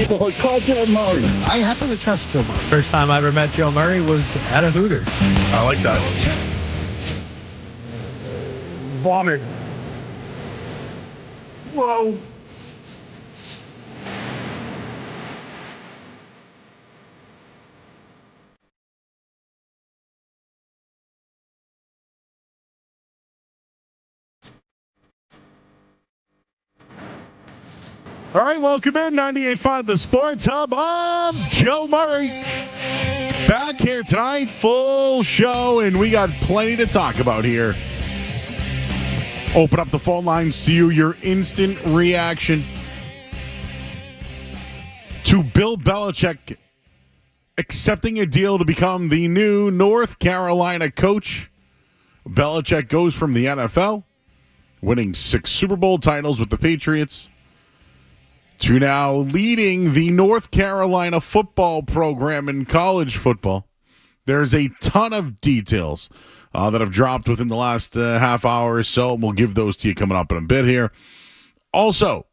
Oh, call Joe Murray. I happen to trust Joe Murray. First time I ever met Joe Murray was at a Hooters. I like that. Vomit. Whoa. All right, welcome in 98.5 The Sports Hub. I'm Joe Murray. Back here tonight, full show, and we got plenty to talk about here. Open up the phone lines to you, your instant reaction to Bill Belichick accepting a deal to become the new North Carolina coach. Belichick goes from the NFL, winning 6 Super Bowl titles with the Patriots, to now leading the North Carolina football program in college football. There's a ton of details that have dropped within the last half hour or so, and we'll give those to you coming up in a bit here. Also,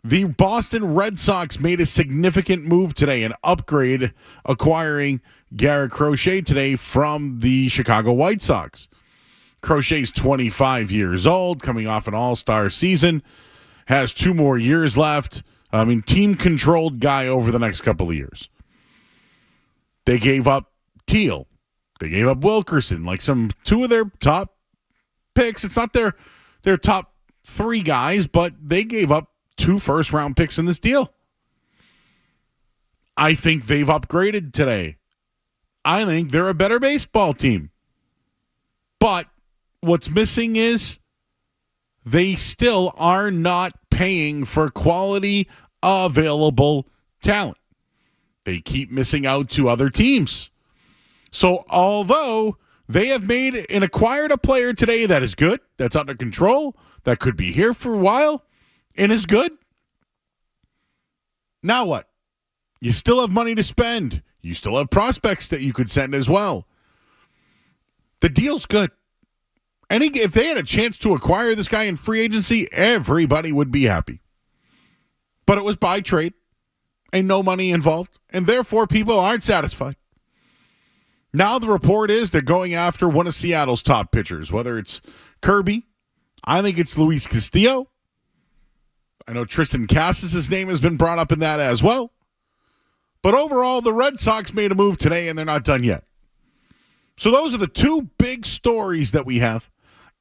the Boston Red Sox made a significant move today, an upgrade, acquiring Garrett Crochet today from the Chicago White Sox. Crochet's 25 years old, coming off an all-star season, has 2 more years left. I mean, team-controlled guy over the next couple of years. They gave up Teal. They gave up Wilkerson, like 2 of their top picks. It's not their top 3 guys, but they gave up 2 first-round picks in this deal. I think they've upgraded today. I think they're a better baseball team. But what's missing is they still are not paying for quality available talent. They keep missing out to other teams. So although they have made and acquired a player today that is good, that's under control, that could be here for a while, and is good, now what? You still have money to spend. You still have prospects that you could send as well. The deal's good. If they had a chance to acquire this guy in free agency, everybody would be happy. But it was by trade and no money involved, and therefore people aren't satisfied. Now the report is they're going after one of Seattle's top pitchers, whether it's Kirby, I think it's Luis Castillo. I know Tristan Cassis' name has been brought up in that as well. But overall, the Red Sox made a move today, and they're not done yet. So those are the 2 big stories that we have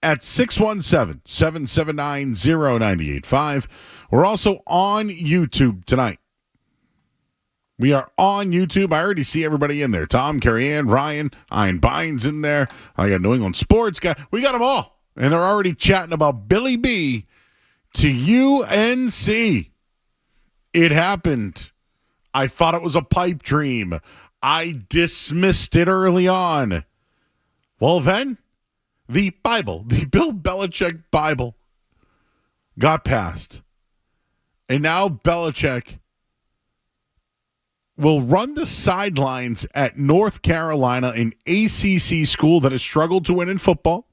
at 617-779-0985. We're also on YouTube tonight. We are on YouTube. I already see everybody in there. Tom, Carrie Ann, Ryan, Ian Bynes in there. I got New England Sports guy. We got them all. And they're already chatting about Billy B to UNC. It happened. I thought it was a pipe dream. I dismissed it early on. Well, then, the Bible, the Bill Belichick Bible, got passed. And now Belichick will run the sidelines at North Carolina, an ACC school that has struggled to win in football.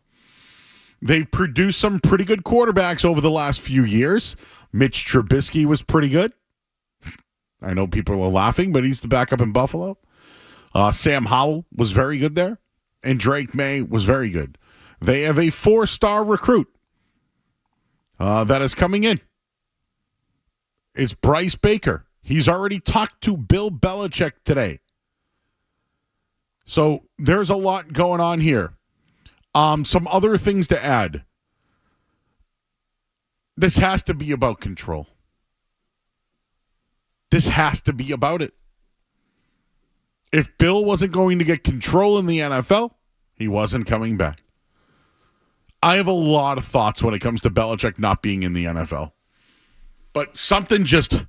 They've produced some pretty good quarterbacks over the last few years. Mitch Trubisky was pretty good. I know people are laughing, but he's the backup in Buffalo. Sam Howell was very good there, and Drake May was very good. They have a 4-star recruit that is coming in. It's Bryce Baker. He's already talked to Bill Belichick today. So there's a lot going on here. Some other things to add. This has to be about control. This has to be about it. If Bill wasn't going to get control in the NFL, he wasn't coming back. I have a lot of thoughts when it comes to Belichick not being in the NFL. But something just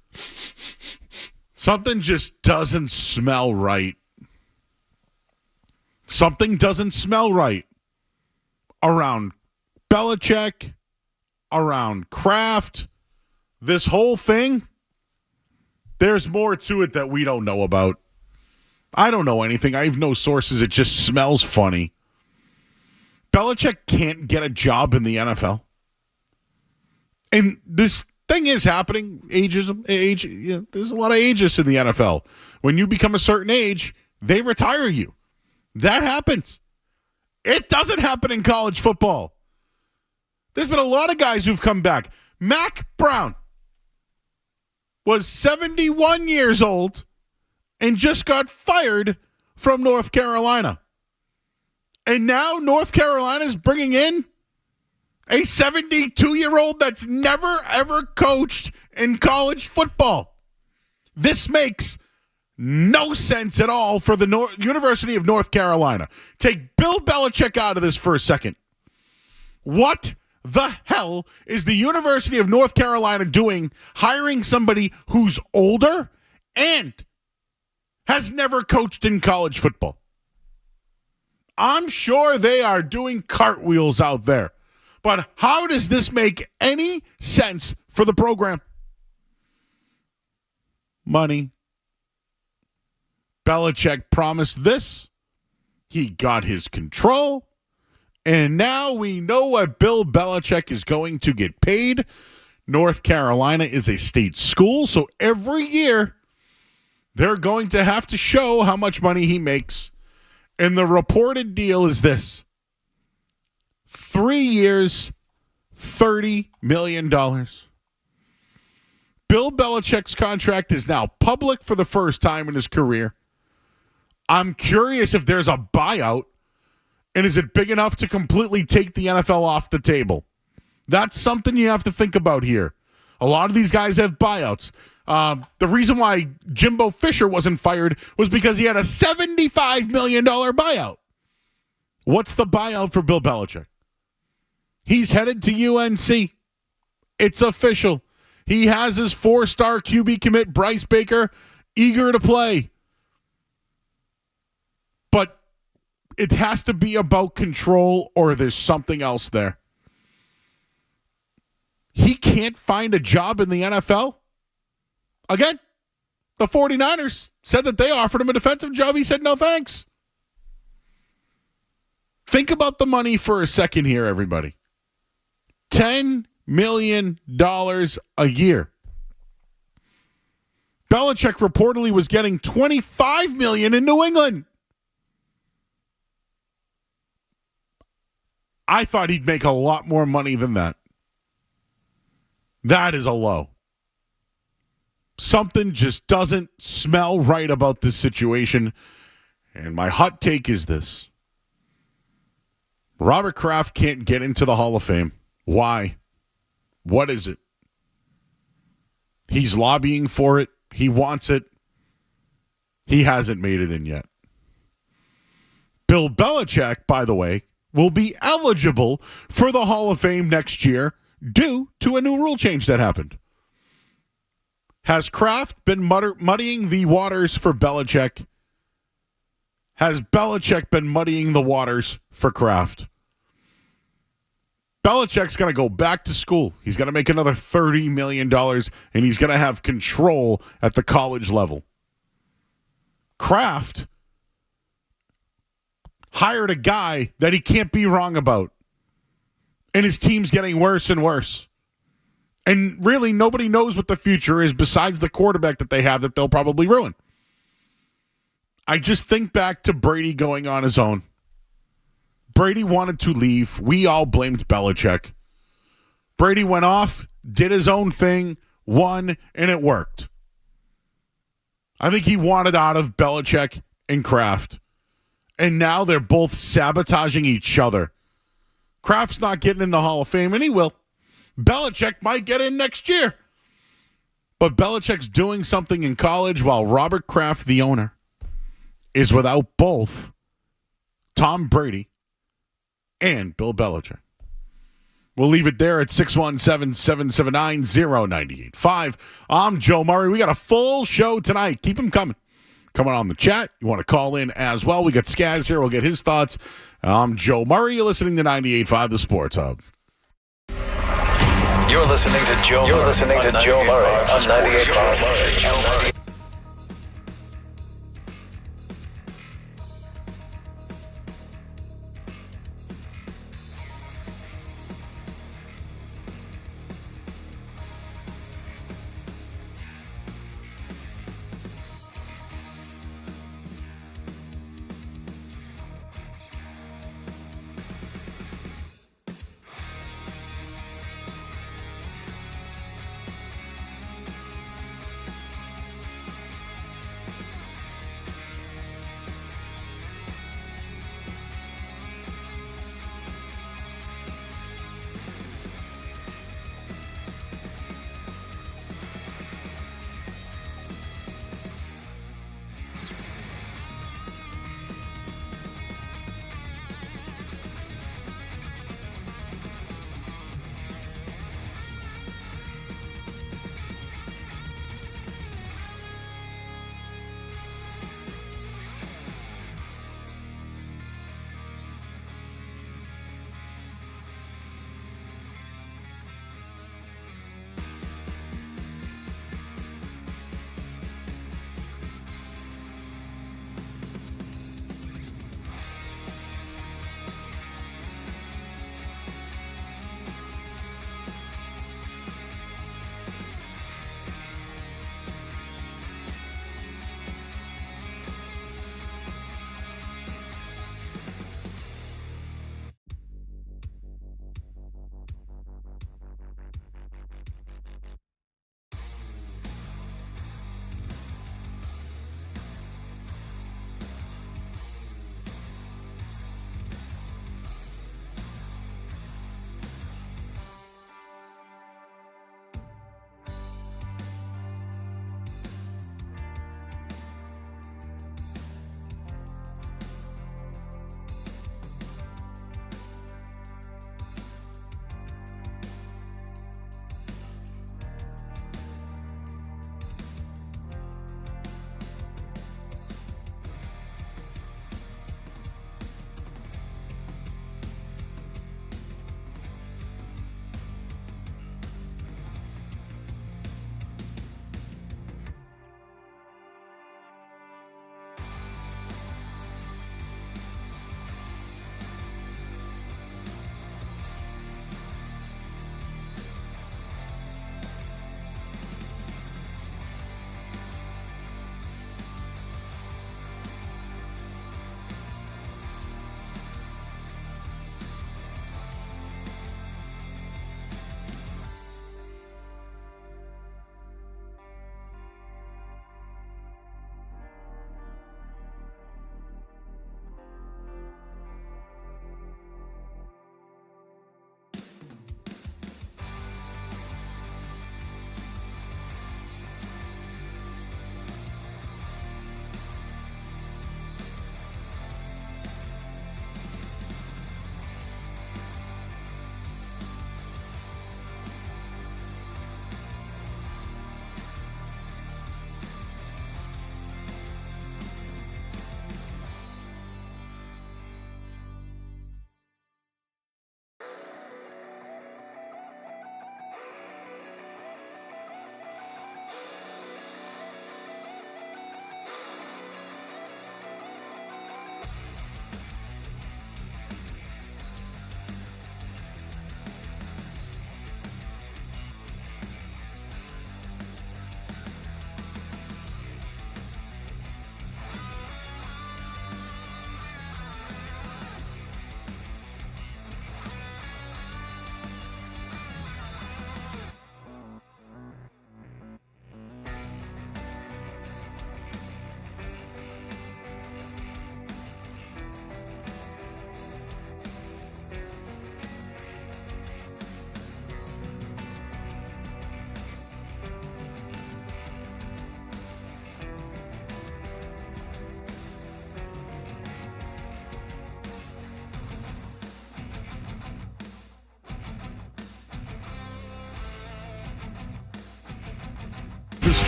doesn't smell right. Something doesn't smell right around Belichick, around Kraft, this whole thing. There's more to it that we don't know about. I don't know anything. I have no sources. It just smells funny. Belichick can't get a job in the NFL. And this thing is happening. Ageism, there's a lot of ageist in the NFL. When you become a certain age, they retire you. That happens. It doesn't happen in college football. There's been a lot of guys who've come back. Mac Brown was 71 years old and just got fired from North Carolina. And now North Carolina is bringing in a 72-year-old that's never, ever coached in college football. This makes no sense at all for the University of North Carolina. Take Bill Belichick out of this for a second. What the hell is the University of North Carolina doing hiring somebody who's older and has never coached in college football? I'm sure they are doing cartwheels out there. But how does this make any sense for the program? Money. Belichick promised this. He got his control. And now we know what Bill Belichick is going to get paid. North Carolina is a state school, so every year they're going to have to show how much money he makes. And the reported deal is this. 3 years, $30 million. Bill Belichick's contract is now public for the first time in his career. I'm curious if there's a buyout, and is it big enough to completely take the NFL off the table? That's something you have to think about here. A lot of these guys have buyouts. The reason why Jimbo Fisher wasn't fired was because he had a $75 million buyout. What's the buyout for Bill Belichick? He's headed to UNC. It's official. He has his 4-star QB commit, Bryce Baker, eager to play. But it has to be about control or there's something else there. He can't find a job in the NFL? Again, the 49ers said that they offered him a defensive job. He said, no thanks. Think about the money for a second here, everybody. $10 million a year. Belichick reportedly was getting $25 million in New England. I thought he'd make a lot more money than that. That is a low. Something just doesn't smell right about this situation. And my hot take is this. Robert Kraft can't get into the Hall of Fame. Why? What is it? He's lobbying for it. He wants it. He hasn't made it in yet. Bill Belichick, by the way, will be eligible for the Hall of Fame next year due to a new rule change that happened. Has Kraft been muddying the waters for Belichick? Has Belichick been muddying the waters for Kraft? Belichick's going to go back to school. He's going to make another $30 million, and he's going to have control at the college level. Kraft hired a guy that he can't be wrong about, and his team's getting worse and worse. And really, nobody knows what the future is besides the quarterback that they have that they'll probably ruin. I just think back to Brady going on his own. Brady wanted to leave. We all blamed Belichick. Brady went off, did his own thing, won, and it worked. I think he wanted out of Belichick and Kraft. And now they're both sabotaging each other. Kraft's not getting in the Hall of Fame, and he will. Belichick might get in next year. But Belichick's doing something in college while Robert Kraft, the owner, is without both Tom Brady and Bill Belichick. We'll leave it there at 617-779-0985. I'm Joe Murray. We got a full show tonight. Keep them coming. Coming on the chat. You want to call in as well. We got Skaz here. We'll get his thoughts. I'm Joe Murray. You're listening to 98.5 The Sports Hub. You're listening to Joe Murray on 98.5.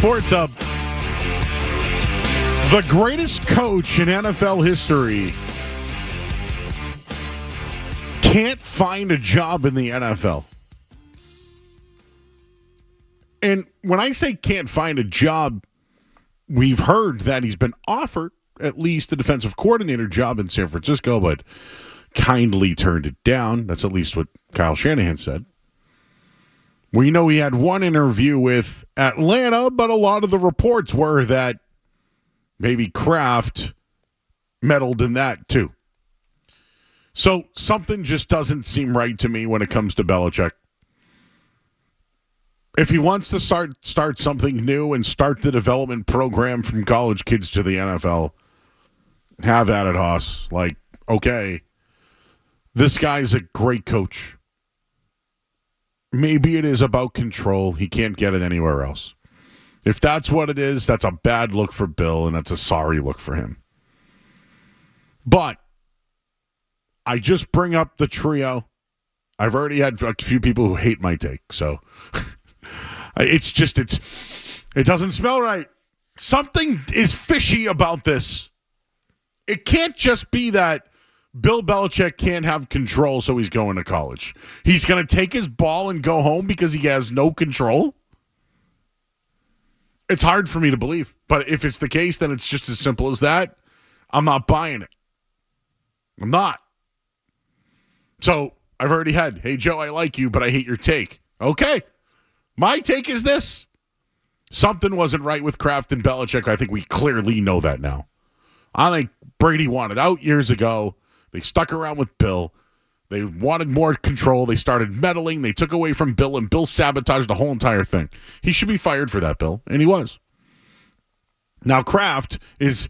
Sports Hub. The greatest coach in NFL history can't find a job in the NFL. And when I say can't find a job, we've heard that he's been offered at least the defensive coordinator job in San Francisco, but kindly turned it down. That's at least what Kyle Shanahan said. We know he had one interview with Atlanta, but a lot of the reports were that maybe Kraft meddled in that too. So something just doesn't seem right to me when it comes to Belichick. If he wants to start something new and start the development program from college kids to the NFL, have at it, Haas. Like, okay, this guy's a great coach. Maybe it is about control. He can't get it anywhere else. If that's what it is, that's a bad look for Bill, and that's a sorry look for him. But I just bring up the trio. I've already had a few people who hate my take, so it doesn't smell right. Something is fishy about this. It can't just be that Bill Belichick can't have control, so he's going to college. He's going to take his ball and go home because he has no control? It's hard for me to believe. But if it's the case, then it's just as simple as that. I'm not buying it. I'm not. So I've already had, hey, Joe, I like you, but I hate your take. Okay. My take is this. Something wasn't right with Kraft and Belichick. I think we clearly know that now. I think Brady wanted out years ago. They stuck around with Bill. They wanted more control. They started meddling. They took away from Bill, and Bill sabotaged the whole entire thing. He should be fired for that, Bill, and he was. Now Kraft is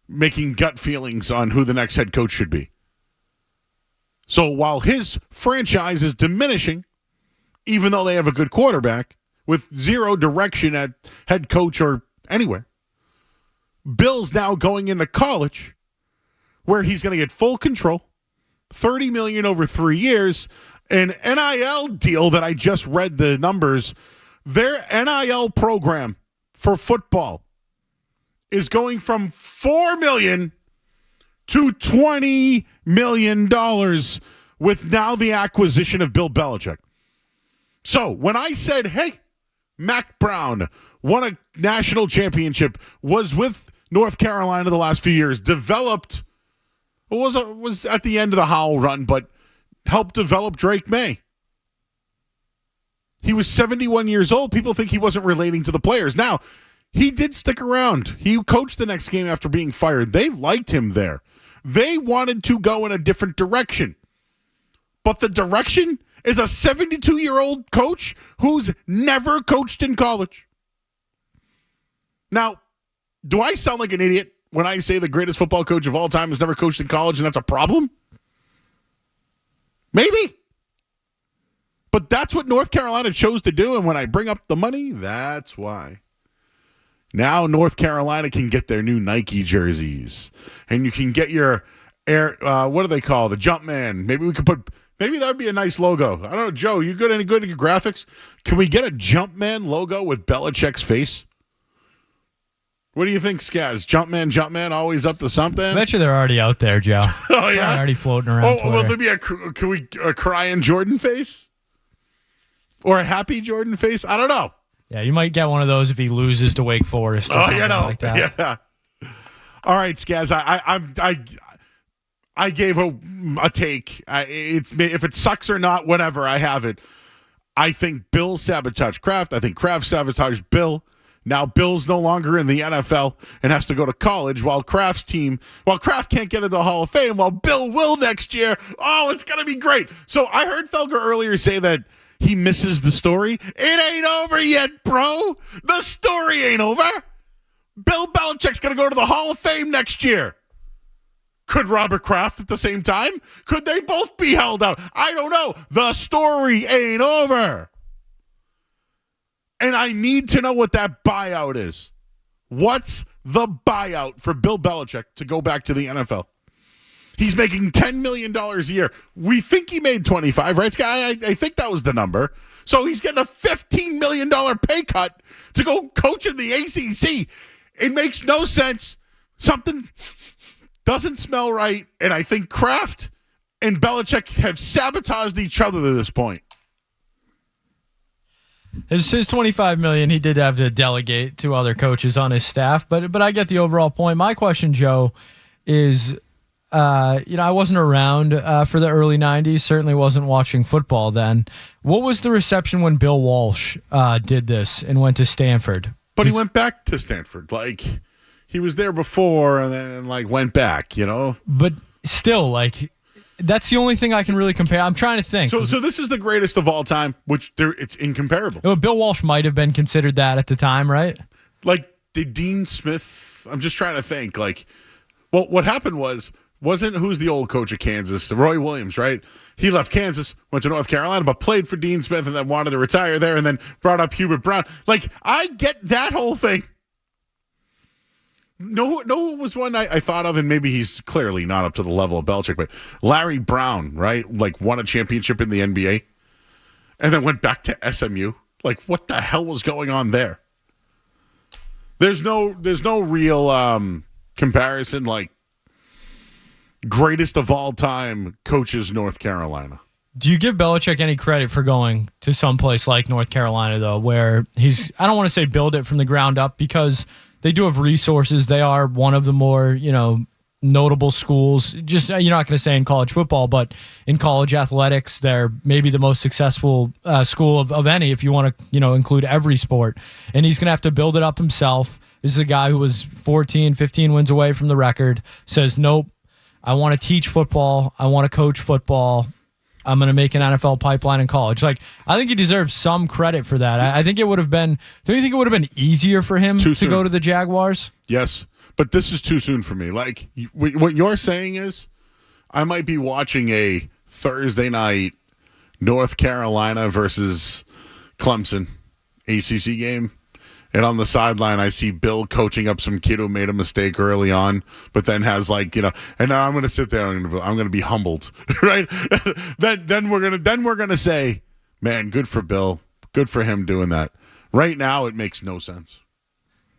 making gut feelings on who the next head coach should be. So while his franchise is diminishing, even though they have a good quarterback, with zero direction at head coach or anywhere, Bill's now going into college where he's going to get full control, $30 million over 3 years, an NIL deal that I just read the numbers. Their NIL program for football is going from $4 million to $20 million with now the acquisition of Bill Belichick. So when I said, hey, Mac Brown won a national championship, was with North Carolina the last few years, developed, was at the end of the Howell run, but helped develop Drake May. He was 71 years old. People think he wasn't relating to the players. Now, he did stick around. He coached the next game after being fired. They liked him there. They wanted to go in a different direction. But the direction is a 72-year-old coach who's never coached in college. Now, do I sound like an idiot when I say the greatest football coach of all time has never coached in college and that's a problem? Maybe. But that's what North Carolina chose to do, and when I bring up the money, that's why. Now North Carolina can get their new Nike jerseys, and you can get your what do they call the Jumpman? Maybe that would be a nice logo. I don't know, Joe. You any good at your graphics? Can we get a Jumpman logo with Belichick's face? What do you think, Skaz? Jumpman, always up to something? I bet you they're already out there, Joe. Oh, yeah? They're already floating around Twitter. Will there be a crying Jordan face? Or a happy Jordan face? I don't know. Yeah, you might get one of those if he loses to Wake Forest or something like that. Yeah. All right, Skaz, I gave a take. If it sucks or not, whatever, I have it. I think Bill sabotaged Kraft. I think Kraft sabotaged Bill. Now Bill's no longer in the NFL and has to go to college while Kraft can't get into the Hall of Fame, while Bill will next year. Oh, it's going to be great. So I heard Felger earlier say that he misses the story. It ain't over yet, bro. The story ain't over. Bill Belichick's going to go to the Hall of Fame next year. Could Robert Kraft at the same time? Could they both be held out? I don't know. The story ain't over. And I need to know what that buyout is. What's the buyout for Bill Belichick to go back to the NFL? He's making $10 million a year. We think he made 25, right, Sky? I think that was the number. So he's getting a $15 million pay cut to go coach in the ACC. It makes no sense. Something doesn't smell right, and I think Kraft and Belichick have sabotaged each other to this point. His $25 million, he did have to delegate to other coaches on his staff, but I get the overall point. My question, Joe, is, I wasn't around for the early 90s, certainly wasn't watching football then. What was the reception when Bill Walsh did this and went to Stanford? But he went back to Stanford. Like, he was there before and then, went back, But still, that's the only thing I can really compare. I'm trying to think. So this is the greatest of all time, it's incomparable. Bill Walsh might have been considered that at the time, right? Did Dean Smith, I'm just trying to think, what happened wasn't who's the old coach of Kansas? Roy Williams, right? He left Kansas, went to North Carolina, but played for Dean Smith and then wanted to retire there and then brought up Hubert Brown. I get that whole thing. No, was one I thought of, and maybe he's clearly not up to the level of Belichick, but Larry Brown, right? Won a championship in the NBA and then went back to SMU. What the hell was going on there? There's no real comparison, greatest of all time coaches North Carolina. Do you give Belichick any credit for going to some place like North Carolina, though, where I don't want to say build it from the ground up, because they do have resources. They are one of the more, notable schools. Just, you're not going to say in college football, but in college athletics, they're maybe the most successful school of any, if you want to, include every sport. And he's going to have to build it up himself. This is a guy who was 14, 15 wins away from the record, says, nope, I want to teach football. I want to coach football. I'm going to make an NFL pipeline in college. I think he deserves some credit for that. I think it would have been, don't you think it would have been easier for him to go to the Jaguars? Yes, but this is too soon for me. What you're saying is I might be watching a Thursday night North Carolina versus Clemson ACC game, and on the sideline I see Bill coaching up some kid who made a mistake early on, but then has and now I'm going to sit there and I'm going to be humbled, right? then we're going to say, man, good for Bill, good for him doing that. Right now it makes no sense.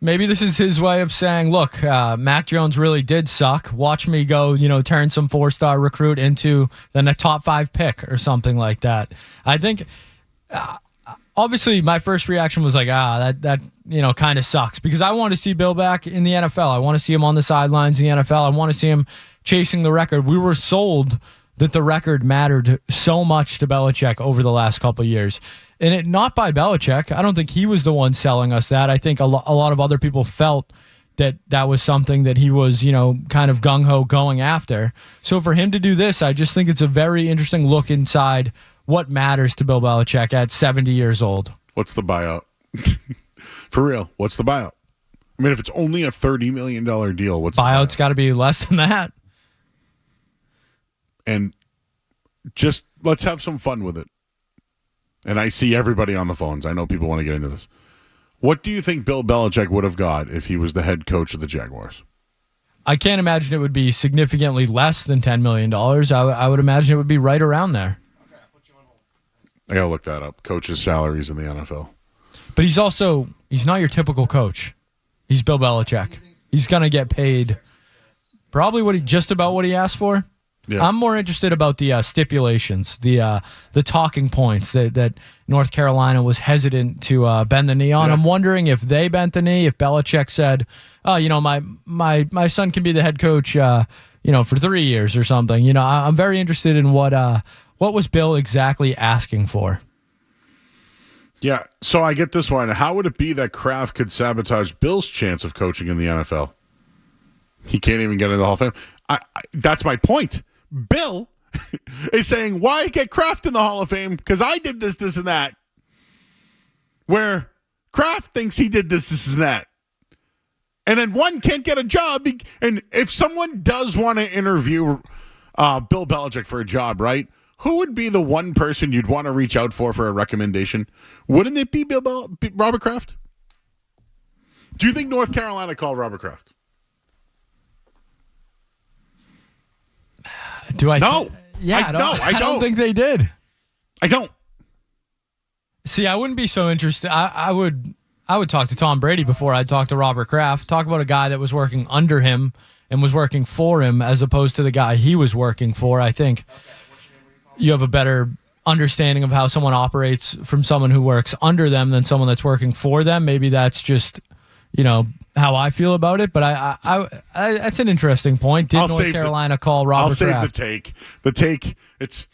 Maybe this is his way of saying, look, Mac Jones really did suck. Watch me go, turn some 4-star recruit into then a top 5 pick or something like that. I think, obviously, my first reaction was that kind of sucks, because I want to see Bill back in the NFL. I want to see him on the sidelines in the NFL. I want to see him chasing the record. We were sold that the record mattered so much to Belichick over the last couple of years. And not by Belichick. I don't think he was the one selling us that. I think a lot of other people felt that was something that he was, kind of gung-ho going after. So for him to do this, I just think it's a very interesting look inside what matters to Bill Belichick at 70 years old. What's the buyout? For real, what's the buyout? I mean, if it's only a $30 million deal, what's buyout's got to be less than that. And just let's have some fun with it. And I see everybody on the phones. I know people want to get into this. What do you think Bill Belichick would have got if he was the head coach of the Jaguars? I can't imagine it would be significantly less than $10 million. I would imagine it would be right around there. I got to look that up. Coaches' salaries in the NFL. But he's not your typical coach. He's Bill Belichick. He's going to get paid probably just about what he asked for. Yeah. I'm more interested about the stipulations, the talking points that North Carolina was hesitant to bend the knee on. Yeah. I'm wondering if they bent the knee, if Belichick said, "Oh, my son can be the head coach, for 3 years or something." I'm very interested in what was Bill exactly asking for. Yeah, so I get this one. How would it be that Kraft could sabotage Bill's chance of coaching in the NFL? He can't even get into the Hall of Fame. That's my point. Bill is saying, why get Kraft in the Hall of Fame? Because I did this, and that. Where Kraft thinks he did this, and that. And then one can't get a job. And if someone does want to interview Bill Belichick for a job, right? Who would be the one person you'd want to reach out for a recommendation? Wouldn't it be Robert Kraft? Do you think North Carolina called Robert Kraft? Do I? No. Yeah, I don't think they did. I don't. See, I wouldn't be so interested. I would talk to Tom Brady before I'd talk to Robert Kraft. Talk about a guy that was working under him and was working for him as opposed to the guy he was working for. I think you have a better understanding of how someone operates from someone who works under them than someone that's working for them. Maybe that's just, how I feel about it. But I that's an interesting point. Did North Carolina call Robert Kraft? I'll save the take. It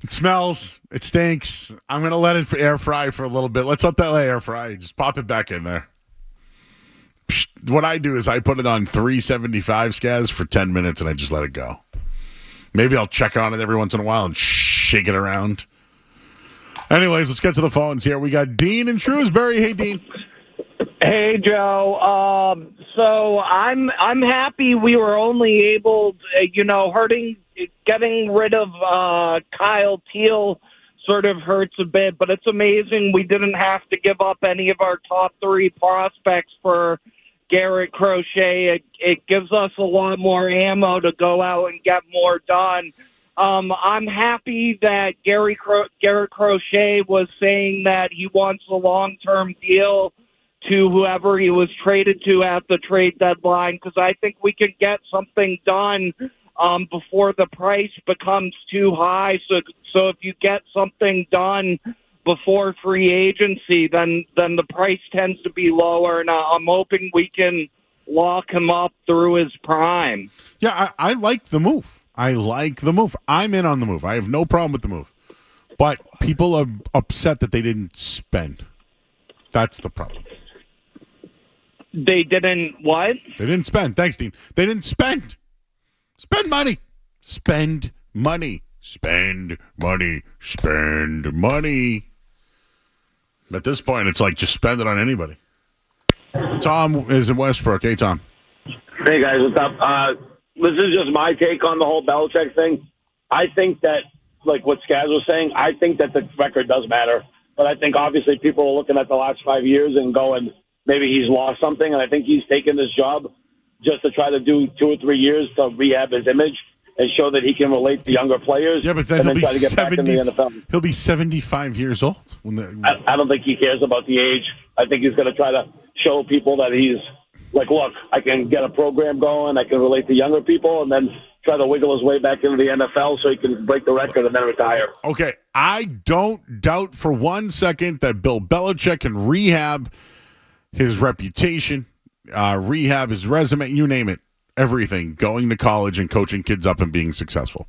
smells. It stinks. I'm going to let it air fry for a little bit. Let's let that air fry. Just pop it back in there. What I do is I put it on 375 scas for 10 minutes and I just let it go. Maybe I'll check on it every once in a while and shake it around. Anyways, let's get to the phones here. We got Dean in Shrewsbury. Hey, Dean. Hey, Joe. So I'm happy we were only able to, getting rid of Kyle Teal sort of hurts a bit, but it's amazing we didn't have to give up any of our top 3 prospects for Garrett Crochet. It gives us a lot more ammo to go out and get more done. I'm happy that Garrett Crochet was saying that he wants a long-term deal to whoever he was traded to at the trade deadline, because I think we can get something done before the price becomes too high. So if you get something done before free agency, then the price tends to be lower, and I'm hoping we can lock him up through his prime. Yeah, I like the move. I'm in on the move. I have no problem with the move. But people are upset that they didn't spend. That's the problem. They didn't what? They didn't spend. Thanks, Dean. They didn't spend. Spend money. Spend money. Spend money. Spend money. At this point, it's like just spend it on anybody. Tom is in Westbrook. Hey, Tom. Hey, guys. What's up? This is just my take on the whole Belichick thing. I think that, like what Skaz was saying, I think that the record does matter. But I think obviously people are looking at the last 5 years and going, maybe he's lost something. And I think he's taken this job just to try to do 2 or 3 years to rehab his image and show that he can relate to younger players. Yeah, but then he'll be try to get back in the NFL. He'll be 75 years old. I don't think he cares about the age. I think he's going to try to show people that he's like, look, I can get a program going, I can relate to younger people, and then try to wiggle his way back into the NFL so he can break the record and then retire. Okay, I don't doubt for 1 second that Bill Belichick can rehab his reputation, rehab his resume, you name it, everything, going to college and coaching kids up and being successful.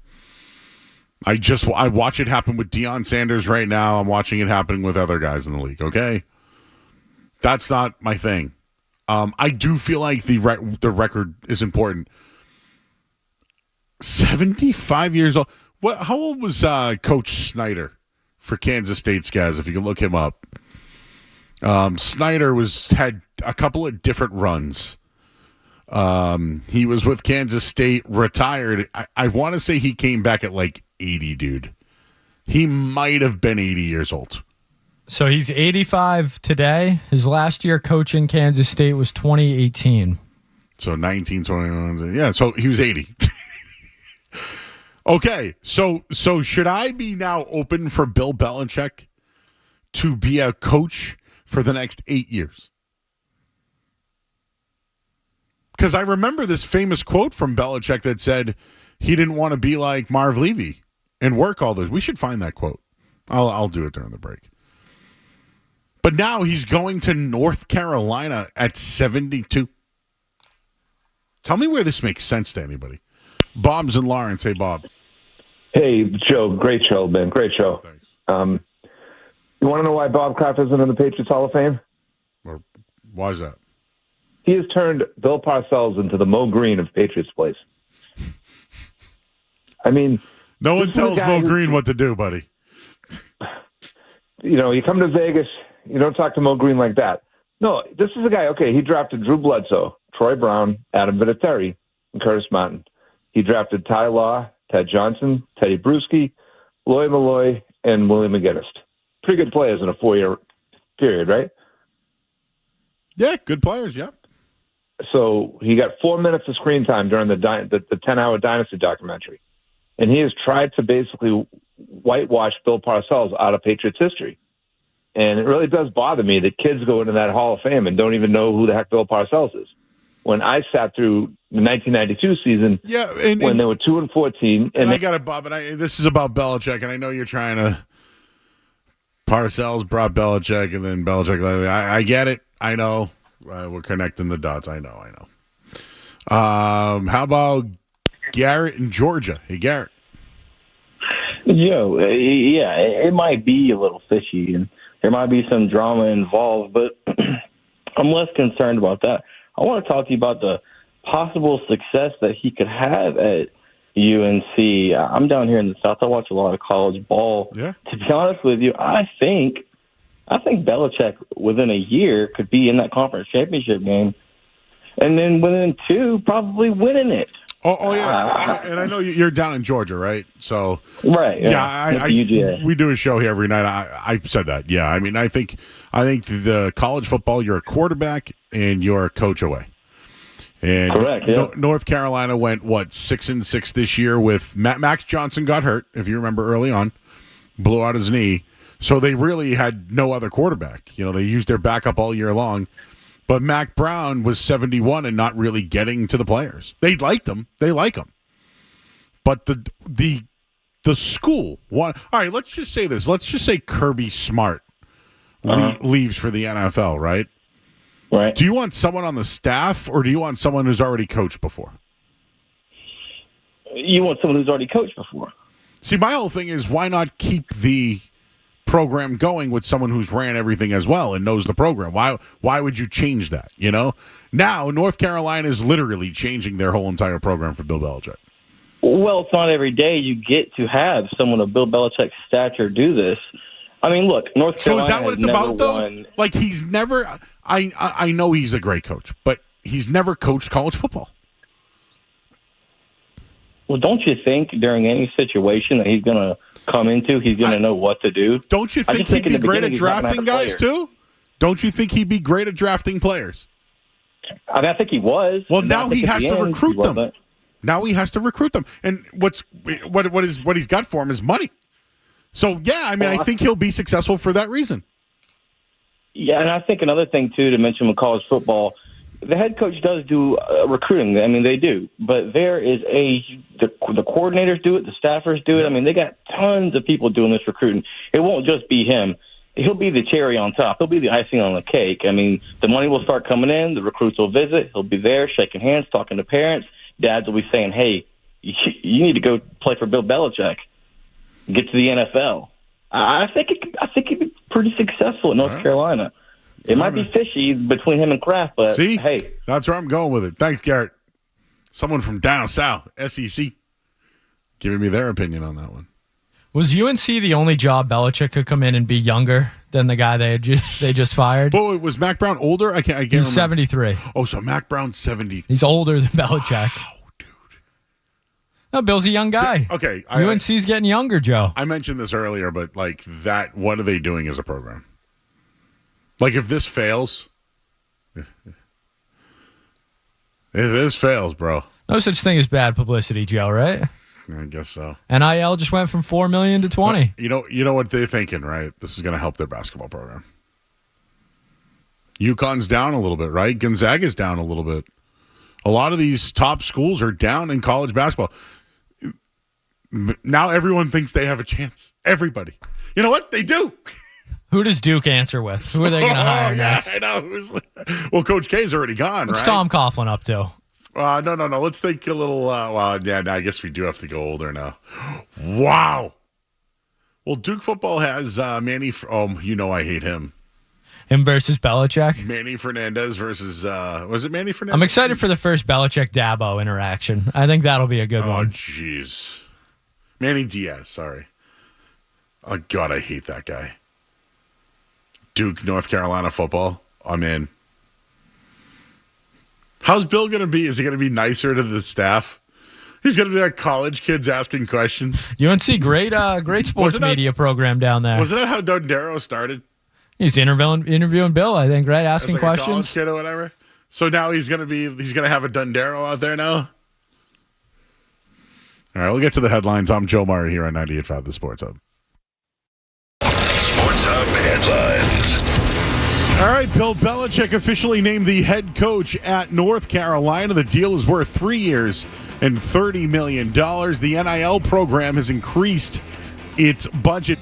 I watch it happen with Deion Sanders right now. I'm watching it happening with other guys in the league, okay? That's not my thing. I do feel like the record is important. 75 years old. How old was Coach Snyder for Kansas State, guys? If you can look him up. Snyder had a couple of different runs. He was with Kansas State, retired. I want to say he came back at like 80, dude. He might have been 80 years old. So he's 85 today. His last year coaching Kansas State was 2018. So 1921. Yeah, so he was 80. Okay, so should I be now open for Bill Belichick to be a coach for the next 8 years? Because I remember this famous quote from Belichick that said he didn't want to be like Marv Levy and work all those. We should find that quote. I'll do it during the break. But now he's going to North Carolina at 72. Tell me where this makes sense to anybody. Bob's in Lawrence. Hey, Bob. Hey, Joe. Great show, Ben. Great show. Thanks. You want to know why Bob Kraft isn't in the Patriots Hall of Fame? Or why is that? He has turned Bill Parcells into the Mo Green of Patriots Place. I mean, no one tells Mo Green what to do, buddy. You come to Vegas, you don't talk to Mo Green like that. No, this is a guy, okay, he drafted Drew Bledsoe, Troy Brown, Adam Vinatieri, and Curtis Martin. He drafted Ty Law, Ted Johnson, Teddy Bruschi, Lloyd Malloy, and Willie McGinnis. Pretty good players in a 4-year period, right? Yeah, good players, yeah. So he got 4 minutes of screen time during the 10-hour Dynasty documentary. and he has tried to basically whitewash Bill Parcells out of Patriots history. And it really does bother me that kids go into that Hall of Fame and don't even know who the heck Bill Parcells is. When I sat through the 1992 season, when they were 2-14, and I got it, Bob. And this is about Belichick, and I know you're trying to. Parcells brought Belichick, and then Belichick. I get it. I know. We're connecting the dots. I know. How about Garrett in Georgia? Hey, Garrett. Yeah, it might be a little fishy, and there might be some drama involved, but I'm less concerned about that. I want to talk to you about the possible success that he could have at UNC. I'm down here in the South. I watch a lot of college ball. Yeah. To be honest with you, I think Belichick within a year could be in that conference championship game, and then within 2, probably winning it. Oh yeah, and I know you're down in Georgia, right? So right, yeah, we do a show here every night. I said that. Yeah, I mean, I think the college football, you're a quarterback and you're a coach away. And correct. Yeah. North Carolina went 6-6 this year with Max Johnson got hurt, if you remember early on, blew out his knee. So they really had no other quarterback. You know, they used their backup all year long. But Mac Brown was 71 and not really getting to the players. They liked him. They like him. But the school all right, let's just say this. Let's just say Kirby Smart leaves for the NFL, right? Right. Do you want someone on the staff or do you want someone who's already coached before? You want someone who's already coached before. See, my whole thing is why not keep the program going with someone who's ran everything as well and knows the program. Why would you change that? You know, now North Carolina is literally changing their whole entire program for Bill Belichick. Well, it's not every day you get to have someone of Bill Belichick's stature do this. I mean, look, North Carolina. So is that what it's about, though? Like he's never. I know he's a great coach, but he's never coached college football. Well, don't you think during any situation that he's going to come into, he's going to know what to do? Don't you think he'd be great at drafting guys, too? Don't you think he'd be great at drafting players? I mean, I think he was. Well, now he has to recruit them. Now he has to recruit them. And what he's got for him is money. So, yeah, I mean, I think he'll be successful for that reason. Yeah, and I think another thing, too, to mention with college football, the head coach does do recruiting. I mean, they do. But there is the coordinators do it, the staffers do it. I mean, they got tons of people doing this recruiting. It won't just be him. He'll be the cherry on top. He'll be the icing on the cake. I mean, the money will start coming in. The recruits will visit. He'll be there shaking hands, talking to parents. Dads will be saying, hey, you need to go play for Bill Belichick. Get to the NFL. I think he'd be pretty successful in North Carolina. It might be fishy between him and Kraft, but hey. That's where I'm going with it. Thanks, Garrett. Someone from down south, SEC, giving me their opinion on that one. Was UNC the only job Belichick could come in and be younger than the guy they just fired? Oh, was Mac Brown older? I can't He's 73. Oh, so Mac Brown's 70. He's older than Belichick. Wow, dude. No, Bill's a young guy. Okay. UNC's getting younger, Joe. I mentioned this earlier, but like that, what are they doing as a program? Like if this fails, bro. No such thing as bad publicity, Joe, right? I guess so. NIL just went from $4 million to $20 million. You know what they're thinking, right? This is going to help their basketball program. UConn's down a little bit, right? Gonzaga's down a little bit. A lot of these top schools are down in college basketball. Now everyone thinks they have a chance. Everybody. You know what? They do. Who does Duke answer with? Who are they going to hire next? I know. Well, Coach K's already gone, What's right? Tom Coughlin up to? No. Let's think a little. I guess we do have to go older now. Wow. Well, Duke football has Manny. I hate him. Him versus Belichick? Manny Fernandez versus, was it Manny Fernandez? I'm excited for the first Belichick-Dabo interaction. I think that'll be a good one. Oh, jeez. Manny Diaz, sorry. Oh, God, I hate that guy. Duke, North Carolina football. I'm in. How's Bill going to be? Is he going to be nicer to the staff? He's going to be like college kids asking questions. UNC, great sports media program down there. Wasn't that how Dondero started? He's interviewing Bill, I think, right? Asking like questions. A college kid or whatever. So now he's gonna have a Dondero out there now. All right, we'll get to the headlines. I'm Joe Murray here on 98.5 The Sports Hub. Sports Hub headlines. All right, Bill Belichick officially named the head coach at North Carolina. The deal is worth 3 years and $30 million. The NIL program has increased its budget.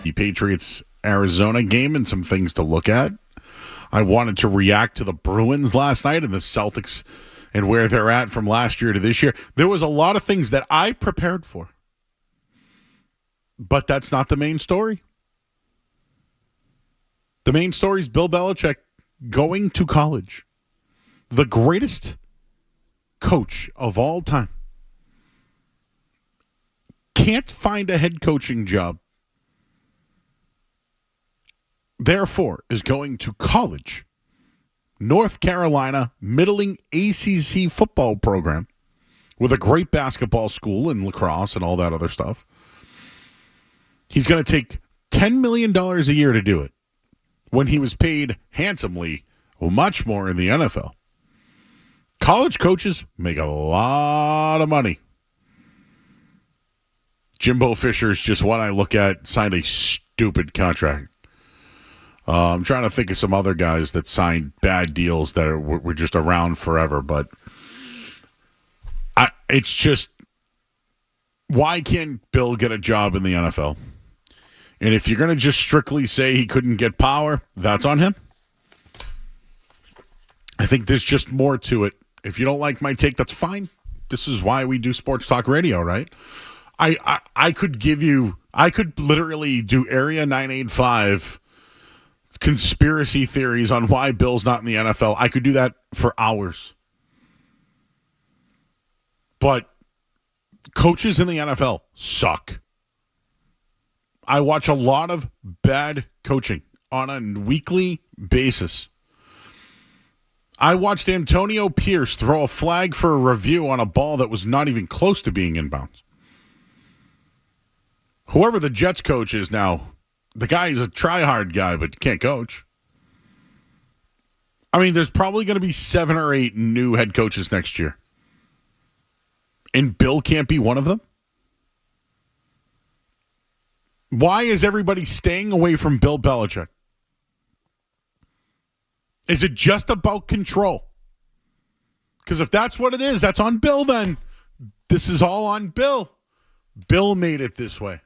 the Patriots-Arizona game and some things to look at. I wanted to react to the Bruins last night and the Celtics and where they're at from last year to this year. There was a lot of things that I prepared for. But that's not the main story. The main story is Bill Belichick going to college. The greatest coach of all time. Can't find a head coaching job. Therefore, is going to college. North Carolina, middling ACC football program with a great basketball school and lacrosse and all that other stuff. He's going to take $10 million a year to do it when he was paid handsomely, much more in the NFL. College coaches make a lot of money. Jimbo Fisher's just one I look at, signed a stupid contract. I'm trying to think of some other guys that signed bad deals that were just around forever, but it's just, why can't Bill get a job in the NFL? And if you're going to just strictly say he couldn't get power, that's on him. I think there's just more to it. If you don't like my take, that's fine. This is why we do sports talk radio, right? I could literally do Area 985 conspiracy theories on why Bill's not in the NFL. I could do that for hours. But coaches in the NFL suck. I watch a lot of bad coaching on a weekly basis. I watched Antonio Pierce throw a flag for a review on a ball that was not even close to being inbounds. Whoever the Jets coach is now, the guy is a try-hard guy, but can't coach. I mean, there's probably going to be 7 or 8 new head coaches next year. And Bill can't be one of them? Why is everybody staying away from Bill Belichick? Is it just about control? Because if that's what it is, that's on Bill then. This is all on Bill. Bill made it this way.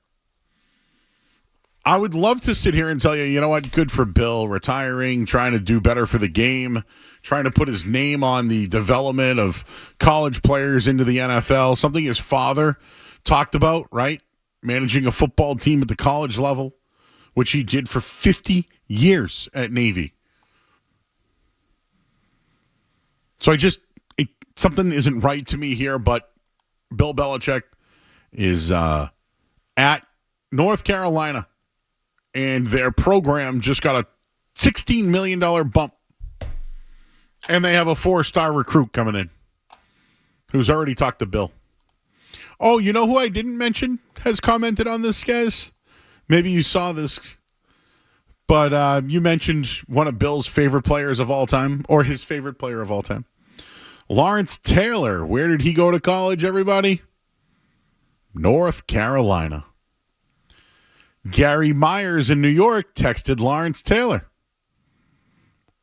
I would love to sit here and tell you, you know what, good for Bill, retiring, trying to do better for the game, trying to put his name on the development of college players into the NFL, something his father talked about, right? Managing a football team at the college level, which he did for 50 years at Navy. So something isn't right to me here, but Bill Belichick is at North Carolina, and their program just got a $16 million bump. And they have a 4-star recruit coming in who's already talked to Bill. Oh, you know who I didn't mention has commented on this, guys? Maybe you saw this, but you mentioned one of Bill's favorite players of all time, or his favorite player of all time. Lawrence Taylor. Where did he go to college, everybody? North Carolina. Gary Myers in New York texted Lawrence Taylor.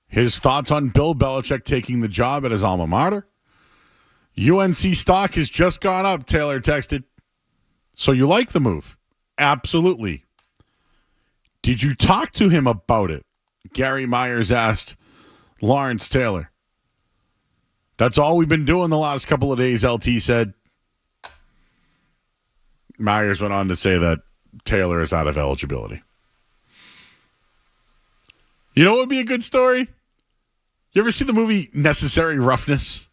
His thoughts on Bill Belichick taking the job at his alma mater. UNC stock has just gone up, Taylor texted. So you like the move? Absolutely. Did you talk to him about it? Gary Myers asked Lawrence Taylor. That's all we've been doing the last couple of days, LT said. Myers went on to say that Taylor is out of eligibility. You know what would be a good story? You ever see the movie Necessary Roughness?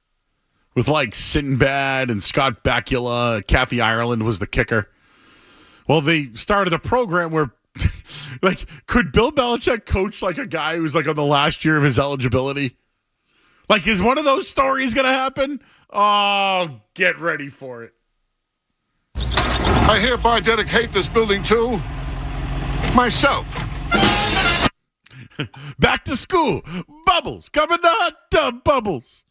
With like Sinbad and Scott Bakula. Kathy Ireland was the kicker. Well, they started a program where, like, could Bill Belichick coach like a guy who's like on the last year of his eligibility? Like, is one of those stories going to happen? Oh, get ready for it. I hereby dedicate this building to myself. Back to school. Bubbles. Coming out, dumb bubbles.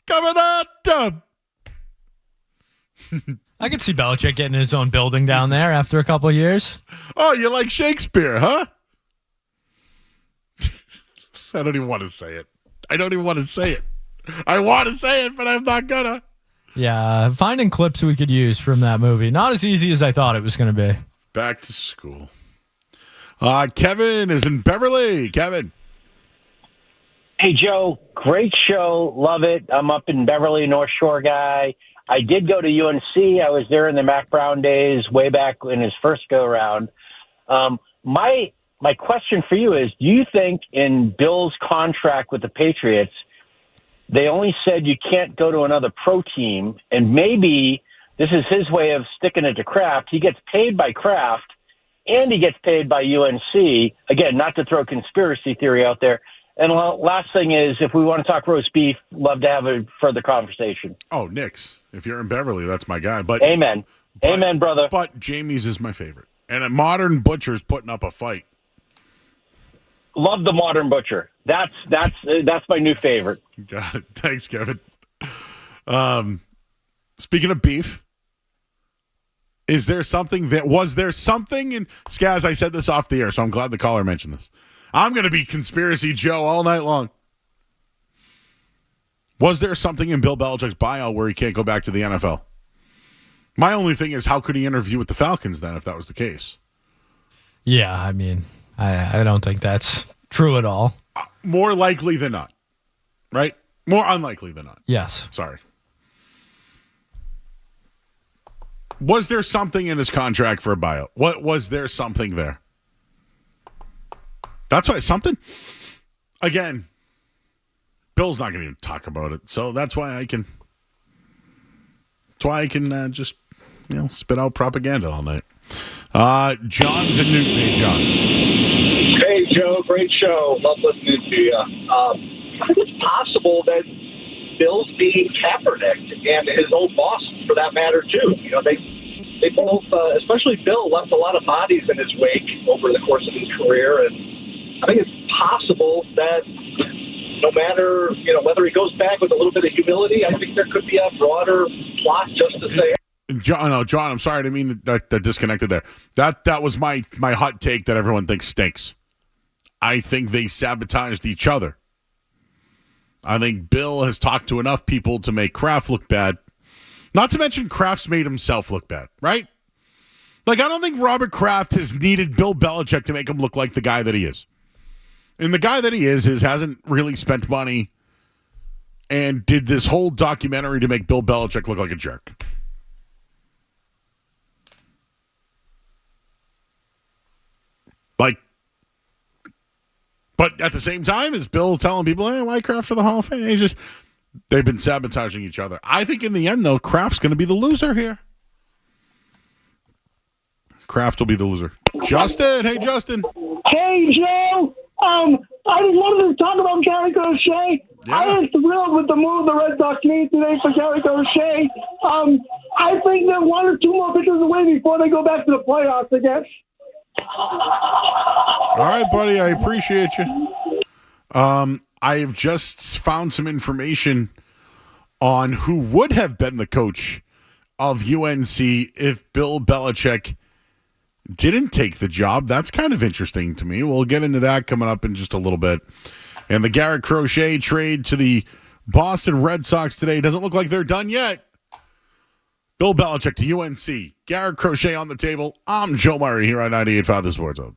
Coming out, dumb. I could see Belichick getting his own building down there after a couple of years. Oh, you like Shakespeare, huh? I don't even want to say it. I want to say it, but I'm not gonna. Yeah, finding clips we could use from that movie. Not as easy as I thought it was going to be. Back to school. Kevin is in Beverly. Kevin. Hey, Joe, great show. Love it. I'm up in Beverly, North Shore guy. I did go to UNC. I was there in the Mac Brown days, way back in his first go-around. My question for you is, do you think in Bill's contract with the Patriots, they only said you can't go to another pro team, and maybe this is his way of sticking it to Kraft. He gets paid by Kraft, and he gets paid by UNC. Again, not to throw conspiracy theory out there. And last thing is, if we want to talk roast beef, love to have a further conversation. Oh, Nick's. If you're in Beverly, that's my guy. But Amen. Amen, brother. But Jamie's is my favorite. And a modern butcher's putting up a fight. Love the modern butcher. That's my new favorite. Got it. Thanks, Kevin. Speaking of beef, was there something in Skaz? I said this off the air, so I'm glad the caller mentioned this. I'm going to be Conspiracy Joe all night long. Was there something in Bill Belichick's bio where he can't go back to the NFL? My only thing is, how could he interview with the Falcons then if that was the case? Yeah, I mean, I don't think that's true at all. More likely than not, right? More unlikely than not. Yes. Sorry. Was there something in his contract for a buyout? What was there something there? That's why something. Again, Bill's not going to even talk about it, so that's why I can. That's why I can just, spit out propaganda all night. John's in Newton. Hey, John. Hey, Joe. Great show. Love listening to you. I think it's possible that Bill's beating Kaepernick and his old boss, for that matter, too. They both, especially Bill, left a lot of bodies in his wake over the course of his career, and I think it's possible that no matter, whether he goes back with a little bit of humility, I think there could be a broader plot just to say. John, I'm sorry. I didn't mean that disconnected there. That was my hot take that everyone thinks stinks. I think they sabotaged each other. I think Bill has talked to enough people to make Kraft look bad. Not to mention Kraft's made himself look bad, right? Like, I don't think Robert Kraft has needed Bill Belichick to make him look like the guy that he is. And the guy that he is hasn't really spent money and did this whole documentary to make Bill Belichick look like a jerk. But at the same time, is Bill telling people, hey, why Kraft to the Hall of Fame? They've been sabotaging each other. I think in the end, though, Kraft's going to be the loser here. Kraft will be the loser. Justin. Hey, Justin. Hey, Joe. I just wanted to talk about Gary Crochet. Yeah. I am thrilled with the move the Red Sox made today for Gary Crochet. I think they're one or two more pitchers away before they go back to the playoffs, I guess. All right, buddy. I appreciate you. I've just found some information on who would have been the coach of UNC if Bill Belichick didn't take the job. That's kind of interesting to me. We'll get into that coming up in just a little bit. And the Garrett Crochet trade to the Boston Red Sox today doesn't look like they're done yet. Bill Belichick to UNC. Garrett Crochet on the table. I'm Joe Murray here on 98.5 The Sports Hub.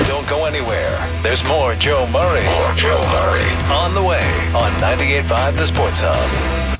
Don't go anywhere. There's more Joe Murray. On the way on 98.5 The Sports Hub.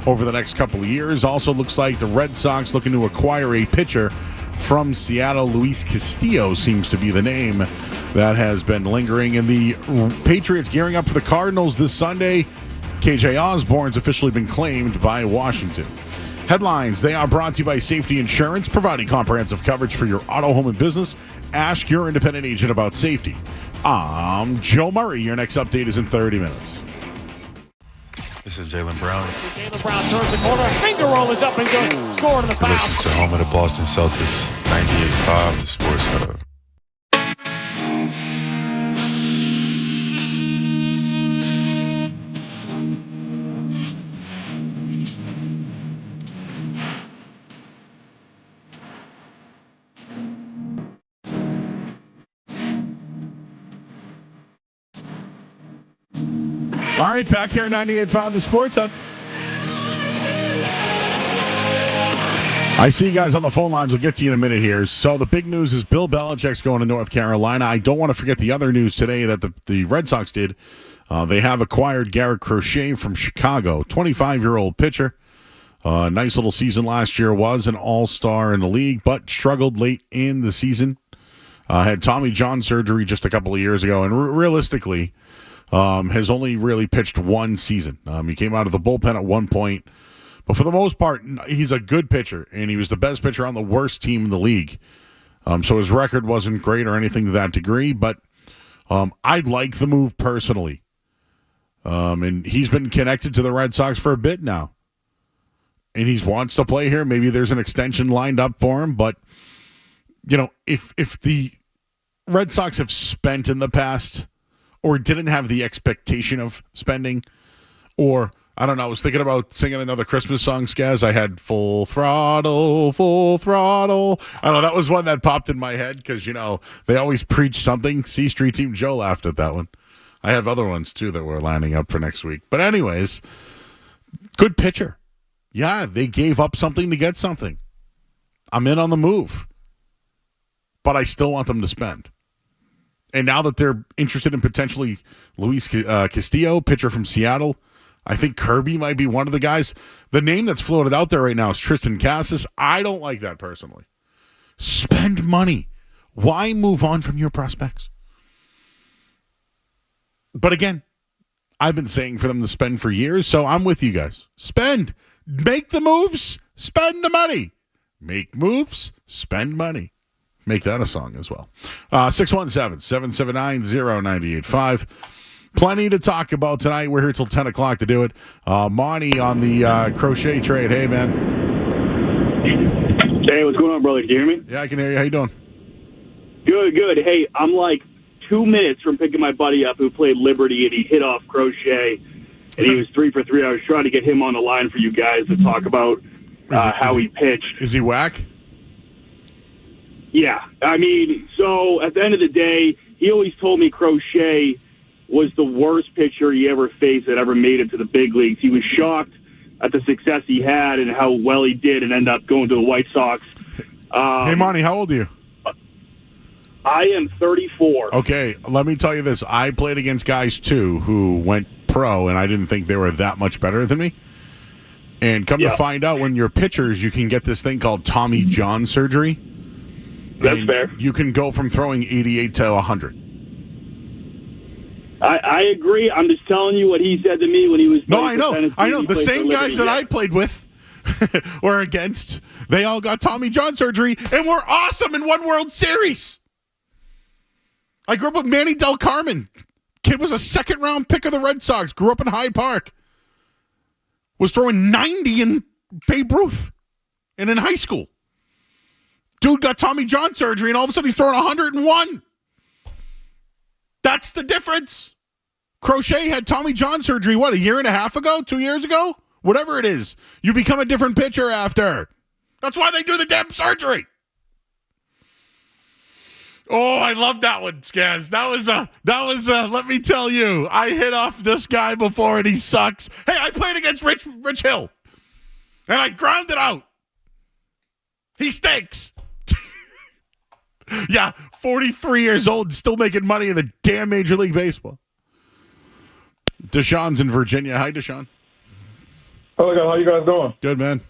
over the next couple of years. Also looks like the Red Sox looking to acquire a pitcher from Seattle. Luis Castillo seems to be the name that has been lingering. And the Patriots gearing up for the Cardinals this Sunday. KJ Osborne's officially been claimed by Washington. Headlines, they are brought to you by Safety Insurance, providing comprehensive coverage for your auto, home, and business. Ask your independent agent about safety. I'm Joe Murray. Your next update is in 30 minutes. This is Jaylen Brown. Jaylen Brown turns the corner. Finger roll is up and good. Scored in the foul. Listen to home of the Boston Celtics, 98.5, the Sports Hub. All right, back here at 98.5 The Sports Hub. I see you guys on the phone lines. We'll get to you in a minute here. So the big news is Bill Belichick's going to North Carolina. I don't want to forget the other news today that the Red Sox did. They have acquired Garrett Crochet from Chicago, 25-year-old pitcher. Nice little season last year. Was an all-star in the league, but struggled late in the season. Had Tommy John surgery just a couple of years ago, and realistically, has only really pitched one season. He came out of the bullpen at one point, but for the most part, he's a good pitcher, and he was the best pitcher on the worst team in the league. So his record wasn't great or anything to that degree, but I like the move personally. And he's been connected to the Red Sox for a bit now, and he wants to play here. Maybe there's an extension lined up for him, but if the Red Sox have spent in the past or didn't have the expectation of spending, or, I don't know, I was thinking about singing another Christmas song, Skaz. I had Full Throttle, Full Throttle. I don't know, that was one that popped in my head because, they always preach something. C Street Team Joe laughed at that one. I have other ones, too, that we're lining up for next week. But anyways, good pitcher. Yeah, they gave up something to get something. I'm in on the move. But I still want them to spend. And now that they're interested in potentially Luis Castillo, pitcher from Seattle, I think Kirby might be one of the guys. The name that's floated out there right now is Tristan Cassis. I don't like that personally. Spend money. Why move on from your prospects? But again, I've been saying for them to spend for years, so I'm with you guys. Spend. Make the moves. Spend the money. Make moves. Spend money. Make that a song as well. 617-779-0985. Plenty to talk about tonight. We're here till 10 o'clock to do it. Monty on the Crochet trade. Hey, man. Hey, what's going on, brother? Can you hear me? Yeah, I can hear you. How you doing? Good, good. Hey, I'm like 2 minutes from picking my buddy up who played Liberty, and he hit off Crochet, and he was 3 for 3. I was trying to get him on the line for you guys to talk about how he pitched. Is he whack? Yeah. I mean, so at the end of the day, he always told me Crochet was the worst pitcher he ever faced that ever made it to the big leagues. He was shocked at the success he had and how well he did and ended up going to the White Sox. Hey, Monty, how old are you? I am 34. Okay, let me tell you this. I played against guys, too, who went pro, and I didn't think they were that much better than me. And come to find out, when you're pitchers, you can get this thing called Tommy John surgery. That's fair. You can go from throwing 88 to 100. I agree. I'm just telling you what he said to me when he was. No, I know. The same guys that I played with or against, they all got Tommy John surgery and were awesome and won World Series. I grew up with Manny Del Carmen. Kid was a second-round pick of the Red Sox. Grew up in Hyde Park. Was throwing 90 in Babe Ruth and in high school. Dude got Tommy John surgery, and all of a sudden he's throwing 101. That's the difference. Crochet had Tommy John surgery, what, a year and a half ago? 2 years ago? Whatever it is. You become a different pitcher after. That's why they do the damn surgery. Oh, I love that one, Skaz. That was let me tell you, I hit off this guy before and he sucks. Hey, I played against Rich Hill, and I grounded out. He stinks. Yeah, 43 years old, still making money in the damn Major League Baseball. Deshaun's in Virginia. Hi, Deshaun. Hello, guys. How you guys doing? Good, man.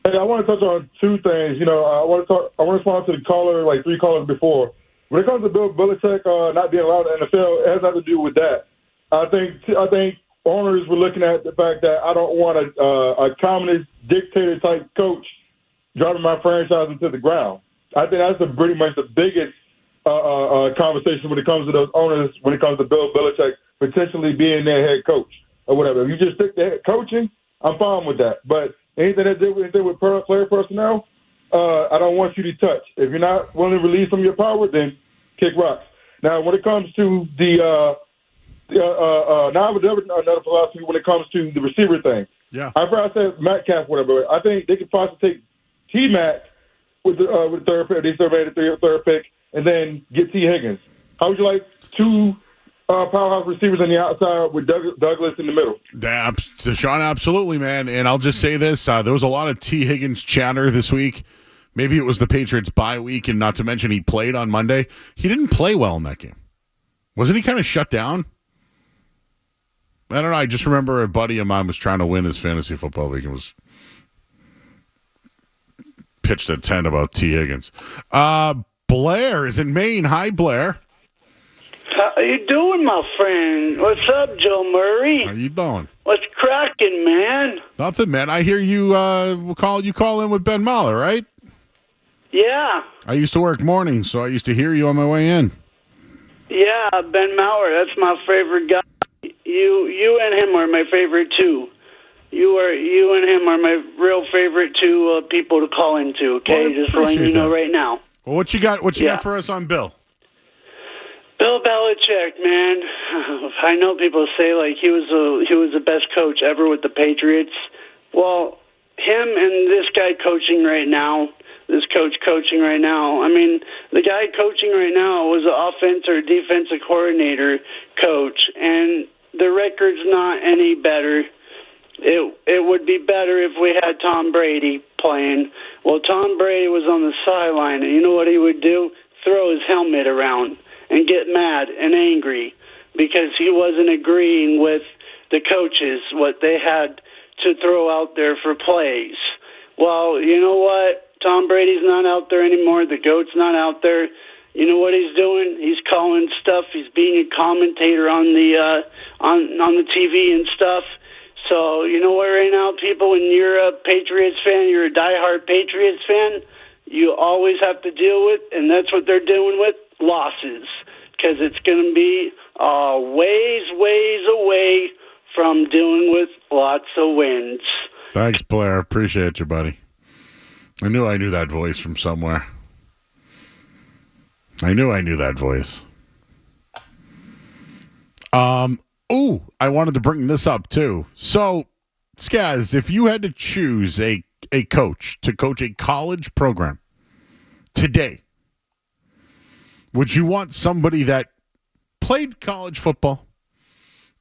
Hey, I want to touch on two things. I want to respond to the caller, like 3 callers before. When it comes to Bill Belichick not being allowed in the NFL, it has nothing to do with that. I think owners were looking at the fact that I don't want a communist dictator type coach driving my franchise into the ground. I think that's pretty much the biggest conversation when it comes to those owners, when it comes to Bill Belichick potentially being their head coach or whatever. If you just stick to head coaching, I'm fine with that. But anything that deal with player personnel, I don't want you to touch. If you're not willing to release some of your power, then kick rocks. Now, when it comes to now I have another philosophy when it comes to the receiver thing. Yeah. I said Metcalf, whatever. I think they could possibly take T-Mac with the third pick. They surveyed the third pick, and then get T. Higgins. How would you like 2 powerhouse receivers on the outside with Douglas in the middle? Deshaun, absolutely, man. And I'll just say this. There was a lot of T. Higgins chatter this week. Maybe it was the Patriots bye week, and not to mention he played on Monday. He didn't play well in that game. Wasn't he kind of shut down? I don't know. I just remember a buddy of mine was trying to win his fantasy football league and was pitched a 10 about T. Higgins. Blair is in Maine. Hi, Blair. How you doing, my friend? What's up, Joe Murray? How you doing? What's cracking, man? Nothing, man. I hear you call in with Ben Mahler, right? Yeah. I used to work mornings, so I used to hear you on my way in. Yeah, Ben Maurer, that's my favorite guy. You and him are my favorite too. You and him are my real favorite two people to call into. Okay, Well, just letting you know right now. Well, what you got? What you got for us on Bill? Bill Belichick, man. I know people say like he was the best coach ever with the Patriots. Well, him and this guy coaching right now. This coach coaching right now. I mean, the guy coaching right now was an offensive or defensive coordinator coach, and the record's not any better. It would be better if we had Tom Brady playing. Well, Tom Brady was on the sideline, and you know what he would do? Throw his helmet around and get mad and angry because he wasn't agreeing with the coaches, what they had to throw out there for plays. Well, you know what? Tom Brady's not out there anymore. The GOAT's not out there. You know what he's doing? He's calling stuff. He's being a commentator on the on the TV and stuff. So you know what? Right now, people, when you're a Patriots fan, you're a diehard Patriots fan. You always have to deal with, and that's what they're dealing with, losses, because it's going to be ways away from dealing with lots of wins. Thanks, Blair. Appreciate you, buddy. I knew that voice from somewhere. I knew that voice. I wanted to bring this up too. So, Skaz, if you had to choose a coach to coach a college program today, would you want somebody that played college football,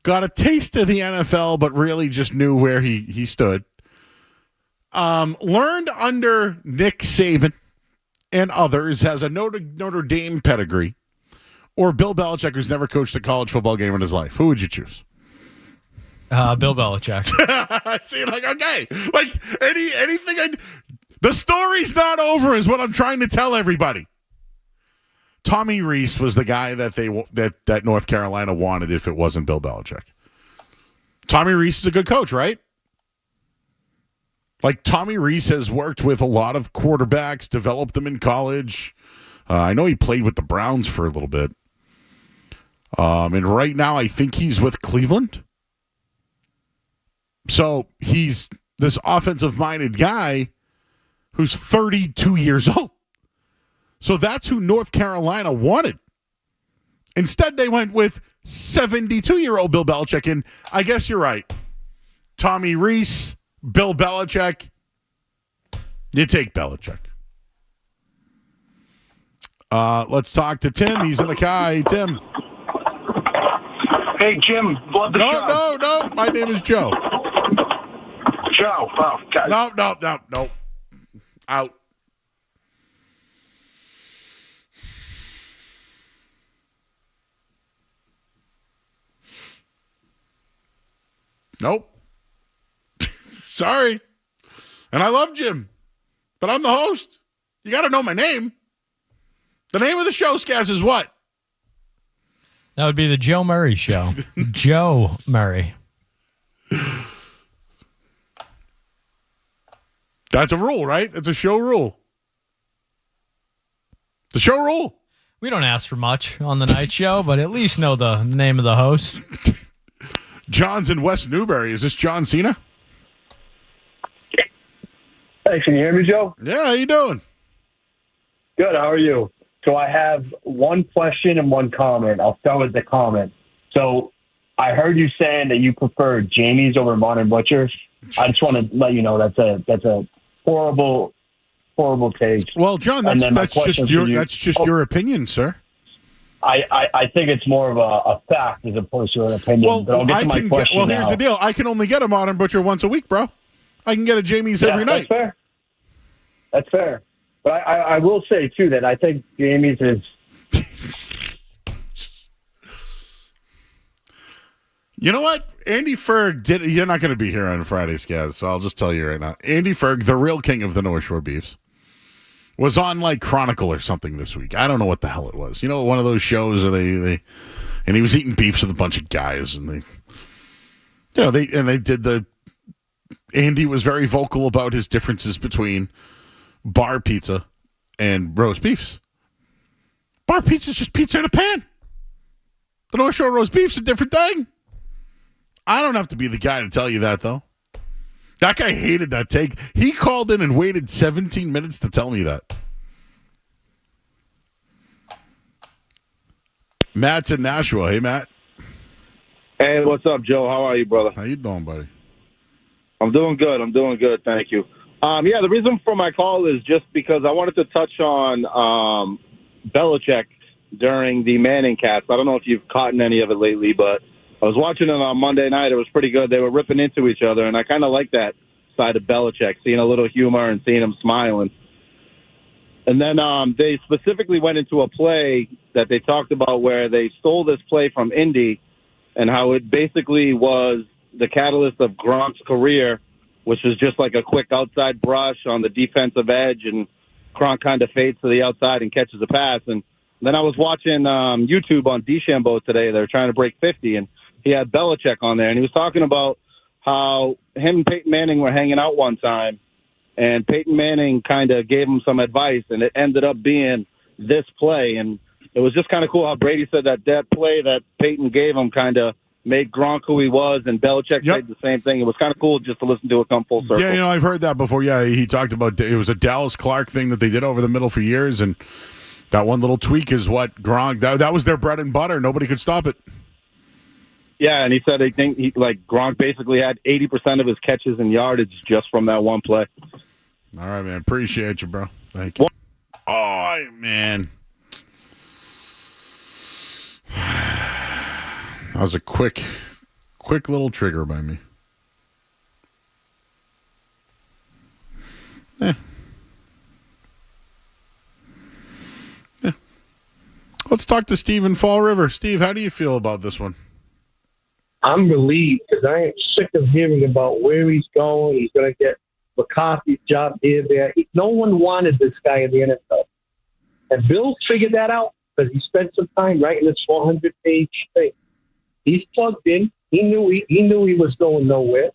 got a taste of the NFL, but really just knew where he stood, learned under Nick Saban and others, has a Notre Dame pedigree, or Bill Belichick, who's never coached a college football game in his life? Who would you choose? Bill Belichick. See, okay. Anything. The story's not over is what I'm trying to tell everybody. Tommy Rees was the guy that North Carolina wanted if it wasn't Bill Belichick. Tommy Rees is a good coach, right? Like, Tommy Rees has worked with a lot of quarterbacks, developed them in college. I know he played with the Browns for a little bit. And right now I think he's with Cleveland. So he's this offensive-minded guy who's 32 years old. So that's who North Carolina wanted. Instead, they went with 72-year-old Bill Belichick. And I guess you're right. Tommy Rees, Bill Belichick. You take Belichick. Let's talk to Tim. He's in the car. Hey, Tim. Hey, Jim. Love the show. No. My name is Joe. Joe. Oh, God. No. Out. Nope. Sorry. And I love Jim, but I'm the host. You got to know my name. The name of the show, Skaz, is what? That would be the Joe Murray Show. Joe Murray. That's a rule, right? It's a show rule. The show rule. We don't ask for much on the night show, but at least know the name of the host. John's in West Newbury. Is this John Cena? Hey, can you hear me, Joe? Yeah, how you doing? Good, how are you? So I have one question and one comment. I'll start with the comment. So I heard you saying that you prefer Jamie's over Modern Butcher. I just want to let you know that's a horrible take. Well, John, that's just your opinion, sir. I think it's more of a fact as opposed to an opinion. Well, but I'll get to my question here's the deal. I can only get a Modern Butcher once a week, bro. I can get a Jamie's every night. That's fair. But I will say, too, that I think Jamie's is... You know what? Andy Ferg did... You're not going to be here on Friday, Skaz, so I'll just tell you right now. Andy Ferg, the real king of the North Shore Beefs, was on, like, Chronicle or something this week. I don't know what the hell it was. You know, one of those shows where they and he was eating beefs with a bunch of guys, and they did the... Andy was very vocal about his differences between bar pizza and roast beefs. Bar pizza is just pizza in a pan. The North Shore roast beef's a different thing. I don't have to be the guy to tell you that, though. That guy hated that take. He called in and waited 17 minutes to tell me that. Matt's in Nashua. Hey, Matt. Hey, what's up, Joe? How are you, brother? How you doing, buddy? I'm doing good. Thank you. The reason for my call is just because I wanted to touch on Belichick during the Manning cast. I don't know if you've caught any of it lately, but I was watching it on Monday night. It was pretty good. They were ripping into each other, and I kind of like that side of Belichick, seeing a little humor and seeing him smiling. And then they specifically went into a play that they talked about where they stole this play from Indy and how it basically was the catalyst of Gronk's career, which was just like a quick outside brush on the defensive edge, and Gronk kind of fades to the outside and catches a pass. And then I was watching YouTube on DeChambeau today. They were trying to break 50, and he had Belichick on there, and he was talking about how him and Peyton Manning were hanging out one time, and Peyton Manning kind of gave him some advice, and it ended up being this play. And it was just kind of cool how Brady said that play that Peyton gave him kind of made Gronk who he was, and Belichick said the same thing. It was kind of cool just to listen to it come full circle. Yeah, I've heard that before. Yeah, he talked about it was a Dallas Clark thing that they did over the middle for years, and that one little tweak is what Gronk, that was their bread and butter. Nobody could stop it. Yeah, and he said Gronk basically had 80% of his catches and yardage just from that one play. All right, man. Appreciate you, bro. Thank you. Oh, man. That was a quick little trigger by me. Yeah. Let's talk to Steve in Fall River. Steve, how do you feel about this one? I'm relieved because I am sick of hearing about where he's going. He's going to get McCarthy's job here, there. No one wanted this guy in the NFL. And Bill figured that out because he spent some time writing this 400-page thing. He's plugged in. He knew he was going nowhere.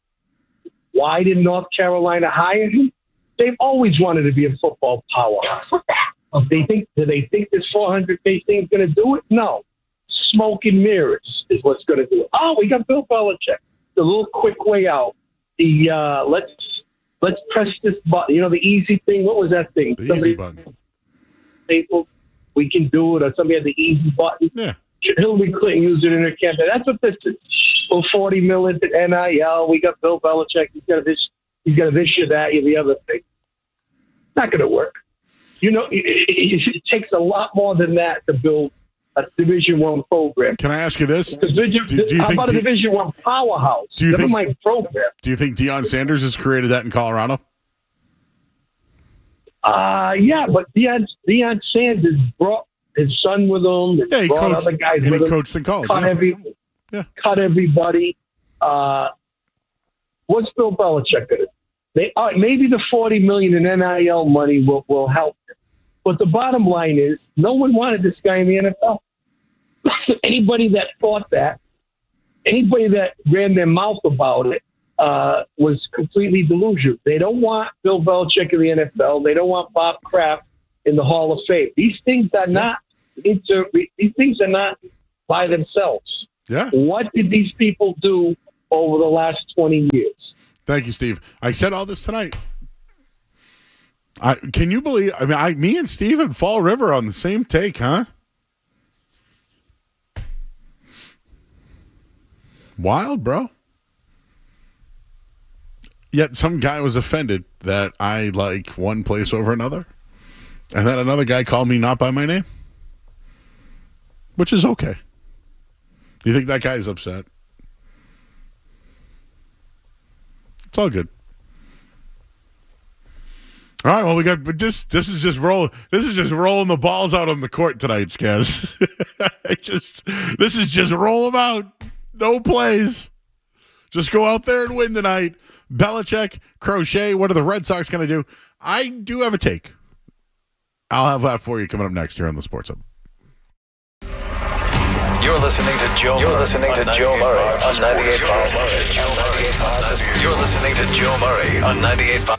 Why did North Carolina hire him? They've always wanted to be a football powerhouse. Do they think this 400-page thing is going to do it? No. Smoke and mirrors is what's going to do it. Oh, we got Bill Belichick. The little quick way out. The let's press this button. The easy thing. What was that thing? Easy button. We can do it, or somebody had the easy button. Yeah. Hillary Clinton used it in her campaign. That's what this is. Well, $40 million to NIL. We got Bill Belichick. He's got this or that, the other thing. Not going to work. It takes a lot more than that to build a Division I program. Can I ask you this? How about a Division I powerhouse? Never mind program. Do you think Deion Sanders has created that in Colorado? Yeah, but Deion Sanders brought his son with him. Yeah, he brought coached, other guys and with he him. coached in college. Cut everybody. What's Bill Belichick going to do? Maybe the $40 million in NIL money will help. But the bottom line is, no one wanted this guy in the NFL. Anybody that thought that, anybody that ran their mouth about it, was completely delusional. They don't want Bill Belichick in the NFL. They don't want Bob Kraft in the Hall of Fame. These things are not by themselves. Yeah. What did these people do over the last 20 years? Thank you, Steve. I said all this tonight. Can you believe? Me and Steve and Fall River on the same take, huh? Wild, bro. Yet some guy was offended that I like one place over another, and then another guy called me not by my name, which is okay. You think that guy is upset? It's all good. All right, well, we got this is just rolling the balls out on the court tonight, Skaz. This is just roll them out. No plays. Just go out there and win tonight. Belichick, Crochet, what are the Red Sox going to do? I do have a take. I'll have that for you coming up next here on the Sports Hub. You're listening to Joe Murray on 98.5. You're listening to Joe Murray on 98.5.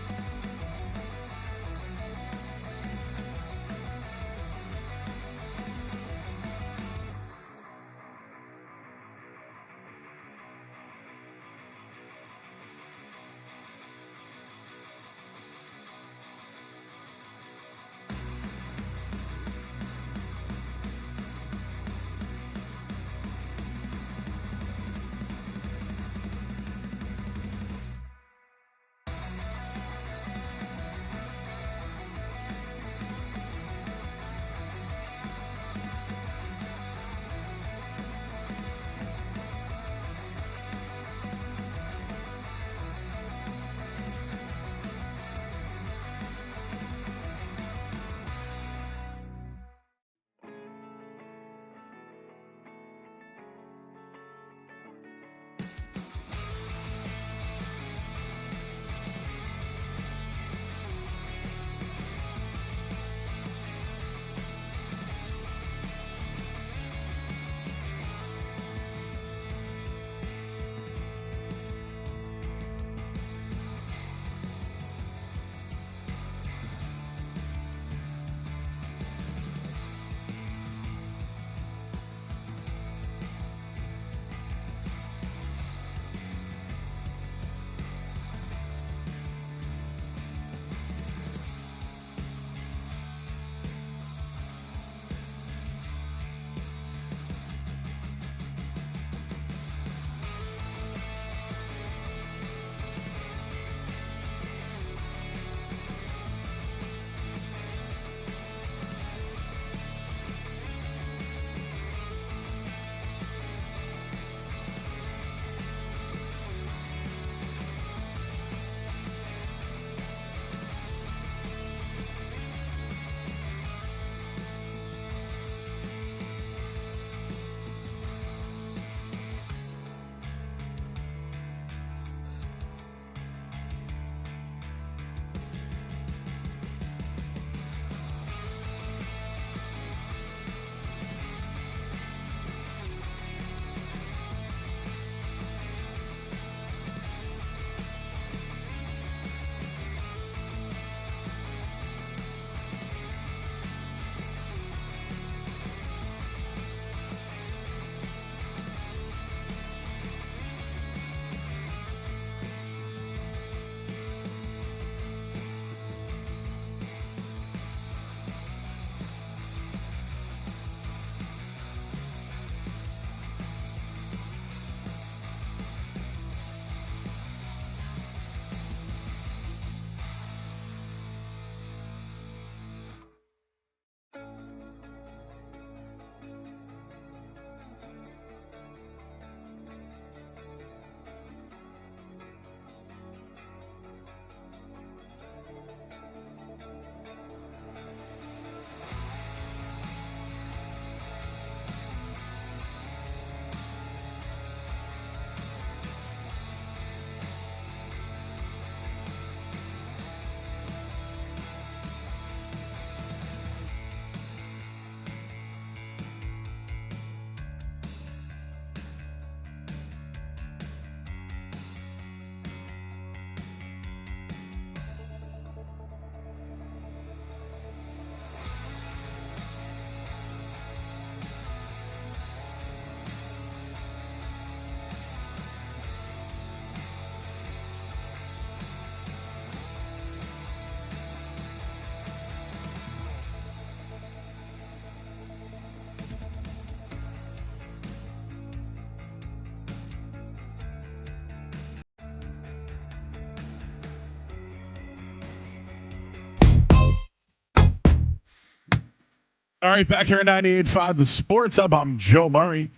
All right, back here at 98.5 The Sports Hub. I'm Joe Murray.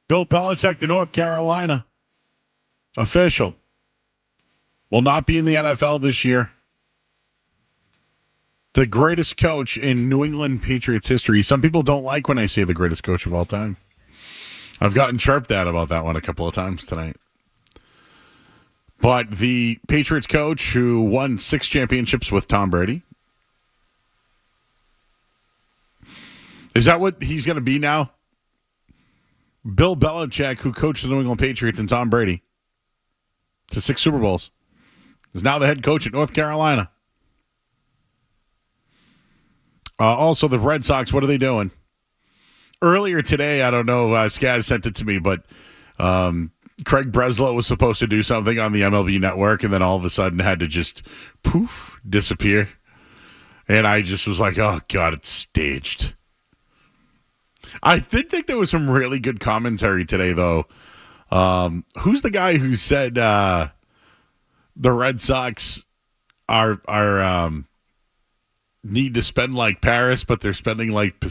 Bill Belichick to North Carolina. Official. Will not be in the NFL this year. The greatest coach in New England Patriots history. Some people don't like when I say the greatest coach of all time. I've gotten chirped at about that one a couple of times tonight. But the Patriots coach who won 6 championships with Tom Brady. Is that what he's going to be now? Bill Belichick, who coached the New England Patriots and Tom Brady to 6 Super Bowls, is now the head coach at North Carolina. Also, the Red Sox, what are they doing? Earlier today, I don't know, Skaz sent it to me, but Craig Breslow was supposed to do something on the MLB Network and then all of a sudden had to just poof, disappear. And I just was like, oh, God, it's staged. I did think there was some really good commentary today, though. Who's the guy who said the Red Sox are need to spend like Paris, but they're spending like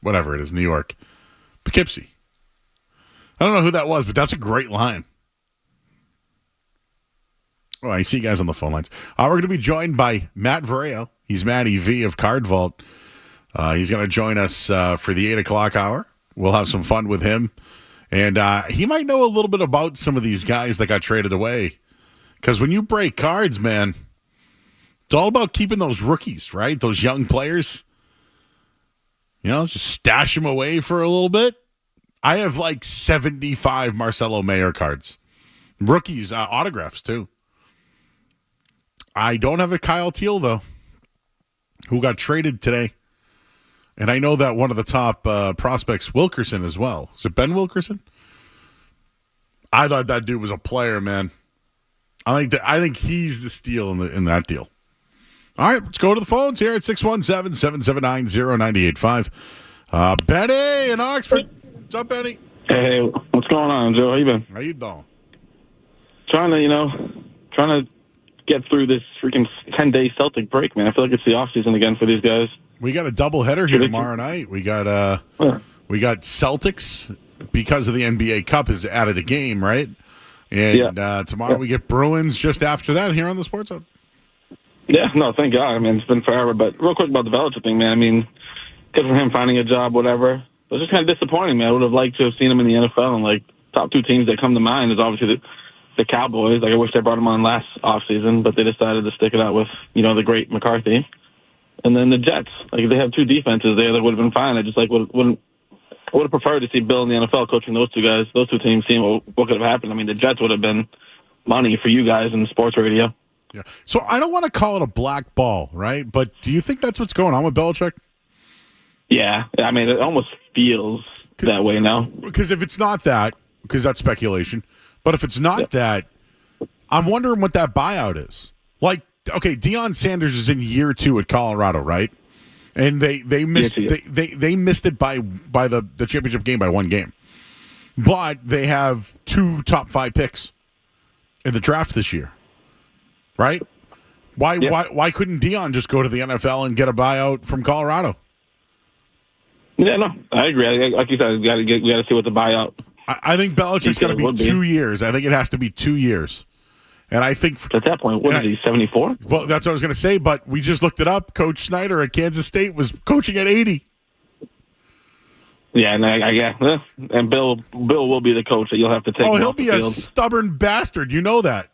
whatever it is, New York, Poughkeepsie? I don't know who that was, but that's a great line. Oh, I see you guys on the phone lines. We're going to be joined by Matt Vareo. He's Maddy V of Card Vault. He's going to join us for the 8 o'clock hour. We'll have some fun with him. And he might know a little bit about some of these guys that got traded away. Because when you break cards, man, it's all about keeping those rookies, right? Those young players. You know, just stash them away for a little bit. I have like 75 Marcelo Mayer cards. Rookies, autographs too. I don't have a Kyle Teal, though, who got traded today. And I know that one of the top prospects, Wilkerson, as well. Is it Ben Wilkerson? I thought that dude was a player, man. I think he's the steal in that deal. All right, let's go to the phones here at 617-779-0985. Benny in Oxford. What's up, Benny? Hey, what's going on, Joe? How you been? How you doing? Trying to get through this freaking 10-day Celtic break, man. I feel like it's the off-season again for these guys. We got a doubleheader here tomorrow night. We got Celtics because of the NBA Cup is added a game, right? And tomorrow we get Bruins just after that here on the Sports Hub. Yeah, no, thank God. I mean, it's been forever. But real quick about the Belichick thing, man. I mean, good for him finding a job, whatever. But it's just kind of disappointing, man. I would have liked to have seen him in the NFL. And, like, top 2 teams that come to mind is obviously the Cowboys. Like, I wish they brought him on last offseason, but they decided to stick it out with, the great McCarthy. And then the Jets. Like, they have 2 defenses there that would have been fine. I just, like, would have preferred to see Bill in the NFL coaching those 2 guys, those 2 teams, seeing what could have happened. I mean, the Jets would have been money for you guys in sports radio. Yeah. So I don't want to call it a black ball, right? But do you think that's what's going on with Belichick? Yeah. I mean, it almost feels that way now. Because if it's not that, because that's speculation, but if it's not that, I'm wondering what that buyout is. Like, okay, Deion Sanders is in year 2 at Colorado, right? And they missed they missed it by the championship game by 1 game. But they have 2 top 5 picks in the draft this year. Right? Why couldn't Deion just go to the NFL and get a buyout from Colorado? Yeah, no, I agree. Like you said, we got to see what the buyout. I think Belichick's going to be 2 years. I think it has to be 2 years. And I think at that point, what is he, 74? Well, that's what I was going to say. But we just looked it up. Coach Snyder at Kansas State was coaching at 80. Yeah, and and Bill will be the coach that you'll have to take. Oh, he'll be a stubborn bastard. You know that.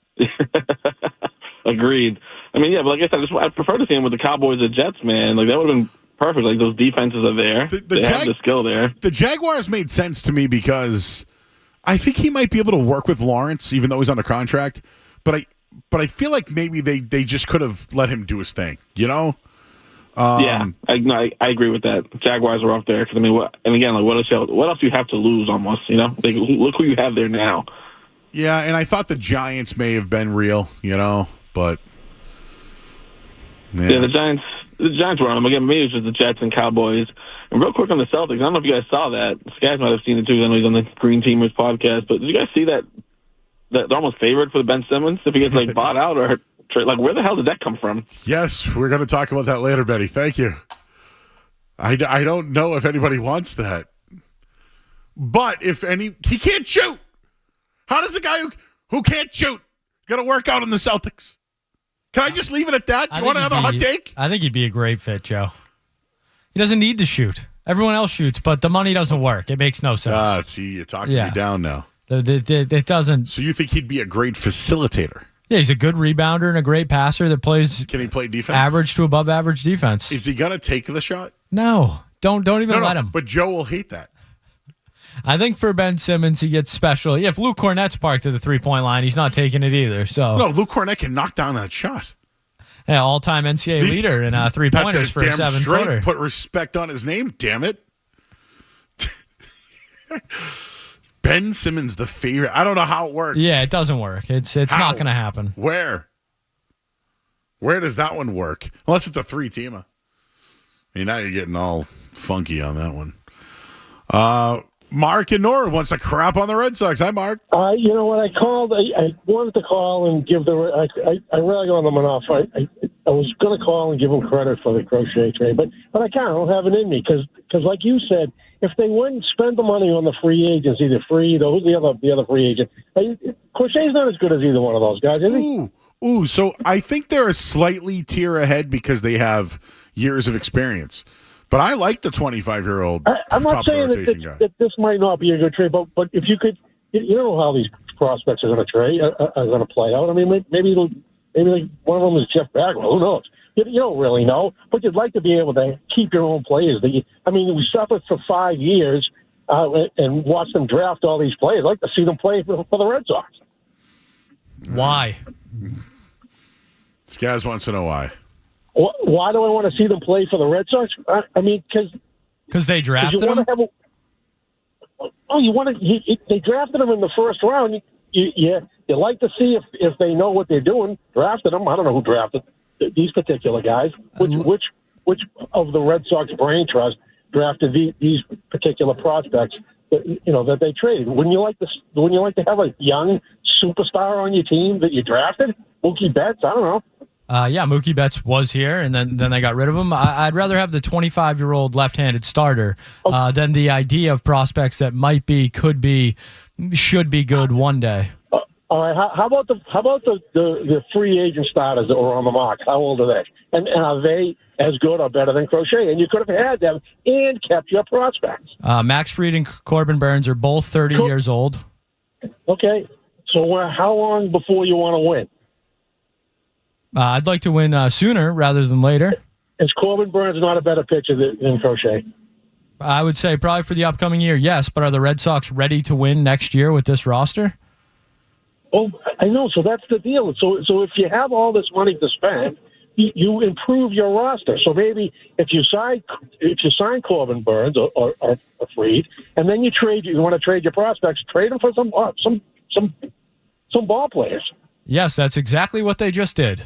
Agreed. I mean, yeah, but like I said, I'd prefer to see him with the Cowboys or Jets, man. Like, that would have been perfect. Like, those defenses are there. They have the skill there. The Jaguars made sense to me because I think he might be able to work with Lawrence, even though he's under contract. But I feel like maybe they just could have let him do his thing, Yeah, I agree with that. Jaguars are up there. Cause, I mean, what else do you have to lose almost, Like, look who you have there now. Yeah, and I thought the Giants may have been real, but... Yeah, the Giants were on them. Again, maybe it was just the Jets and Cowboys. And real quick on the Celtics, I don't know if you guys saw that. Skaz might have seen it too. I know he's on the Green Teamers podcast. But did you guys see that they're almost favored for Ben Simmons if he gets bought out or like where the hell did that come from? Yes, we're going to talk about that later, Betty. Thank you. I don't know if anybody wants that. But he can't shoot. How does a guy who can't shoot got to work out in the Celtics? Can I just leave it at that? You want another hot take? I think he'd be a great fit, Joe. He doesn't need to shoot. Everyone else shoots, but the money doesn't work. It makes no sense. See, you're talking me down now. It doesn't. So you think he'd be a great facilitator? Yeah, he's a good rebounder and a great passer that plays. Can he play defense? Average to above average defense. Is he gonna take the shot? No, don't even let him. But Joe will hate that. I think for Ben Simmons, he gets special. Yeah, if Luke Cornett's parked at the 3-point line, he's not taking it either. So no, Luke Cornett can knock down that shot. Yeah, all-time NCAA leader in 3-pointers for a 7-footer. Put respect on his name, damn it. Ben Simmons, the favorite. I don't know how it works. Yeah, it doesn't work. It's not going to happen. Where does that one work? Unless it's a 3-teamer. I mean, now you're getting all funky on that one. Mark in Nora wants to crap on the Red Sox. Hi, Mark. You know what? I called. I wanted to call and give I really on them enough. I was going to call and give them credit for the Crochet trade, but I can't. I don't have it in me because like you said, if they wouldn't spend the money on the free agents, either Freed or who's the other free agent, Crochet's not as good as either one of those guys, is he? Ooh. So I think they're a slightly tier ahead because they have years of experience. But I like the 25-year-old. I'm not saying that this might not be a good trade, but if you could, you know how these prospects are going to trade, are going to play out. I mean, maybe like one of them is Jeff Bagwell. Who knows? You don't really know, but you'd like to be able to keep your own players. We suffered for 5 years and watched them draft all these players. I'd like to see them play for the Red Sox. Why? Skaz wants to know why. Why do I want to see them play for the Red Sox? I mean, because they drafted them. They drafted them in the first round. You like to see if they know what they're doing. Drafted them. I don't know who drafted these particular guys. Which of the Red Sox brain trust drafted these particular prospects? That they traded. Wouldn't you like to have a young superstar on your team that you drafted? Mookie Betts. I don't know. Yeah, Mookie Betts was here, and then they got rid of him. I'd rather have the 25-year-old left-handed starter than the idea of prospects that might be, could be, should be good one day. All right. How about the free agent starters that were on the mark? How old are they? And are they as good or better than Crochet? And you could have had them and kept your prospects. Max Fried and Corbin Burns are both 30 years old. Okay. So how long before you want to win? I'd like to win sooner rather than later. Is Corbin Burns not a better pitcher than Crochet? I would say probably for the upcoming year, yes. But are the Red Sox ready to win next year with this roster? Oh, I know. So that's the deal. So if you have all this money to spend, you improve your roster. So maybe if you sign Corbin Burns or Fried, and then you want to trade your prospects, trade them for some ball players. Yes, that's exactly what they just did.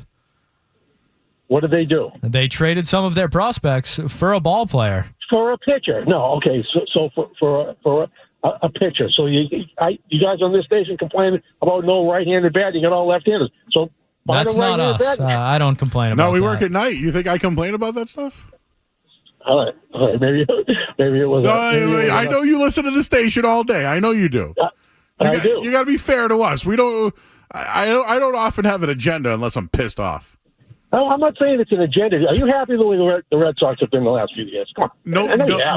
What did they do? They traded some of their prospects for a ball player. For a pitcher. No, okay. So for a pitcher. So you guys on this station complaining about no right-handed batting, you got all left-handers. So that's not us. I don't complain about that. No, we work at night. You think I complain about that stuff? All right. Maybe it was. No, I know you listen to the station all day. I know you do. I do. You got to be fair to us. We don't. I don't often have an agenda unless I'm pissed off. Oh, I'm not saying it's an agenda. Are you happy the way the Red Sox have been the last few years? Come on.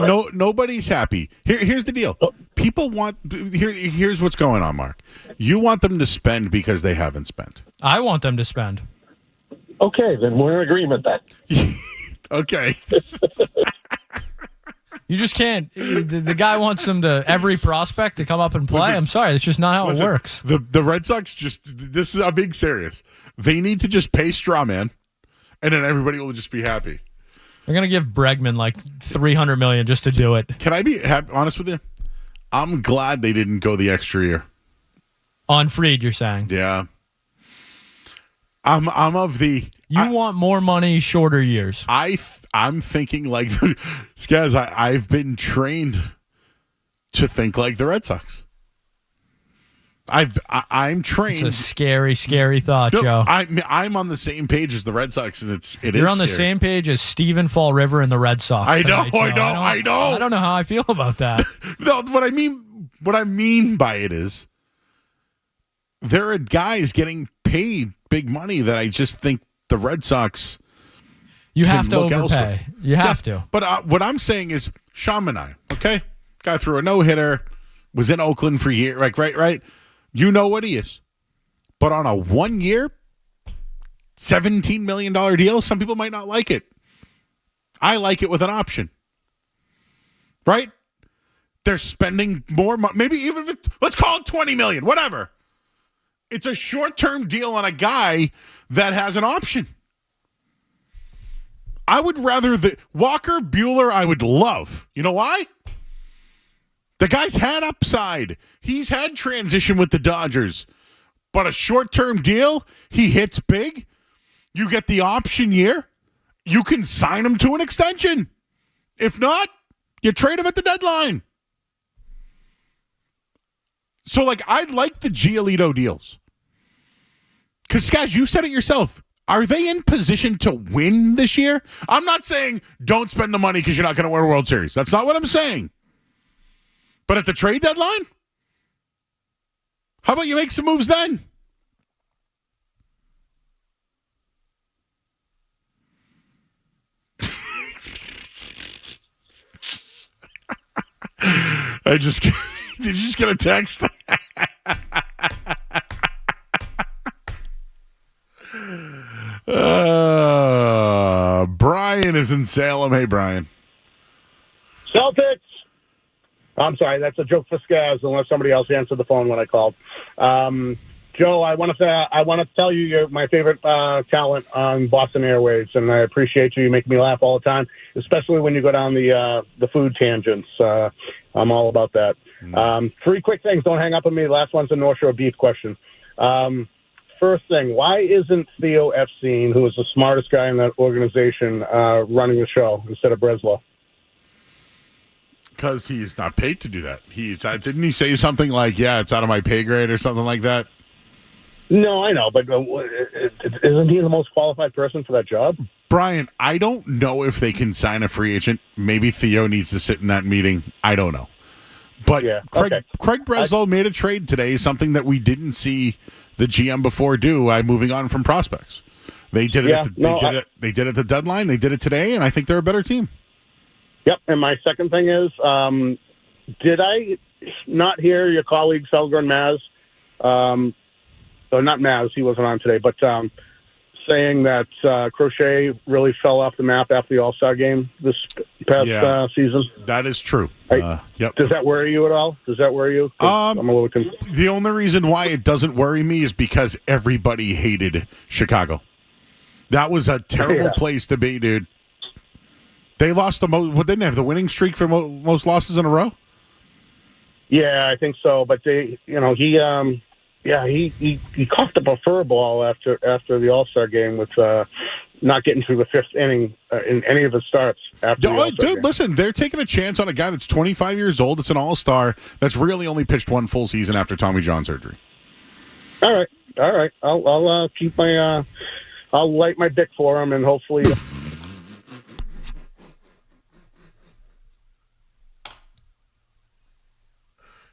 No, nobody's happy. Here's the deal. People want. Here's what's going on, Mark. You want them to spend because they haven't spent. I want them to spend. Okay, then we're in agreement then. Okay. You just can't. The guy wants them to every prospect to come up and play. I'm sorry, that's just not how it works. The Red Sox I'm being serious. They need to just pay Strawman, and then everybody will just be happy. They're gonna give Bregman like $300 million just to do it. Can I be honest with you? I'm glad they didn't go the extra year. On Fried, you're saying? Yeah. I'm of the. You want more money, shorter years. I'm thinking like Skaz. I've been trained to think like the Red Sox. I'm trained. It's a scary, scary thought, No, Joe. I'm on the same page as the Red Sox, and You're on the scary. same page as Stephen Fall River and the Red Sox. I know, tonight, Joe. I know. I don't know how I feel about that. No, what I mean by it is there are guys getting paid big money that I just think the Red Sox. You have to look overpay. elsewhere. You have to. But what I'm saying is Sean Manaea, okay? Guy threw a no-hitter, was in Oakland for years, right? You know what he is. But on a 1-year, $17 million deal, some people might not like it. I like it with an option. Right? They're spending more money. Maybe even if let's call it $20 million, whatever. It's a short-term deal on a guy that has an option. I would rather Walker Buehler I would love. You know why? The guy's had upside. He's had transition with the Dodgers. But a short-term deal, he hits big. You get the option year. You can sign him to an extension. If not, you trade him at the deadline. So, I like the Giolito deals. Because, guys, you said it yourself. Are they in position to win this year? I'm not saying don't spend the money because you're not going to win a World Series. That's not what I'm saying. But at the trade deadline, how about you make some moves then? Did you just get a text? Brian is in Salem. Hey, Brian. Celtics. I'm sorry, that's a joke for Scaz, unless somebody else answered the phone when I called. Joe, I want to tell you you're my favorite talent on Boston Airways, and I appreciate you. You make me laugh all the time, especially when you go down the food tangents. I'm all about that. 3 quick things. Don't hang up on me. Last one's a North Shore beef question. First thing, why isn't Theo Epstein, who is the smartest guy in that organization, running the show instead of Breslow? Because he's not paid to do that. Didn't he say something like, "Yeah, it's out of my pay grade" or something like that? No, I know, but isn't he the most qualified person for that job? Brian, I don't know if they can sign a free agent. Maybe Theo needs to sit in that meeting. I don't know. But yeah, Craig Breslow made a trade today, something that we didn't see the GM before do, moving on from prospects. They did it. They did it at the deadline. They did it today, and I think they're a better team. Yep. And my second thing is, did I not hear your colleague Felger and Maz? Or not Maz, he wasn't on today, but saying that Crochet really fell off the map after the All-Star game this past season. That is true. Yep. Does that worry you at all? Does that worry you? I'm a little confused. The only reason why it doesn't worry me is because everybody hated Chicago. That was a terrible place to be, dude. They lost the most. What, didn't they have the winning streak for most losses in a row? Yeah, I think so. But he caught the prefer ball after the All-Star game with not getting through the 5th inning in any of his starts. Listen, they're taking a chance on a guy that's 25 years old. It's an All-Star that's really only pitched 1 full season after Tommy John surgery. All right. I'll keep my I'll light my dick for him, and hopefully.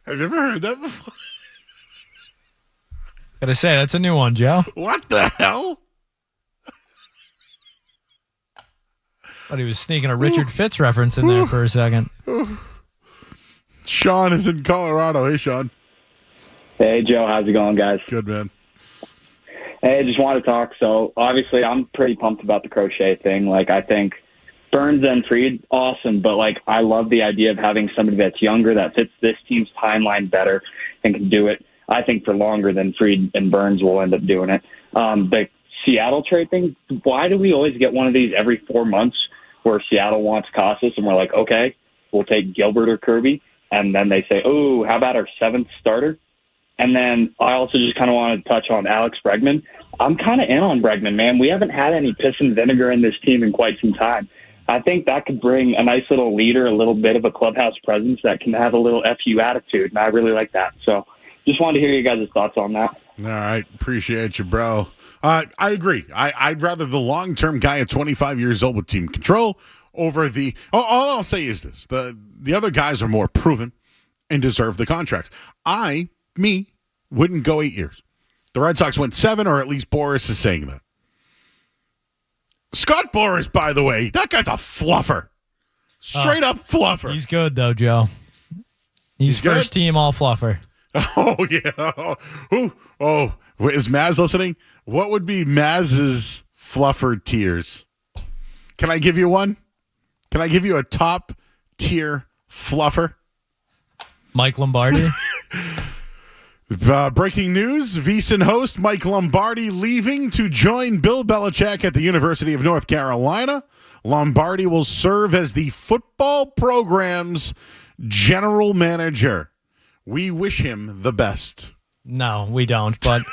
Have you ever heard that before? Gotta say, that's a new one, Joe. What the hell? Thought he was sneaking a Richard Fitz reference in there for a second. Sean is in Colorado. Hey, Sean. Hey, Joe. How's it going, guys? Good, man. Hey, I just want to talk. So, obviously, I'm pretty pumped about the Crochet thing. I think Burns and Fried, awesome. But, I love the idea of having somebody that's younger that fits this team's timeline better and can do it, I think, for longer than Fried and Burns will end up doing it. The Seattle trade thing, why do we always get one of these every 4 months where Seattle wants Casas and we're like, okay, we'll take Gilbert or Kirby. And then they say, oh, how about our 7th starter? And then I also just kind of want to touch on Alex Bregman. I'm kind of in on Bregman, man. We haven't had any piss and vinegar in this team in quite some time. I think that could bring a nice little leader, a little bit of a clubhouse presence that can have a little FU attitude, and I really like that. So just wanted to hear you guys' thoughts on that. All right. Appreciate you, bro. I agree. I'd rather the long-term guy at 25 years old with team control over the – all I'll say is this. The other guys are more proven and deserve the contracts. Me, wouldn't go 8 years. The Red Sox went 7, or at least Boris is saying that. Scott Boris, by the way, that guy's a fluffer. Straight up fluffer. He's good, though, Joe. He's first team all fluffer. Oh, yeah. Wait, is Maz listening? What would be Maz's fluffer tiers? Can I give you one? Can I give you a top tier fluffer? Mike Lombardi. Breaking news, VSiN host Mike Lombardi leaving to join Bill Belichick at the University of North Carolina. Lombardi will serve as the football program's general manager. We wish him the best. No, we don't, but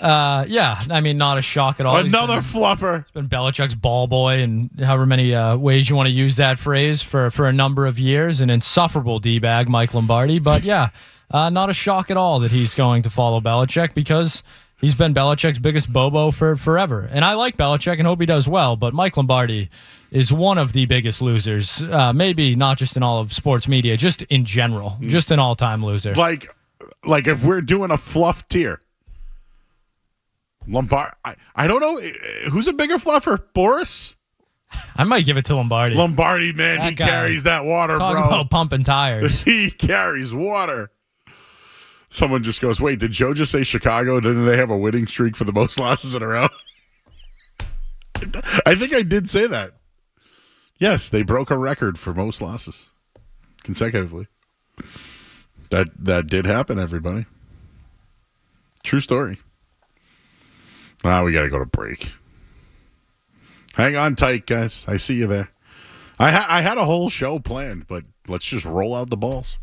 yeah, I mean, not a shock at all. Another fluffer. It's been Belichick's ball boy, and however many ways you want to use that phrase for a number of years. An insufferable D-bag, Mike Lombardi. But yeah, not a shock at all that he's going to follow Belichick, because he's been Belichick's biggest bobo for forever. And I like Belichick and hope he does well, but Mike Lombardi is one of the biggest losers, maybe not just in all of sports media, just in general, just an all-time loser. Like if we're doing a fluff tier, Lombardi, I don't know. Who's a bigger fluffer? Boris? I might give it to Lombardi. Lombardi, man, that he guy carries that water, talking bro. About pumping tires. He carries water. Someone just goes, wait, did Joe just say Chicago? Didn't they have a winning streak for the most losses in a row? I think I did say that. Yes, they broke a record for most losses consecutively. That did happen, everybody. True story. We got to go to break. Hang on tight, guys. I see you there. I had a whole show planned, but let's just roll out the balls.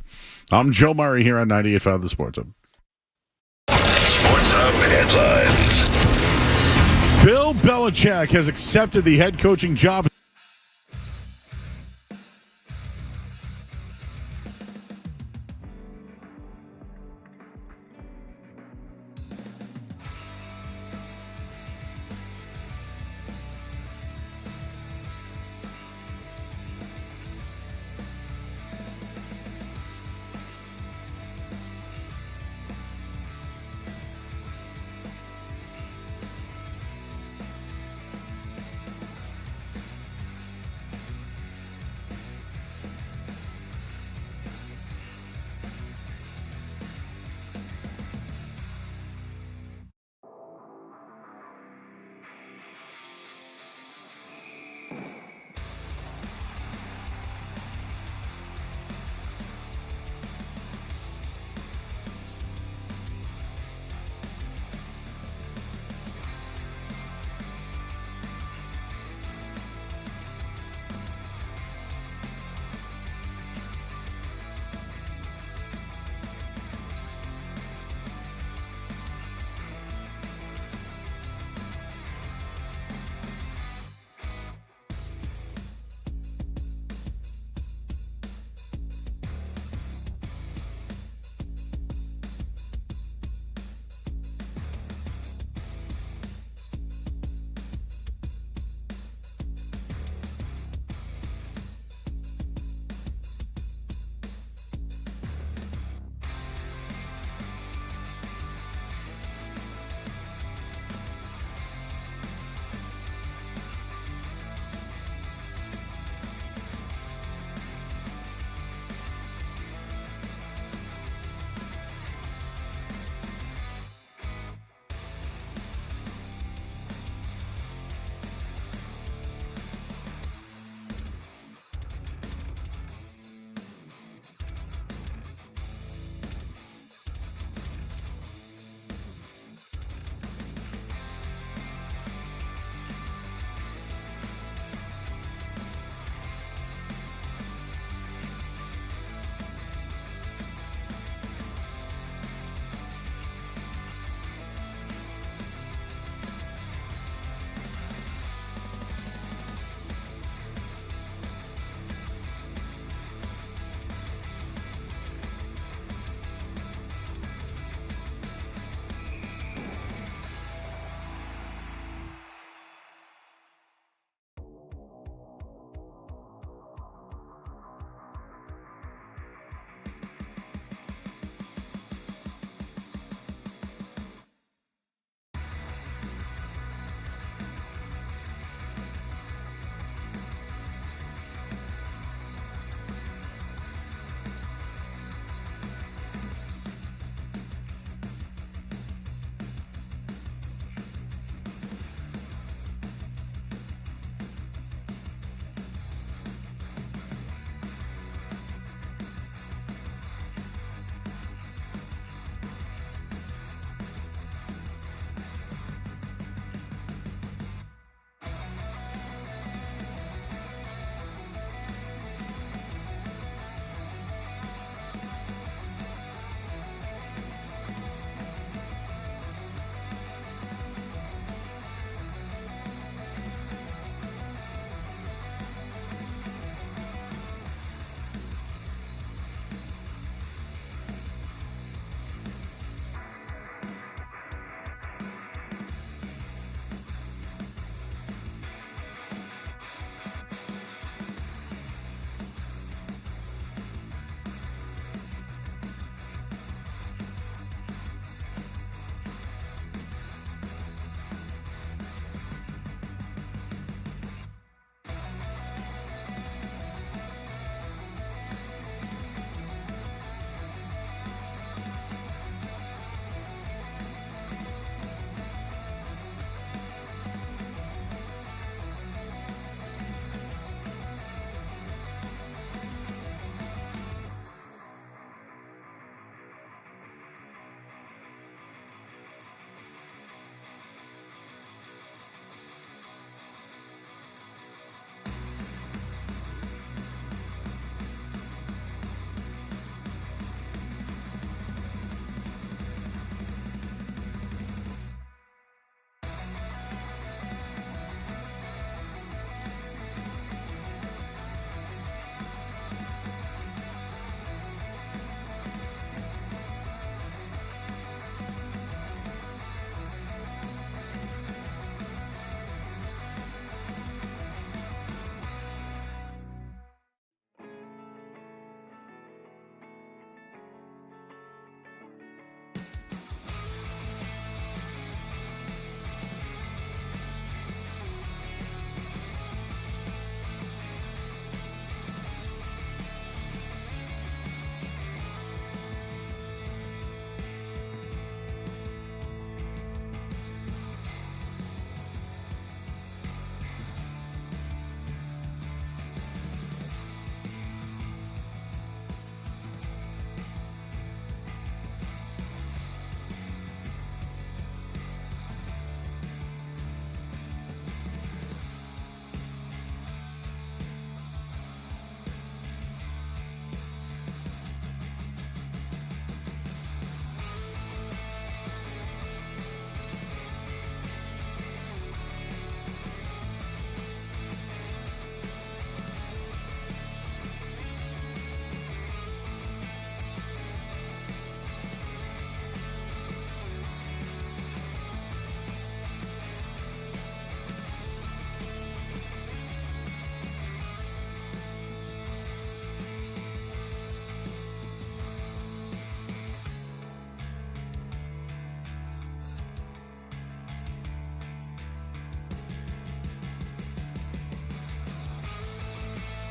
I'm Joe Murray here on 98.5 The Sports Hub. Sports Hub headlines. Bill Belichick has accepted the head coaching job.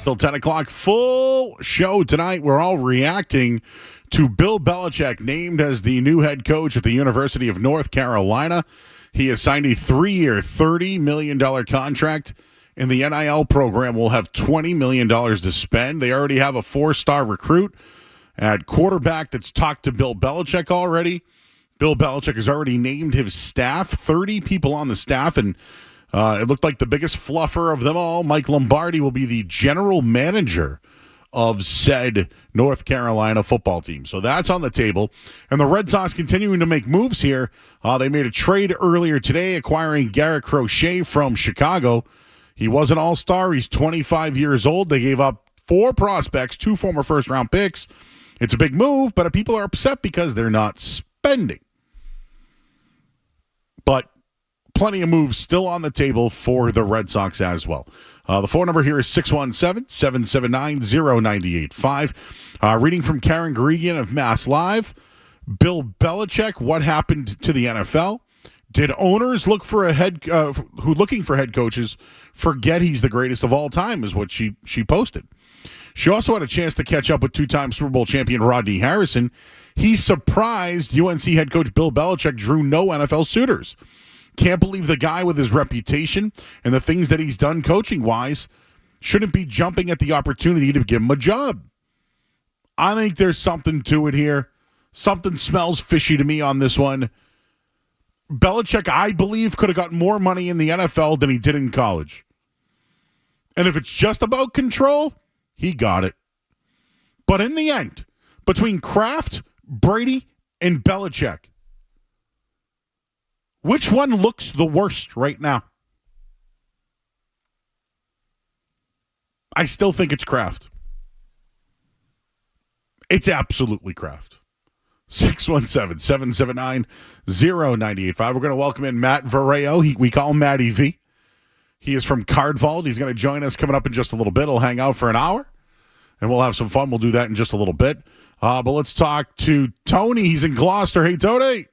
Till 10 o'clock, full show tonight. We're all reacting to Bill Belichick, named as the new head coach at the University of North Carolina. He has signed a 3-year, $30 million contract, and the NIL program will have $20 million to spend. They already have a 4-star recruit at quarterback that's talked to Bill Belichick already. Bill Belichick has already named his staff, 30 people on the staff, and it looked like the biggest fluffer of them all, Mike Lombardi, will be the general manager of said North Carolina football team. So that's on the table. And the Red Sox continuing to make moves here. They made a trade earlier today acquiring Garrett Crochet from Chicago. He was an all-star. He's 25 years old. They gave up 4 prospects, 2 former first-round picks. It's a big move, but people are upset because they're not spending. But plenty of moves still on the table for the Red Sox as well. The phone number here is 617-779-0985. Reading from Karen Gregan of Mass Live. Bill Belichick, what happened to the NFL? Did owners looking for head coaches forget he's the greatest of all time, is what she posted. She also had a chance to catch up with 2-time Super Bowl champion Rodney Harrison. He's surprised UNC head coach Bill Belichick drew no NFL suitors. Can't believe the guy with his reputation and the things that he's done coaching-wise shouldn't be jumping at the opportunity to give him a job. I think there's something to it here. Something smells fishy to me on this one. Belichick, I believe, could have got more money in the NFL than he did in college. And if it's just about control, he got it. But in the end, between Kraft, Brady, and Belichick, which one looks the worst right now? I still think it's Kraft. It's absolutely Kraft. 617-779-0985. We're going to welcome in Matt Vareo. We call him Maddy V. He is from Cardvault. He's going to join us coming up in just a little bit. He'll hang out for an hour, and we'll have some fun. We'll do that in just a little bit. But let's talk to Tony. He's in Gloucester. Hey, Tony.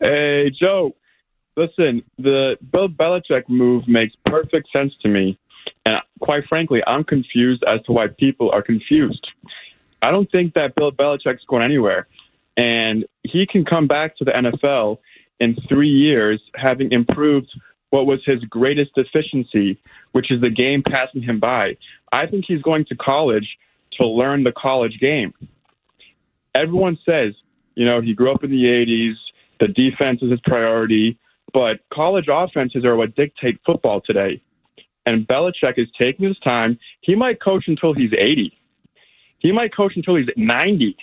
Hey, Joe. Listen, the Bill Belichick move makes perfect sense to me. And quite frankly, I'm confused as to why people are confused. I don't think that Bill Belichick's going anywhere. And he can come back to the NFL in 3 years, having improved what was his greatest deficiency, which is the game passing him by. I think he's going to college to learn the college game. Everyone says, he grew up in the 80s, the defense is his priority, but college offenses are what dictate football today. And Belichick is taking his time. He might coach until he's 80. He might coach until he's 90.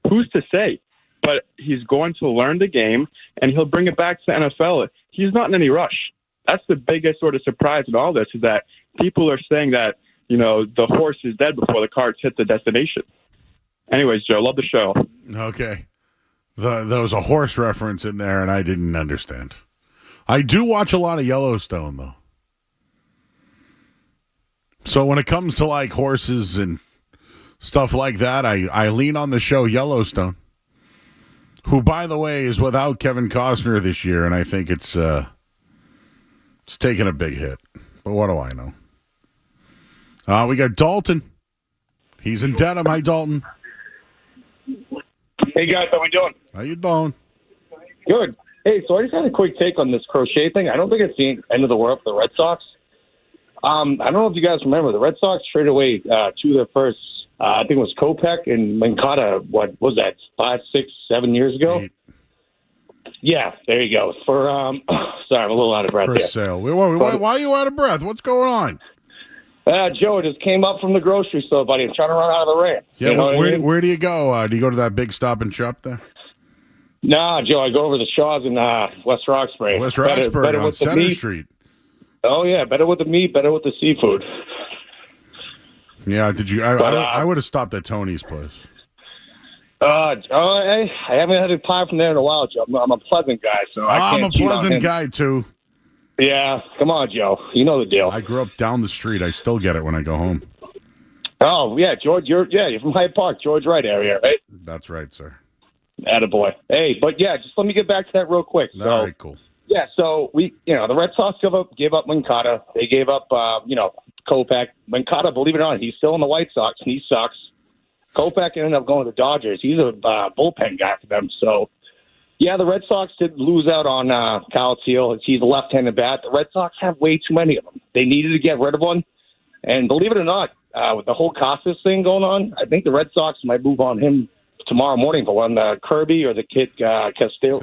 Who's to say? But he's going to learn the game, and he'll bring it back to the NFL. He's not in any rush. That's the biggest sort of surprise in all this, is that people are saying that, the horse is dead before the carts hit the destination. Anyways, Joe, love the show. Okay. There was a horse reference in there, and I didn't understand. I do watch a lot of Yellowstone, though. So when it comes to, horses and stuff like that, I lean on the show Yellowstone, who, by the way, is without Kevin Costner this year, and I think it's taken a big hit. But what do I know? We got Dalton. He's in Dedham. Hi, Dalton. Hey, guys, how we doing? How you doing? Good. Hey, so I just had a quick take on this Crochet thing. I don't think it's the end of the world for the Red Sox. I don't know if you guys remember, the Red Sox traded away 2 of their first, I think it was Kopech and Mancata, what was that, 5, 6, 7 years ago? 8. Yeah, there you go. For sorry, I'm a little out of breath For here. sale. Why are you out of breath? What's going on? Joe, it just came up from the grocery store, buddy. I'm trying to run out of the rain. Yeah, you know where do you go? Do you go to that big Stop and Shop there? Nah, Joe, I go over the Shaws in West Roxbury. West Roxbury better on with the Center meat. Street. Oh, yeah, better with the meat, better with the seafood. Yeah, did you? I would have stopped at Tony's place. I haven't had a pie from there in a while, Joe. I'm a Pleasant guy, so I can't I'm a Pleasant guy, too. Yeah, come on, Joe. You know the deal. I grew up down the street. I still get it when I go home. Oh, yeah, George, you're from Hyde Park, George Wright area, right? That's right, sir. Attaboy. Hey, but yeah, just let me get back to that real quick. So, all right, cool. Yeah, so the Red Sox gave up Mancata. They gave up, Kopech. Moncada, believe it or not, he's still in the White Sox, and he sucks. Kopech ended up going to the Dodgers. He's a bullpen guy for them. So, yeah, the Red Sox did lose out on Kyle Teal. He's a left-handed bat. The Red Sox have way too many of them. They needed to get rid of one. And believe it or not, with the whole Costas thing going on, I think the Red Sox might move on him tomorrow morning for one, Kirby or the kid Castillo.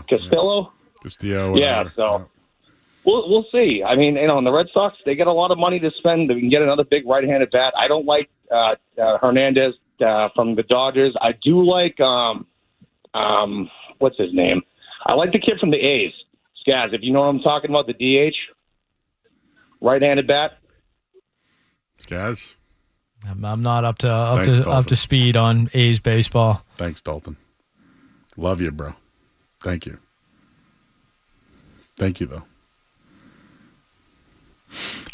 Castillo. Yeah, so we'll see. I mean, the Red Sox, they get a lot of money to spend. They can get another big right-handed bat. I don't like Hernandez from the Dodgers. I do like, what's his name? I like the kid from the A's, Skaz. If you know what I'm talking about, the DH, right-handed bat. Skaz? I'm not up to speed on A's baseball. Thanks, Dalton. Love you, bro. Thank you. Thank you, though.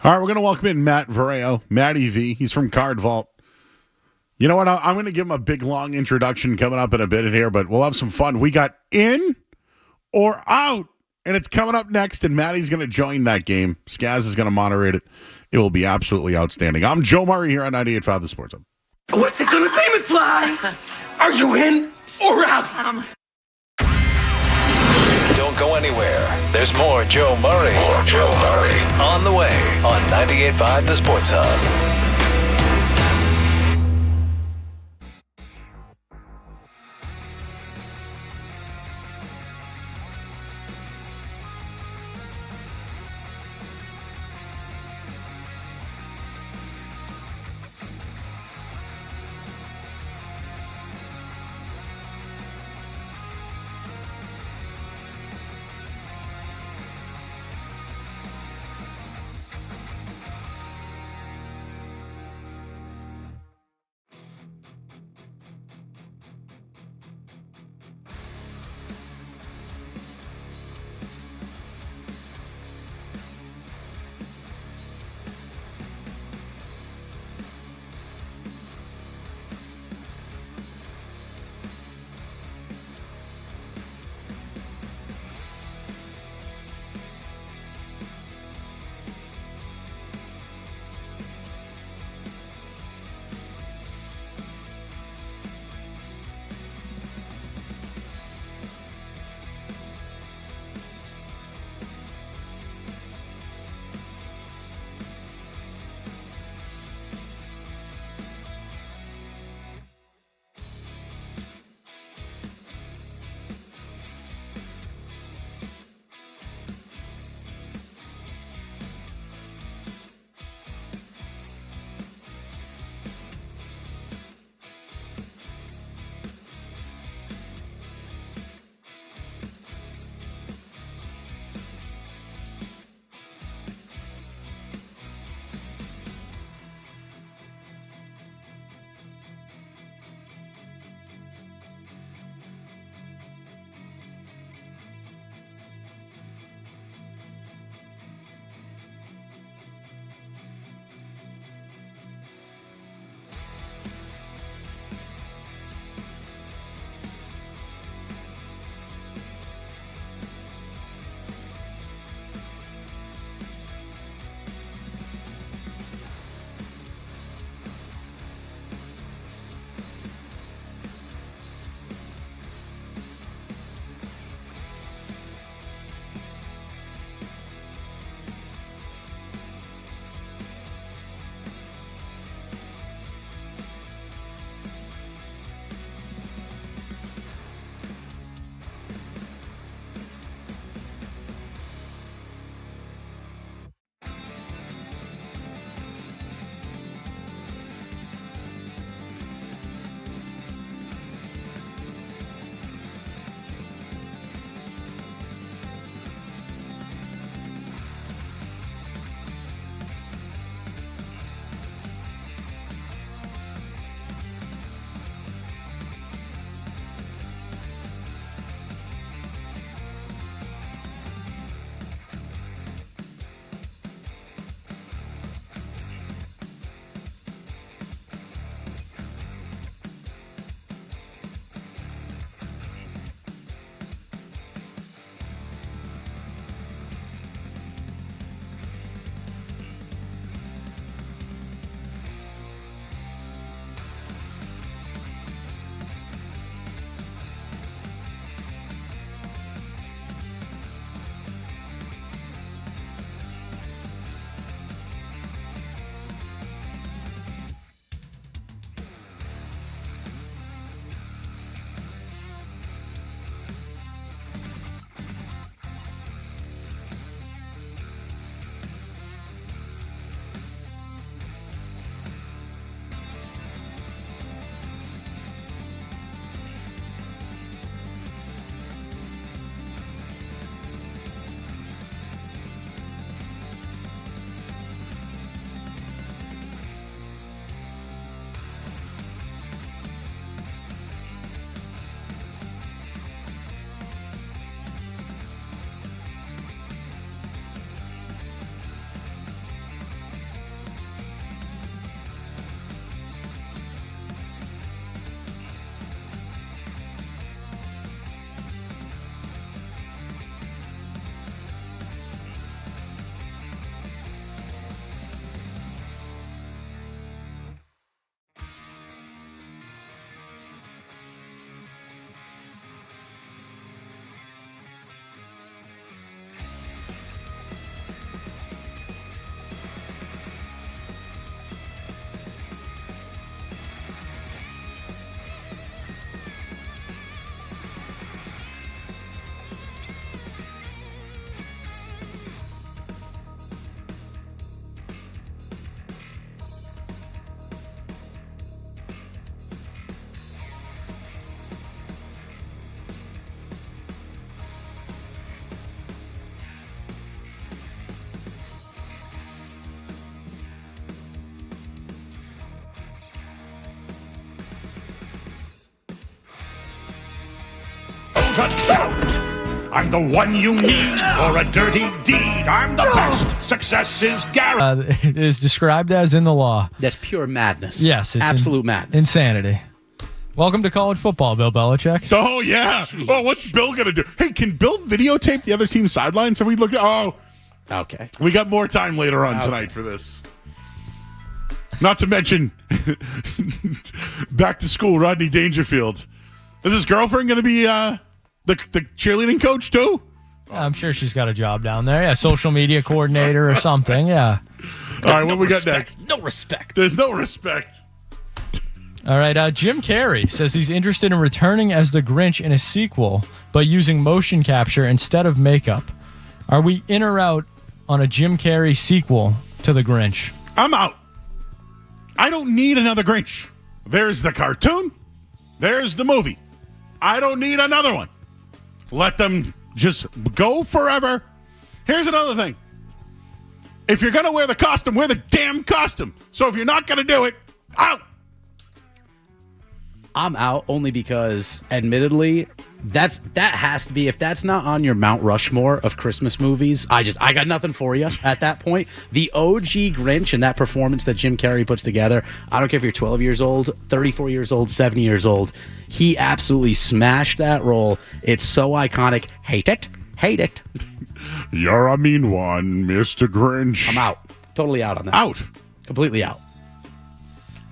All right, we're going to welcome in Matt Vareo, Maddy V. He's from Card Vault. You know what? I'm going to give him a big, long introduction coming up in a bit here, but we'll have some fun. We got in or out, and it's coming up next, and Maddie's going to join that game. Skaz is going to moderate it. It will be absolutely outstanding. I'm Joe Murray here on 98.5 The Sports Hub. What's it gonna be, McFly? Are you in or out? Don't go anywhere. There's more Joe Murray. On the way on 98.5 The Sports Hub. without a doubt. I'm the one you need for a dirty deed. I'm the best. Success is guaranteed. It is described as in the law. That's pure madness. Yes. It's absolute madness. Insanity. Welcome to college football, Bill Belichick. Oh, yeah. Oh, what's Bill going to do? Hey, can Bill videotape the other team's sidelines? Have we looked at... Oh. Okay. We got more time later on tonight for this. Not to mention, back to school, Rodney Dangerfield. Is his girlfriend going to be the cheerleading coach, too? I'm sure she's got a job down there. Yeah, social media coordinator or something. Yeah. All right, what we got next? No respect. There's no respect. All right, Jim Carrey says he's interested in returning as the Grinch in a sequel, but using motion capture instead of makeup. Are we in or out on a Jim Carrey sequel to the Grinch? I'm out. I don't need another Grinch. There's the cartoon. There's the movie. I don't need another one. Let them just go forever. Here's another thing. If you're going to wear the costume, wear the damn costume. So if you're not going to do it, out. I'm out only because, admittedly, that has to be, if that's not on your Mount Rushmore of Christmas movies, I got nothing for you at that point. The OG Grinch and that performance that Jim Carrey puts together, I don't care if you're 12 years old, 34 years old, 70 years old, he absolutely smashed that role. It's so iconic. Hate it. Hate it. You're a mean one, Mr. Grinch. I'm out. Totally out on that. Out. Completely out.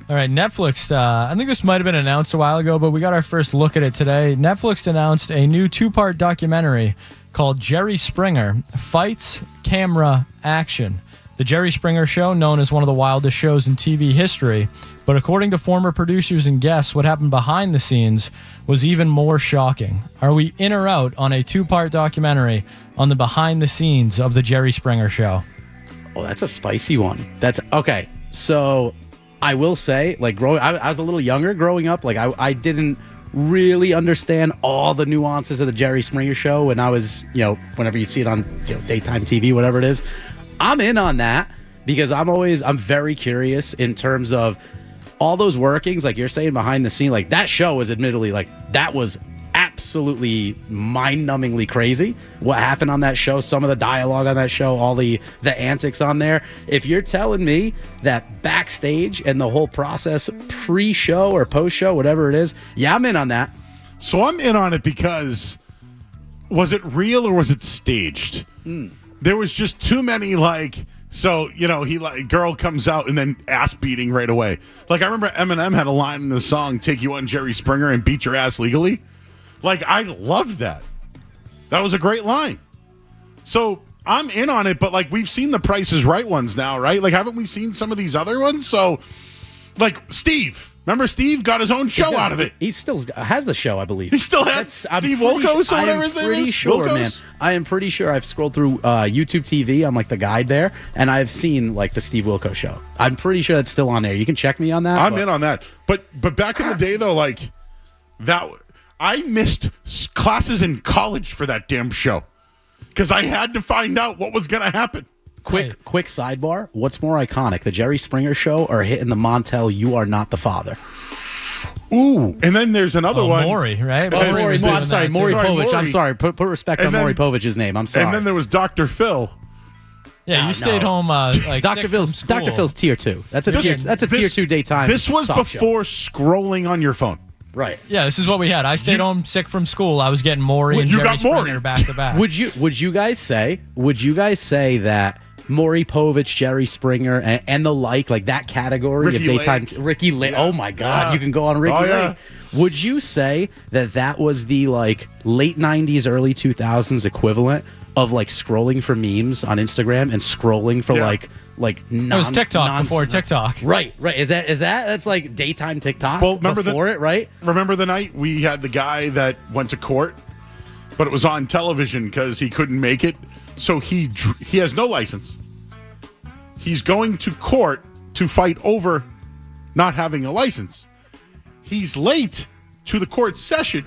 All right, Netflix, I think this might have been announced a while ago, but we got our first look at it today. Netflix announced a new 2-part documentary called Jerry Springer, Fights, Camera, Action. The Jerry Springer Show, known as one of the wildest shows in TV history, but according to former producers and guests, what happened behind the scenes was even more shocking. Are we in or out on a 2-part documentary on the behind the scenes of the Jerry Springer Show? Oh, that's a spicy one. That's okay. So I will say, like, I was a little younger growing up. Like, I didn't really understand all the nuances of the Jerry Springer Show when I was, whenever you see it on daytime TV, whatever it is. I'm in on that because I'm very curious in terms of all those workings, like you're saying, behind the scene. Like, that show was admittedly, like, that was absolutely mind-numbingly crazy what happened on that show, some of the dialogue on that show, all the antics on there. If you're telling me that backstage and the whole process pre-show or post-show, whatever it is, yeah, I'm in on that. So I'm in on it because was it real or was it staged? There was just too many, girl comes out and then ass beating right away. Like, I remember Eminem had a line in the song, "Take You on Jerry Springer and beat your ass legally." Like, I loved that. That was a great line. So I'm in on it, but, like, we've seen the Price is Right ones now, right? Like, haven't we seen some of these other ones? So, like, Steve. Remember Steve got his own show out of it? He still has the show, I believe. He still has Steve Wilkos or whatever his name is? I'm pretty sure, man. I am pretty sure I've scrolled through YouTube TV on, like, the guide there, and I've seen, like, the Steve Wilkos show. I'm pretty sure that's still on there. You can check me on that. I'm in on that. But back in the day, though, like, that... I missed classes in college for that damn show because I had to find out what was going to happen. Quick sidebar. What's more iconic, the Jerry Springer Show or hitting the Montel, "You Are Not the Father"? Ooh, and then there's another one. Maury, right? Maury Povich. I'm sorry. Put respect on Maury Povich's name. I'm sorry. And then there was Dr. Phil. Yeah, you stayed home like Dr. Phil's tier 2. That's a tier 2 daytime. This was before scrolling on your phone. Right. Yeah, this is what we had. I stayed home sick from school. I was getting Maury and Jerry Springer back to back. Would you guys say that Maury Povich, Jerry Springer, and the like that category Ricky of daytime Lake. Ricky Lake? Yeah. Oh my God, you can go on Ricky Lake. Yeah. Would you say that was the late 90s, early 2000s equivalent of scrolling for memes on Instagram and scrolling for it was TikTok before TikTok. Right. That's like daytime TikTok. Well, remember right? Remember the night we had the guy that went to court, but it was on television because he couldn't make it. So he has no license. He's going to court to fight over not having a license. He's late to the court session,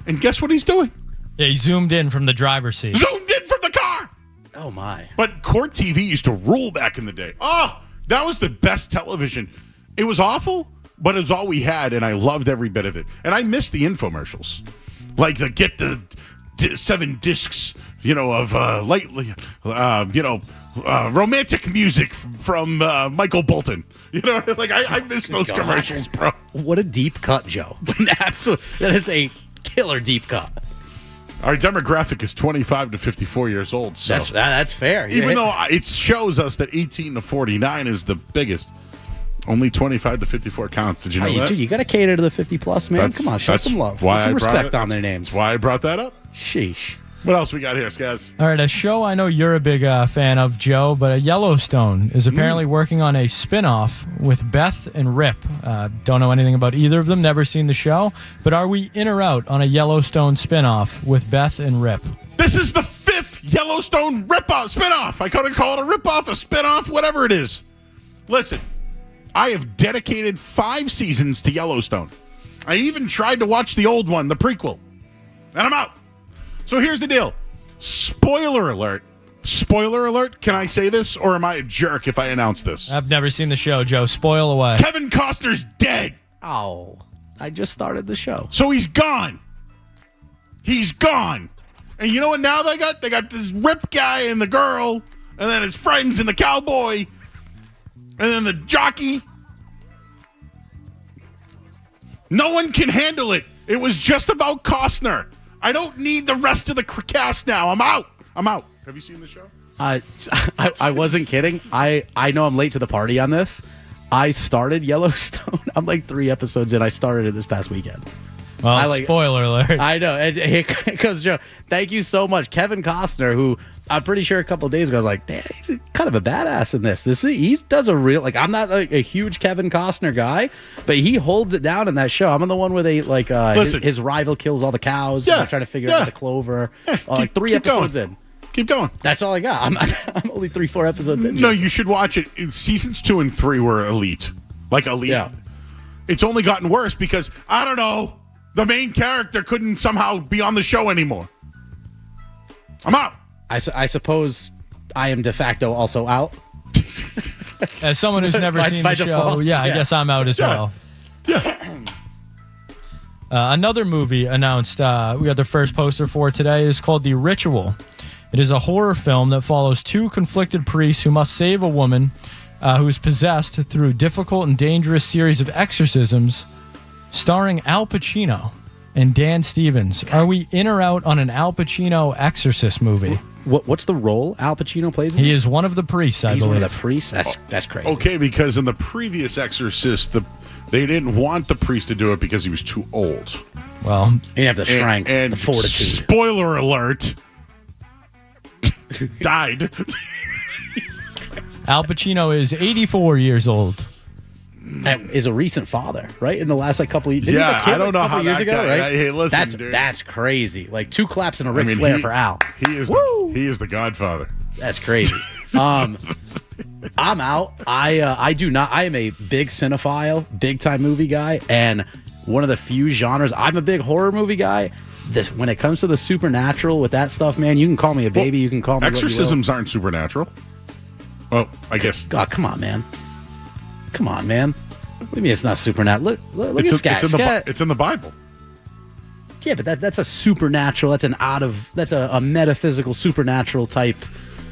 and guess what he's doing? Yeah, he zoomed in from the driver's seat. Zoomed in from the car! Oh, my. But court TV used to rule back in the day. Oh, that was the best television. It was awful, but it was all we had, and I loved every bit of it. And I missed the infomercials. Like get the 7 discs, of romantic music from Michael Bolton. I miss those commercials, bro. What a deep cut, Joe. Absolutely. That is a killer deep cut. Our demographic is 25 to 54 years old. So that's fair. Even though it shows us that 18 to 49 is the biggest, only 25 to 54 counts. Did you know that? Dude, you got to cater to the 50-plus, man. Come on, show some love. Put some respect on their names. That's why I brought that up. Sheesh. What else we got here, Skaz? All right, a show I know you're a big fan of, Joe, but Yellowstone is apparently working on a spin-off with Beth and Rip. Don't know anything about either of them, never seen the show, but are we in or out on a Yellowstone spin-off with Beth and Rip? This is the 5th Yellowstone spin-off. I couldn't call it a rip-off, a spin-off, whatever it is. Listen, I have dedicated 5 seasons to Yellowstone. I even tried to watch the old one, the prequel, and I'm out. So here's the deal. Spoiler alert. Spoiler alert. Can I say this, or am I a jerk if I announce this? I've never seen the show, Joe. Spoil away. Kevin Costner's dead. Oh, I just started the show. So he's gone. He's gone. And you know what now they got? They got this Rip guy and the girl, and then his friends and the cowboy, and then the jockey. No one can handle it. It was just about Costner. I don't need the rest of the cast now. I'm out. Have you seen the show? I wasn't kidding. I know I'm late to the party on this. I started Yellowstone. I'm like 3 episodes in. I started it this past weekend. Well, spoiler alert. I know. And here comes Joe. Thank you so much. Kevin Costner, who I'm pretty sure a couple of days ago I was like, damn, he's kind of a badass in this. He does a real, I'm not a huge Kevin Costner guy, but he holds it down in that show. I'm on the one where they his rival kills all the cows. Yeah, trying to figure out the clover. Yeah, 3 episodes in. Keep going. That's all I got. I'm only 3-4 episodes in. No, you should watch it. Seasons 2 and 3 were elite. Elite. Yeah. It's only gotten worse because, I don't know, the main character couldn't somehow be on the show anymore. I'm out. I suppose I am de facto also out. As someone who's never seen the show, I guess I'm out as well. Yeah. Another movie announced, we got the first poster for today, is called The Ritual. It is a horror film that follows 2 conflicted priests who must save a woman who is possessed through a difficult and dangerous series of exorcisms, starring Al Pacino and Dan Stevens. Are we in or out on an Al Pacino exorcist movie? What's the role Al Pacino plays in He this? is one of the priests, I believe. He's one of the priests? That's crazy. Okay, because in the previous Exorcist, they didn't want the priest to do it because he was too old. Well, he didn't have the strength and the fortitude. Spoiler alert. Died. Al Pacino is 84 years old. And is a recent father, right? In the last couple of years. Yeah, I don't know how years that ago, guy, right? Hey, listen, dude. That's crazy. 2 claps and a Ric Flair for Al. He is the Godfather. That's crazy. I'm out. I do not. I am a big cinephile, big time movie guy, and one of the few genres. I'm a big horror movie guy. When it comes to the supernatural with that stuff, man, you can call me a baby. You can call me exorcisms aren't supernatural. Well, I guess. God, come on, man. Come on, man. What do you mean it's not supernatural? Look at Scott. It's in the Bible. Yeah, but that's a supernatural. That's a metaphysical supernatural type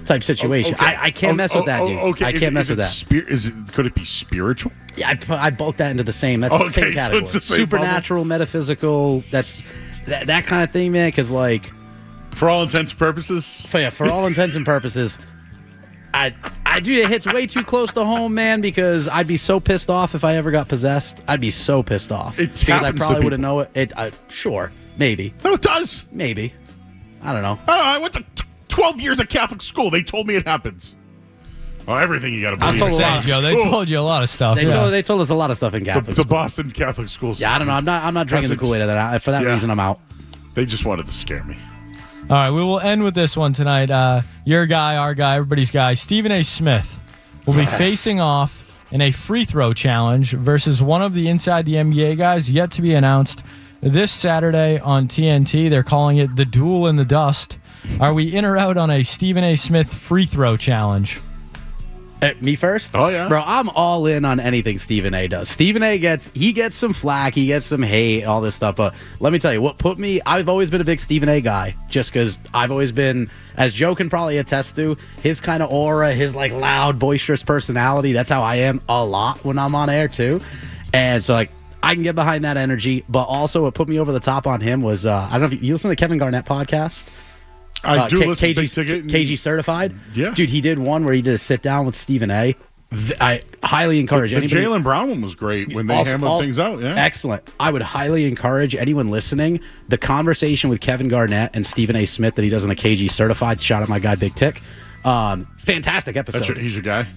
situation. Okay. I can't mess with that, dude. Okay. I can't mess with that. Could it be spiritual? Yeah, I bulk that into the same. That's the same category. So it's the same supernatural, metaphysical. That's that kind of thing, man. Because for all intents and purposes. For all intents and purposes. I do. It hits way too close to home, man, because I'd be so pissed off if I ever got possessed. I'd be so pissed off. Because I probably wouldn't know it. Sure. Maybe. No, it does. Maybe. I don't know. I went to 12 years of Catholic school. They told me it happens. Oh, everything you got to believe. Joe, they told you a lot of stuff. They told us a lot of stuff in Catholic school. The Boston Catholic schools. Yeah, I don't know. I'm not drinking the Kool-Aid of that. For that reason, I'm out. They just wanted to scare me. All right, we will end with this one tonight. Your guy, our guy, everybody's guy, Stephen A. Smith will be facing off in a free throw challenge versus one of the Inside the NBA guys yet to be announced this Saturday on TNT. They're calling it the Duel in the Dust. Are we in or out on a Stephen A. Smith free throw challenge? Me first? Oh, yeah. Bro, I'm all in on anything Stephen A does. Stephen A gets some flack, he gets some hate, all this stuff. But let me tell you, I've always been a big Stephen A guy, just because I've always been, as Joe can probably attest to, his kind of aura, his like loud, boisterous personality. That's how I am a lot when I'm on air too. And so like, I can get behind that energy. But also what put me over the top on him was, I don't know if you listen to the Kevin Garnett podcast. I do listen to KG Certified. Yeah. Dude, he did one where he did a sit down with Stephen A. I highly encourage the anybody. Jaylen Brown one was great when they hammered things out. Yeah. Excellent. I would highly encourage anyone listening, the conversation with Kevin Garnett and Stephen A. Smith that he does on the KG Certified. Shout out my guy, Big Tick. Fantastic episode. He's your guy?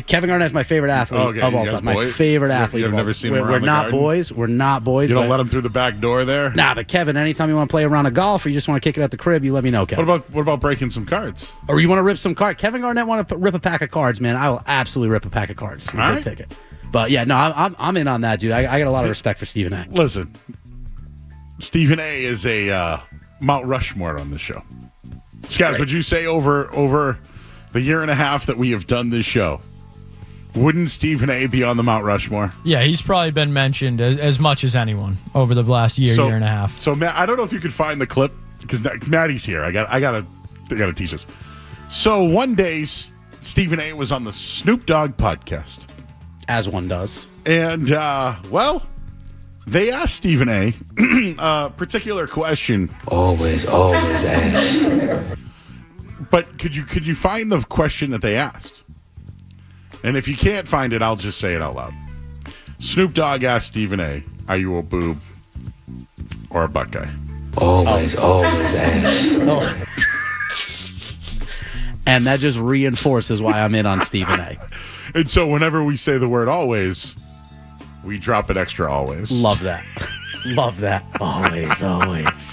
Kevin Garnett's my favorite athlete of all time. My favorite athlete. You've never seen him around We're the not garden? boys. We're not boys. You don't let him through the back door there? Nah, but Kevin, anytime you want to play around a golf or you just want to kick it at the crib, you let me know, Kevin. What about breaking some cards? Or you want to rip some cards? Kevin Garnett want to rip a pack of cards, man. I will absolutely rip a pack of cards. All right. Ticket. But yeah, no, I'm in on that, dude. I got a lot of respect for Stephen A. Listen, Stephen A is a Mount Rushmore on this show. Scaz, would you say over the year and a half that we have done this show, wouldn't Stephen A be on the Mount Rushmore? Yeah, he's probably been mentioned as much as anyone over the last year and a half. So, Matt, I don't know if you could find the clip because Maddie's here. I gotta teach us. So one day, Stephen A was on the Snoop Dogg podcast, as one does, and they asked Stephen A a particular question. Always ask. But could you find the question that they asked? And if you can't find it, I'll just say it out loud. Snoop Dogg asked Stephen A, are you a boob or a butt guy? Always ask. Oh. And that just reinforces why I'm in on Stephen A. And so whenever we say the word always, we drop an extra always. Love that. Love that. Always.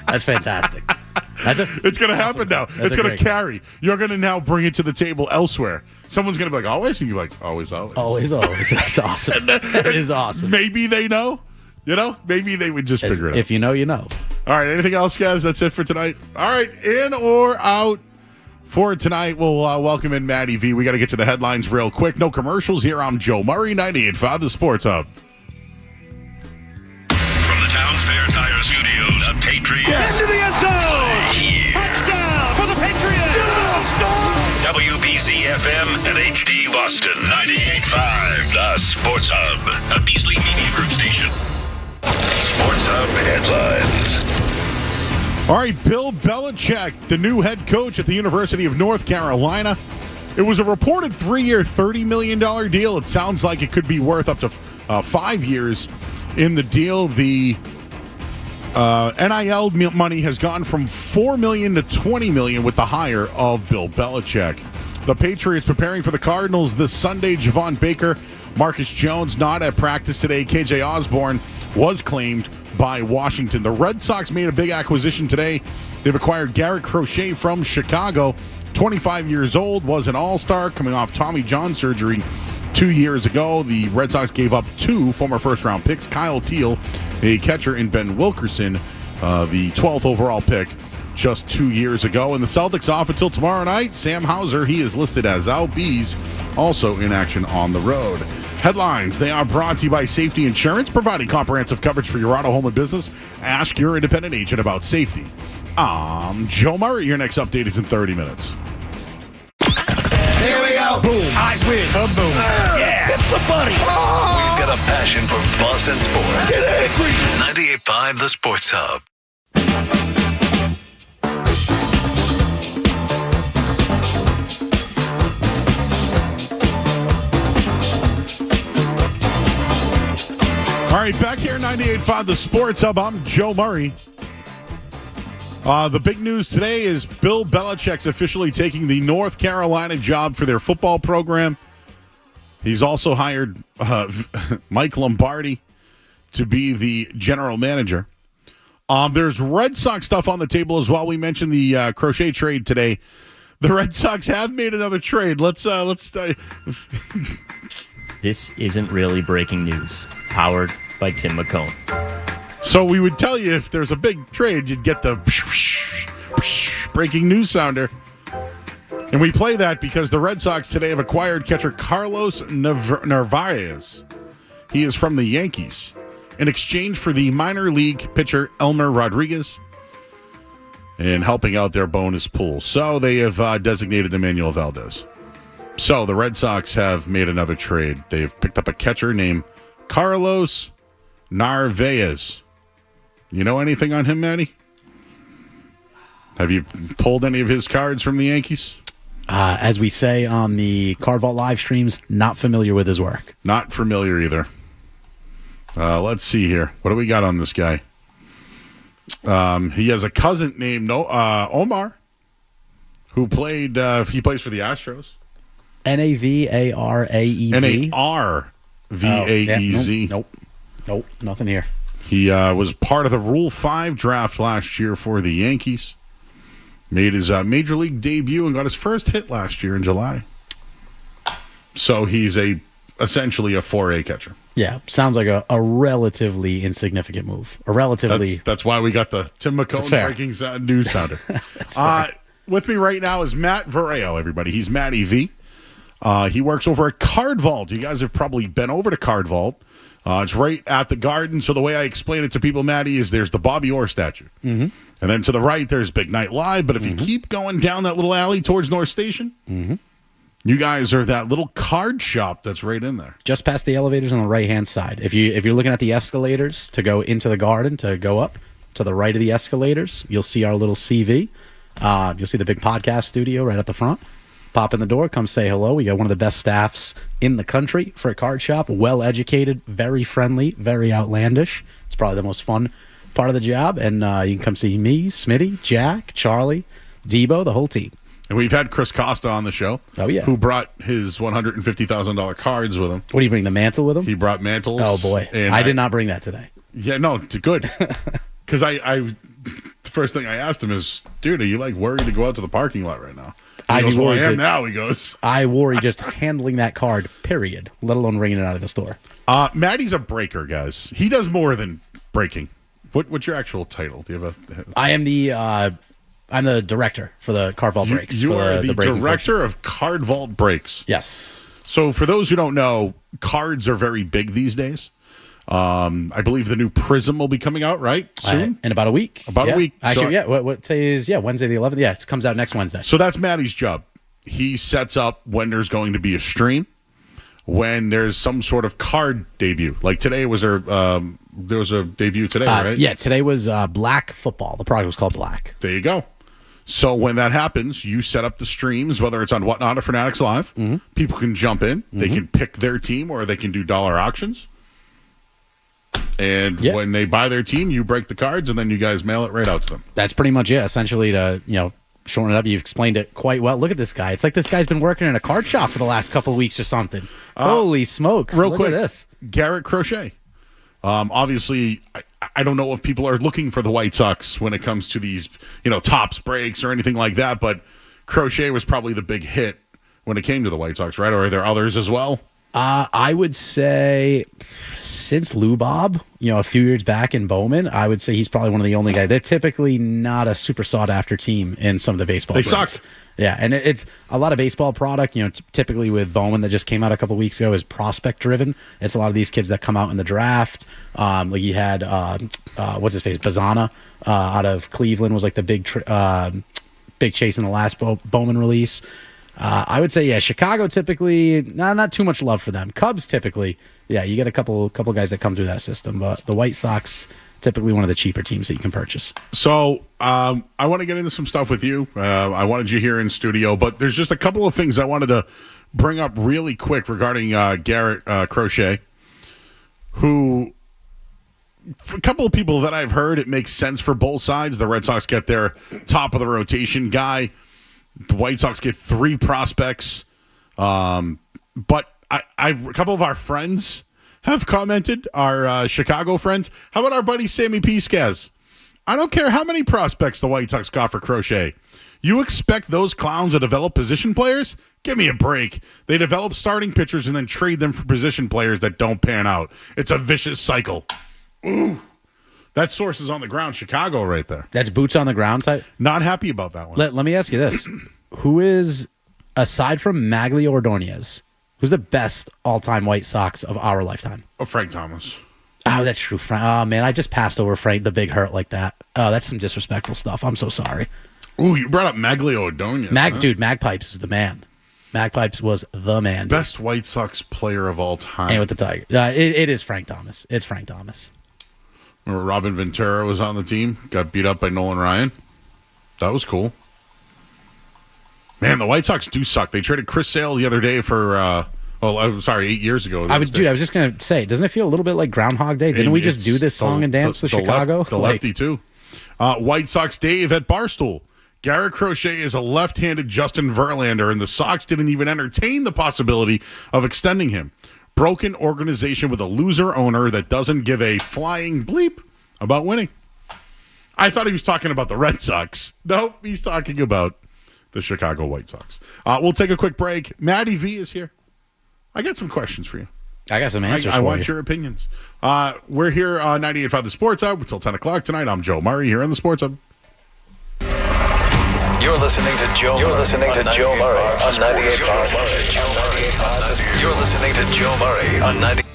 That's fantastic. It's going to happen now. It's going to carry. You're going to now bring it to the table elsewhere. Someone's going to be like, always? And you're like, always. Always. That's awesome. That is awesome. Maybe they know. Maybe they would just figure it out. If you know, you know. All right. Anything else, guys? That's it for tonight. All right. In or out for tonight, we'll welcome in Maddy V. We got to get to the headlines real quick. No commercials here. I'm Joe Murray, 98.5 The Sports Hub. From the Town Fair Tire Studios, the Patriots. Into the end zone. Touchdown for the Patriots. WBC FM and HD Boston 98.5 The Sports Hub, a Beasley Media Group station. Sports Hub headlines. All right, Bill Belichick, the new head coach at the University of North Carolina. It was a reported 3-year, $30 million deal. It sounds like it could be worth up to 5 years in the deal. The NIL money has gone from $4 million to $20 million with the hire of Bill Belichick. The Patriots preparing for the Cardinals this Sunday. Javon Baker, Marcus Jones not at practice today. KJ Osborne was claimed by Washington. The Red Sox made a big acquisition today. They've acquired Garrett Crochet from Chicago. 25 years old, was an all-star coming off Tommy John surgery 2 years ago. The Red Sox gave up 2 former first-round picks, Kyle Teal, a catcher, and Ben Wilkerson, the 12th overall pick just 2 years ago. And the Celtics off until tomorrow night. Sam Hauser, he is listed as out. Bees also in action on the road. Headlines, they are brought to you by Safety Insurance, providing comprehensive coverage for your auto, home, and business. Ask your independent agent about safety. I'm Joe Murray. Your next update is in 30 minutes. Here we go. Boom. I win. Boom. Yeah. Hit somebody. We've got a passion for Boston sports. Get angry. 98.5 The Sports Hub. All right, back here at 98.5 The Sports Hub, I'm Joe Murray. The big news today is Bill Belichick's officially taking the North Carolina job for their football program. He's also hired Mike Lombardi to be the general manager. There's Red Sox stuff on the table as well. We mentioned the Crochet trade today. The Red Sox have made another trade. Let's. This isn't really breaking news. Powered by Tim McCone. So we would tell you if there's a big trade, you'd get the breaking news sounder. And we play that because the Red Sox today have acquired catcher Carlos Narvaez. He is from the Yankees in exchange for the minor league pitcher Elmer Rodriguez and helping out their bonus pool. So they have designated Emmanuel Valdez. So the Red Sox have made another trade. They've picked up a catcher named Carlos Narvaez. You know anything on him, Maddie? Have you pulled any of his cards from the Yankees? As we say on the Card Vault live streams, not familiar with his work. Not familiar either. Let's see here. What do we got on this guy? He has a cousin named Omar, who played. He plays for the Astros. Navaraez. Narvaez. Nope, nothing here. He was part of the Rule 5 draft last year for the Yankees. Made his major league debut and got his first hit last year in July. So he's essentially a 4A catcher. Yeah, sounds like a relatively insignificant move. That's why we got the Tim McCone breaking news sounder. With me right now is Matt Vareo, everybody. He's Maddy V. He works over at Card Vault. You guys have probably been over to Card Vault. It's right at the Garden. So the way I explain it to people, Maddie, is there's the Bobby Orr statue. Mm-hmm. And then to the right, there's Big Night Live. But if you keep going down that little alley towards North Station, you guys are that little card shop that's right in there. Just past the elevators on the right-hand side. If you're looking at the escalators to go into the Garden, to go up, to the right of the escalators, you'll see our little CV. You'll see the big podcast studio right at the front. Pop in the door, come say hello. We got one of the best staffs in the country for a card shop. Well-educated, very friendly, very outlandish. It's probably the most fun part of the job. And you can come see me, Smitty, Jack, Charlie, Debo, the whole team. And we've had Chris Costa on the show. Oh, yeah. Who brought his $150,000 cards with him. What do you bring, the mantle with him? He brought mantles. Oh, boy. And I did not bring that today. Yeah, no, good. Because the first thing I asked him is, dude, are you worried to go out to the parking lot right now? He goes, I am now, he goes. I worry just handling that card, period, let alone ringing it out of the store. Maddie's a breaker, guys. He does more than breaking. What's your actual title? Do you have I am I'm the director for the Card Vault Breaks. You are the director of Card Vault Breaks. Yes. So for those who don't know, cards are very big these days. I believe the new Prism will be coming out, right? Soon? In about a week. A week. Actually, what today is, Wednesday the 11th. Yeah, it comes out next Wednesday. So that's Maddie's job. He sets up when there's going to be a stream, when there's some sort of card debut. Like today was there was a debut today, right? Yeah, today was Black Football. The product was called Black. There you go. So when that happens, you set up the streams, whether it's on Whatnot or Fanatics Live. People can jump in. They can pick their team, or they can do dollar auctions. And when they buy their team, you break the cards, and then you guys mail it right out to them. That's pretty much it. Essentially, to shorten it up, you've explained it quite well. Look at this guy. It's like this guy's been working in a card shop for the last couple of weeks or something. Holy smokes. Real quick, at this. Garrett Crochet. Obviously, I don't know if people are looking for the White Sox when it comes to these, tops breaks or anything like that, but Crochet was probably the big hit when it came to the White Sox, right? Or are there others as well? I would say since Lou Bob, a few years back in Bowman, I would say he's probably one of the only guys. They're typically not a super sought-after team in some of the baseball. They breaks. suck. Yeah, and it's a lot of baseball product. Typically with Bowman that just came out a couple weeks ago is prospect-driven. It's a lot of these kids that come out in the draft. Like you had, what's his face, Bazana out of Cleveland was like the big chase in the last Bowman release. I would say, Chicago typically, not too much love for them. Cubs typically, you get a couple guys that come through that system. But the White Sox, typically one of the cheaper teams that you can purchase. So I want to get into some stuff with you. I wanted you here in studio, but there's just a couple of things I wanted to bring up really quick regarding Garrett Crochet, who, for a couple of people that I've heard, it makes sense for both sides. The Red Sox get their top of the rotation guy. The White Sox get 3 prospects. But a couple of our friends have commented, our Chicago friends. How about our buddy Sammy Piscaz? I don't care how many prospects the White Sox got for Crochet. You expect those clowns to develop position players? Give me a break. They develop starting pitchers and then trade them for position players that don't pan out. It's a vicious cycle. Ooh. That source is on the ground, Chicago right there. That's boots on the ground type? Not happy about that one. Let me ask you this. Who is aside from Maglio Ordonez, who's the best all-time White Sox of our lifetime? Oh, Frank Thomas. Oh, that's true. Oh, man, I just passed over Frank the Big Hurt like that. Oh, that's some disrespectful stuff. I'm so sorry. Ooh, you brought up Maglio Ordonez. Dude, Magpipes was the man. Magpipes was the man. Dude. Best White Sox player of all time. And with the Tiger. It is Frank Thomas. It's Frank Thomas. Remember Robin Ventura was on the team, got beat up by Nolan Ryan. That was cool. Man, the White Sox do suck. They traded Chris Sale the other day for, I'm sorry, 8 years ago. I was just going to say, doesn't it feel a little bit like Groundhog Day? Didn't we just do this song and dance with Chicago? The lefty, too. White Sox Dave at Barstool. Garrett Crochet is a left-handed Justin Verlander, and the Sox didn't even entertain the possibility of extending him. Broken organization with a loser owner that doesn't give a flying bleep about winning. I thought he was talking about the Red Sox. Nope, he's talking about the Chicago White Sox. We'll take a quick break. Maddy V is here. I got some questions for you. I got some answers for you. I want your opinions. We're here on 98.5 The Sports Hub until 10 o'clock tonight. I'm Joe Murray here on The Sports Hub. You're listening to Joe Murray on 98.5. You're listening to Joe Murray on 98.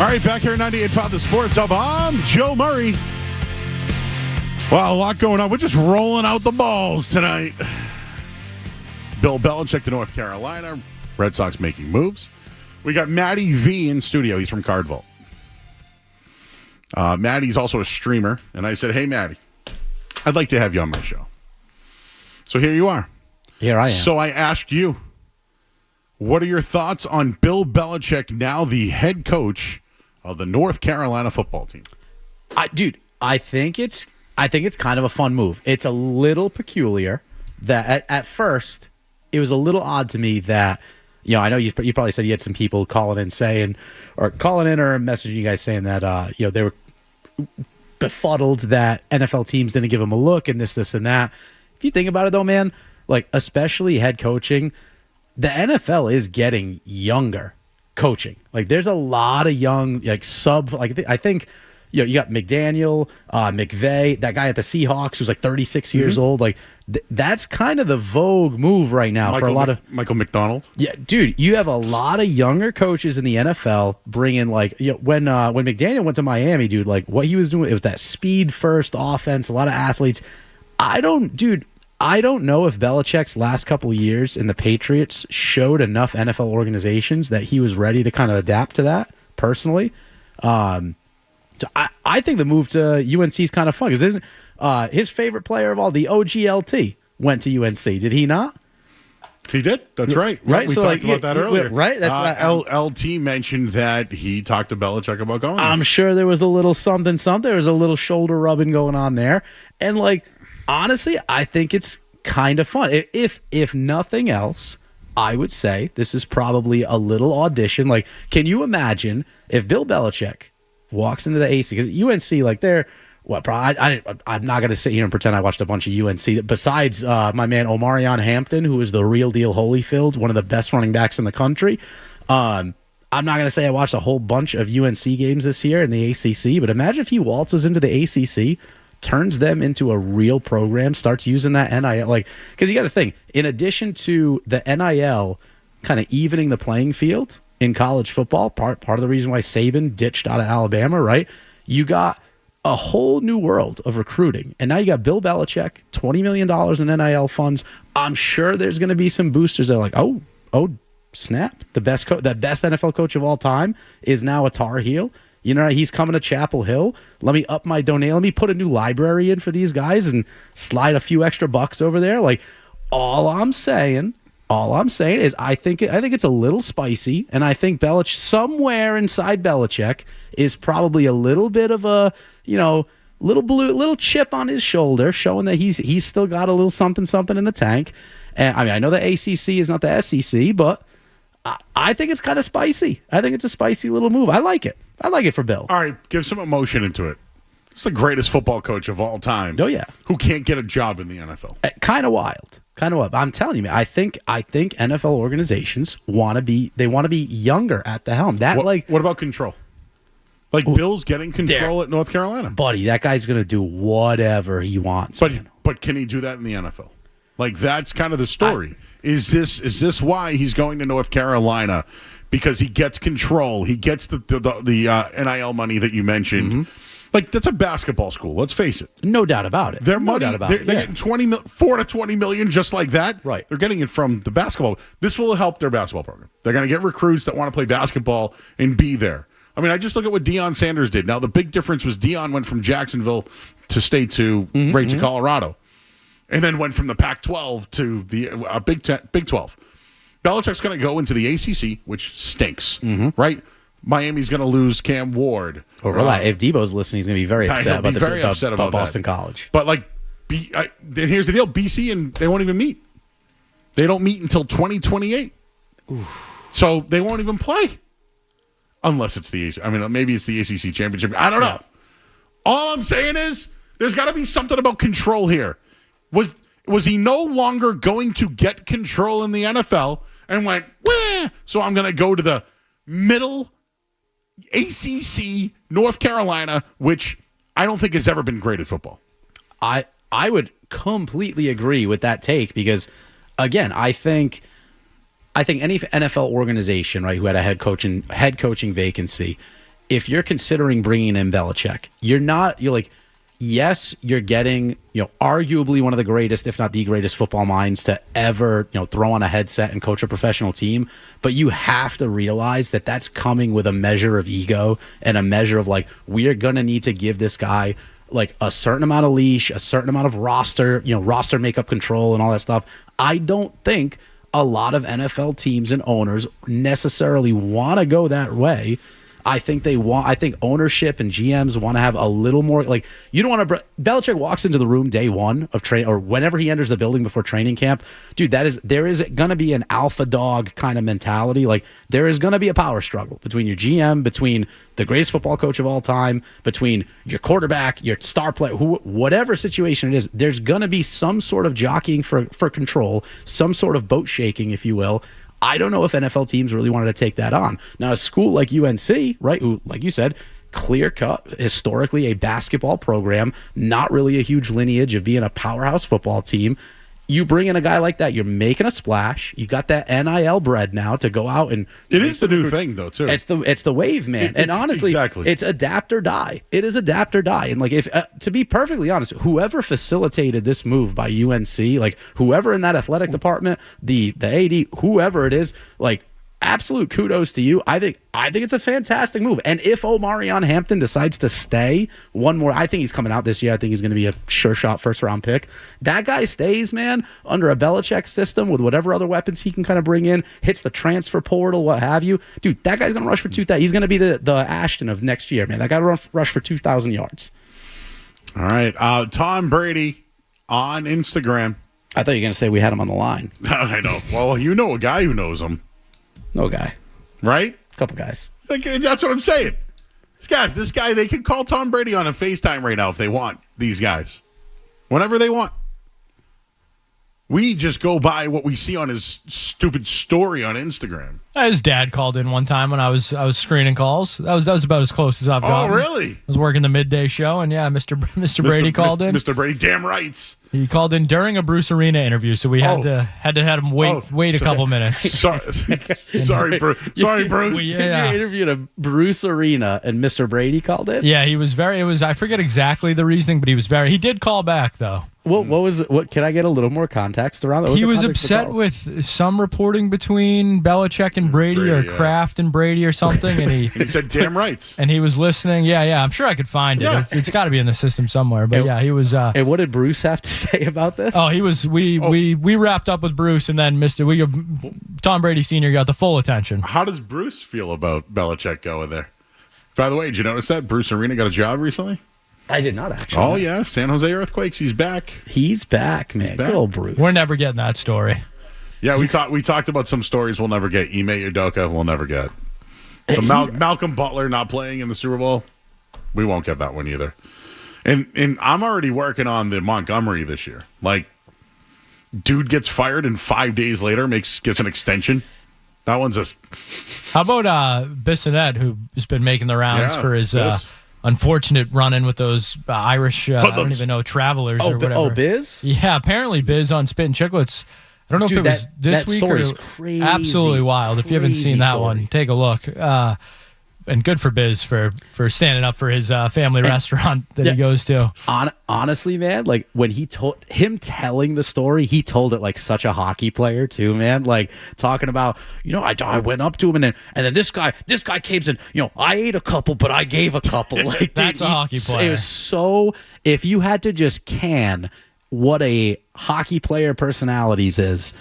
All right, back here at 98.5 The Sports Hub. I'm Joe Murray. Wow, a lot going on. We're just rolling out the balls tonight. Bill Belichick to North Carolina. Red Sox making moves. We got Maddy V in studio. He's from Cardvault. Maddy's also a streamer. And I said, hey, Maddy, I'd like to have you on my show. So here you are. Here I am. So I asked you, what are your thoughts on Bill Belichick, now the head coach of the North Carolina football team? I think it's kind of a fun move. It's a little peculiar that at first it was a little odd to me that, I know you probably said you had some people calling in or messaging you guys saying that, they were befuddled that NFL teams didn't give them a look and this, and that. If you think about it though, man, like especially head coaching, the NFL is getting younger coaching. Like there's a lot of young, I think, you got McDaniel, McVay, that guy at the Seahawks who's like 36 years old. Like that's kind of the vogue move right now for a lot of Michael McDonald. Yeah, dude, you have a lot of younger coaches in the NFL bringing when McDaniel went to Miami, dude, like what he was doing, it was that speed first offense, a lot of athletes. I don't know if Belichick's last couple of years in the Patriots showed enough NFL organizations that he was ready to kind of adapt to that personally. So I think the move to UNC is kind of fun because his favorite player of all, the OGLT, went to UNC. Did he not? He did. That's right. Right. We talked about that earlier. Right. That's LT mentioned that he talked to Belichick about going. I'm sure there was a little something. There was a little shoulder rubbing going on there. And honestly, I think it's kind of fun. If nothing else, I would say this is probably a little audition. Can you imagine if Bill Belichick walks into the AC, because UNC, they're I'm not going to sit here and pretend I watched a bunch of UNC. Besides my man Omarion Hampton, who is the real deal Holyfield, one of the best running backs in the country. I'm not going to say I watched a whole bunch of UNC games this year in the ACC, but imagine if he waltzes into the ACC, turns them into a real program, starts using that NIL. Because you got to think, in addition to the NIL kind of evening the playing field in college football, part of the reason why Saban ditched out of Alabama, right? You got a whole new world of recruiting. And now you got Bill Belichick, $20 million in NIL funds. I'm sure there's going to be some boosters that are like, oh, snap. The best NFL coach of all time is now a Tar Heel. He's coming to Chapel Hill. Let me up my donate. Let me put a new library in for these guys and slide a few extra bucks over there. All I'm saying is I think it's a little spicy, and I think Belichick, somewhere inside Belichick, is probably a little bit of a, little chip on his shoulder, showing that he's still got a little something in the tank. And I know the ACC is not the SEC, but I think it's kind of spicy. I think it's a spicy little move. I like it. I like it for Bill. All right, give some emotion into it. It's the greatest football coach of all time. Oh, yeah. Who can't get a job in the NFL. Kind of wild. I'm telling you, man, I think NFL organizations want to be younger at the helm. What about control? Bill's getting control at North Carolina. Buddy, that guy's going to do whatever he wants. But can he do that in the NFL? That's kind of the story. Is this why he's going to North Carolina? Because he gets control. He gets the NIL money that you mentioned. Mm-hmm. That's a basketball school. Let's face it. No doubt about it. They're getting 4 to 20 million just like that. Right. They're getting it from the basketball. This will help their basketball program. They're going to get recruits that want to play basketball and be there. I mean, I just look at what Deion Sanders did. Now, the big difference was Deion went from Jacksonville to State to to Colorado, and then went from the Pac-12 to the Big 12. Belichick's going to go into the ACC, which stinks, right? Miami's going to lose Cam Ward. If Debo's listening, he's going to be very upset about Boston College. But then here's the deal: BC and they won't even meet. They don't meet until 2028. So they won't even play unless it's the ACC. I mean, maybe it's the ACC championship. I don't know. Yeah. All I'm saying is there's got to be something about control here. Was he no longer going to get control in the NFL and went, wah, so I'm going to go to the middle ACC, North Carolina, which I don't think has ever been great at football. I would completely agree with that take because, again, I think any NFL organization, right, who had a head coaching vacancy, if you're considering bringing in Belichick, yes, you're getting, arguably one of the greatest, if not the greatest football minds to ever, throw on a headset and coach a professional team. But you have to realize that that's coming with a measure of ego and a measure of we are going to need to give this guy a certain amount of leash, a certain amount of roster makeup control and all that stuff. I don't think a lot of NFL teams and owners necessarily want to go that way. I think ownership and GMs want to have a little more, you don't want to, Belichick walks into the room day one of or whenever he enters the building before training camp, dude, there is going to be an alpha dog kind of mentality. There is going to be a power struggle between your GM, between the greatest football coach of all time, between your quarterback, your star player, whatever situation it is, there's going to be some sort of jockeying for control, some sort of boat shaking, if you will. I don't know if NFL teams really wanted to take that on. Now, a school like UNC, right, who, like you said, clear-cut, historically a basketball program, not really a huge lineage of being a powerhouse football team. You bring in a guy like that, you're making a splash. You got that NIL bread now to go out and... It is the new thing, though, too. It's the wave, man. And honestly, exactly. It's adapt or die. It is adapt or die. And if to be perfectly honest, whoever facilitated this move by UNC, whoever in that athletic department, the AD, whoever it is, absolute kudos to you. I think it's a fantastic move. And if Omarion Hampton decides to stay one more, I think he's coming out this year. I think he's going to be a sure shot first round pick. That guy stays, man, under a Belichick system with whatever other weapons he can kind of bring in, hits the transfer portal, what have you. Dude, that guy's going to rush for 2,000. He's going to be the Ashton of next year, man. That guy will rush for 2,000 yards. All right. Tom Brady on Instagram. I thought you were going to say we had him on the line. I know. Well, you know a guy who knows him. No guy. Right? A couple guys. That's what I'm saying. This guy, they can call Tom Brady on a FaceTime right now if they want, these guys. Whenever they want. We just go by what we see on his stupid story on Instagram. His dad called in one time when I was screening calls. That was about as close as I've gotten. Oh, really? I was working the midday show, and yeah, Mr. Brady called in. Mr. Brady, damn rights. He called in during a Bruce Arena interview, so we had to have him wait a couple minutes. Sorry, Bruce. You interviewed a Bruce Arena, and Mr. Brady called in? Yeah, he was I forget exactly the reasoning, but he did call back, though. What was it? What can I get a little more context around that? He was upset with some reporting between Belichick and Brady or Kraft and Brady or something, and he said damn rights. And he was listening. Yeah, I'm sure I could find it. Yeah. It's got to be in the system somewhere. But he was. And what did Bruce have to say about this? Oh, he was. We wrapped up with Bruce, and then Tom Brady Sr. got the full attention. How does Bruce feel about Belichick going there? By the way, did you notice that Bruce Arena got a job recently? I did not actually. Oh, yeah. San Jose Earthquakes. He's back. He's back, man. Good old Bruce. We're never getting that story. Yeah, we talked about some stories we'll never get. Ime Udoka, we'll never get. Malcolm Butler not playing in the Super Bowl, we won't get that one either. And I'm already working on the Montgomery this year. Dude gets fired and 5 days later gets an extension. That one's just... How about Bissonnette, who's been making the rounds for his... unfortunate run-in with those Irish, I don't even know, travelers or whatever. Oh, Biz? Yeah, apparently Biz on Spit and Chicklets. I don't know if it was this week or crazy, absolutely wild. If you haven't seen that one, take a look. And good for Biz for standing up for his family restaurant that he goes to. Honestly, man, when he told him telling the story, he told it like such a hockey player too, man. Talking about, I went up to him and then this guy came in, I ate a couple, but I gave a couple. That's a hockey player. It was so, if you had to just can what a hockey player personalities is,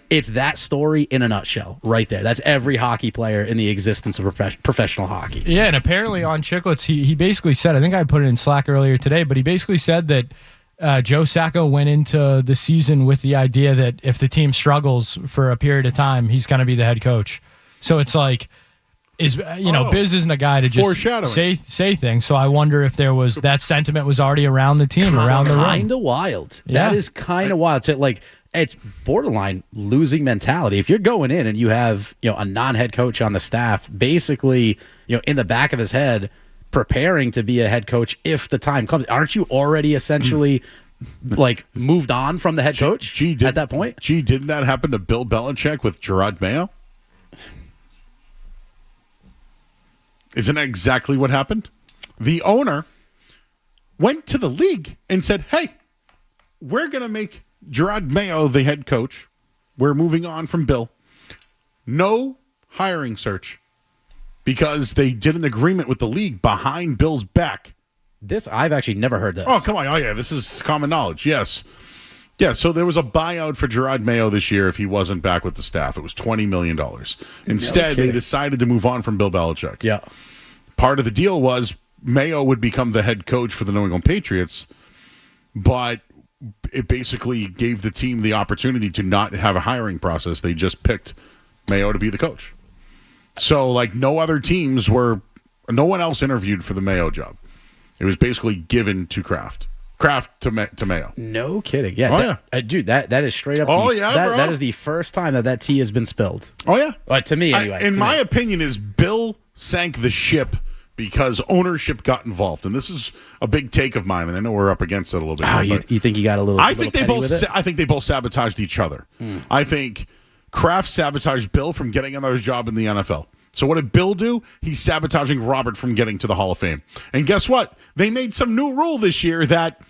it's that story in a nutshell right there. That's every hockey player in the existence of professional hockey. Yeah, and apparently on Chicklets, he basically said, I think I put it in Slack earlier today, but he basically said that Joe Sacco went into the season with the idea that if the team struggles for a period of time, he's going to be the head coach. So it's Biz isn't a guy to just say things. So I wonder if there was that sentiment was already around the team, around the room. Kind of wild. Yeah. That is kind of wild. It's borderline losing mentality. If you're going in and you have, a non-head coach on the staff, basically, in the back of his head, preparing to be a head coach if the time comes, aren't you already essentially moved on from the head coach at that point? Didn't that happen to Bill Belichick with Gerard Mayo? Isn't that exactly what happened? The owner went to the league and said, hey, we're going to make Gerard Mayo the head coach. We're moving on from Bill. No hiring search because they did an agreement with the league behind Bill's back. This, I've actually never heard this. Oh, come on. Oh, yeah, this is common knowledge. Yes. Yeah, so there was a buyout for Gerard Mayo this year if he wasn't back with the staff. It was $20 million. Instead, they decided to move on from Bill Belichick. Yeah. Part of the deal was Mayo would become the head coach for the New England Patriots, but it basically gave the team the opportunity to not have a hiring process. They just picked Mayo to be the coach. So, like, no one else interviewed for the Mayo job. It was basically given to Kraft to Mayo. No kidding. Yeah. Dude, that is straight up. Bro. That is the first time that tea has been spilled. Oh, yeah. To me, anyway. In my opinion, is Bill sank the ship because ownership got involved. And this is a big take of mine, and I know we're up against it a little bit. Oh, you think he got a little I think they both sabotaged each other. I think Kraft sabotaged Bill from getting another job in the NFL. So what did Bill do? He's sabotaging Robert from getting to the Hall of Fame. And guess what? They made some new rule this year that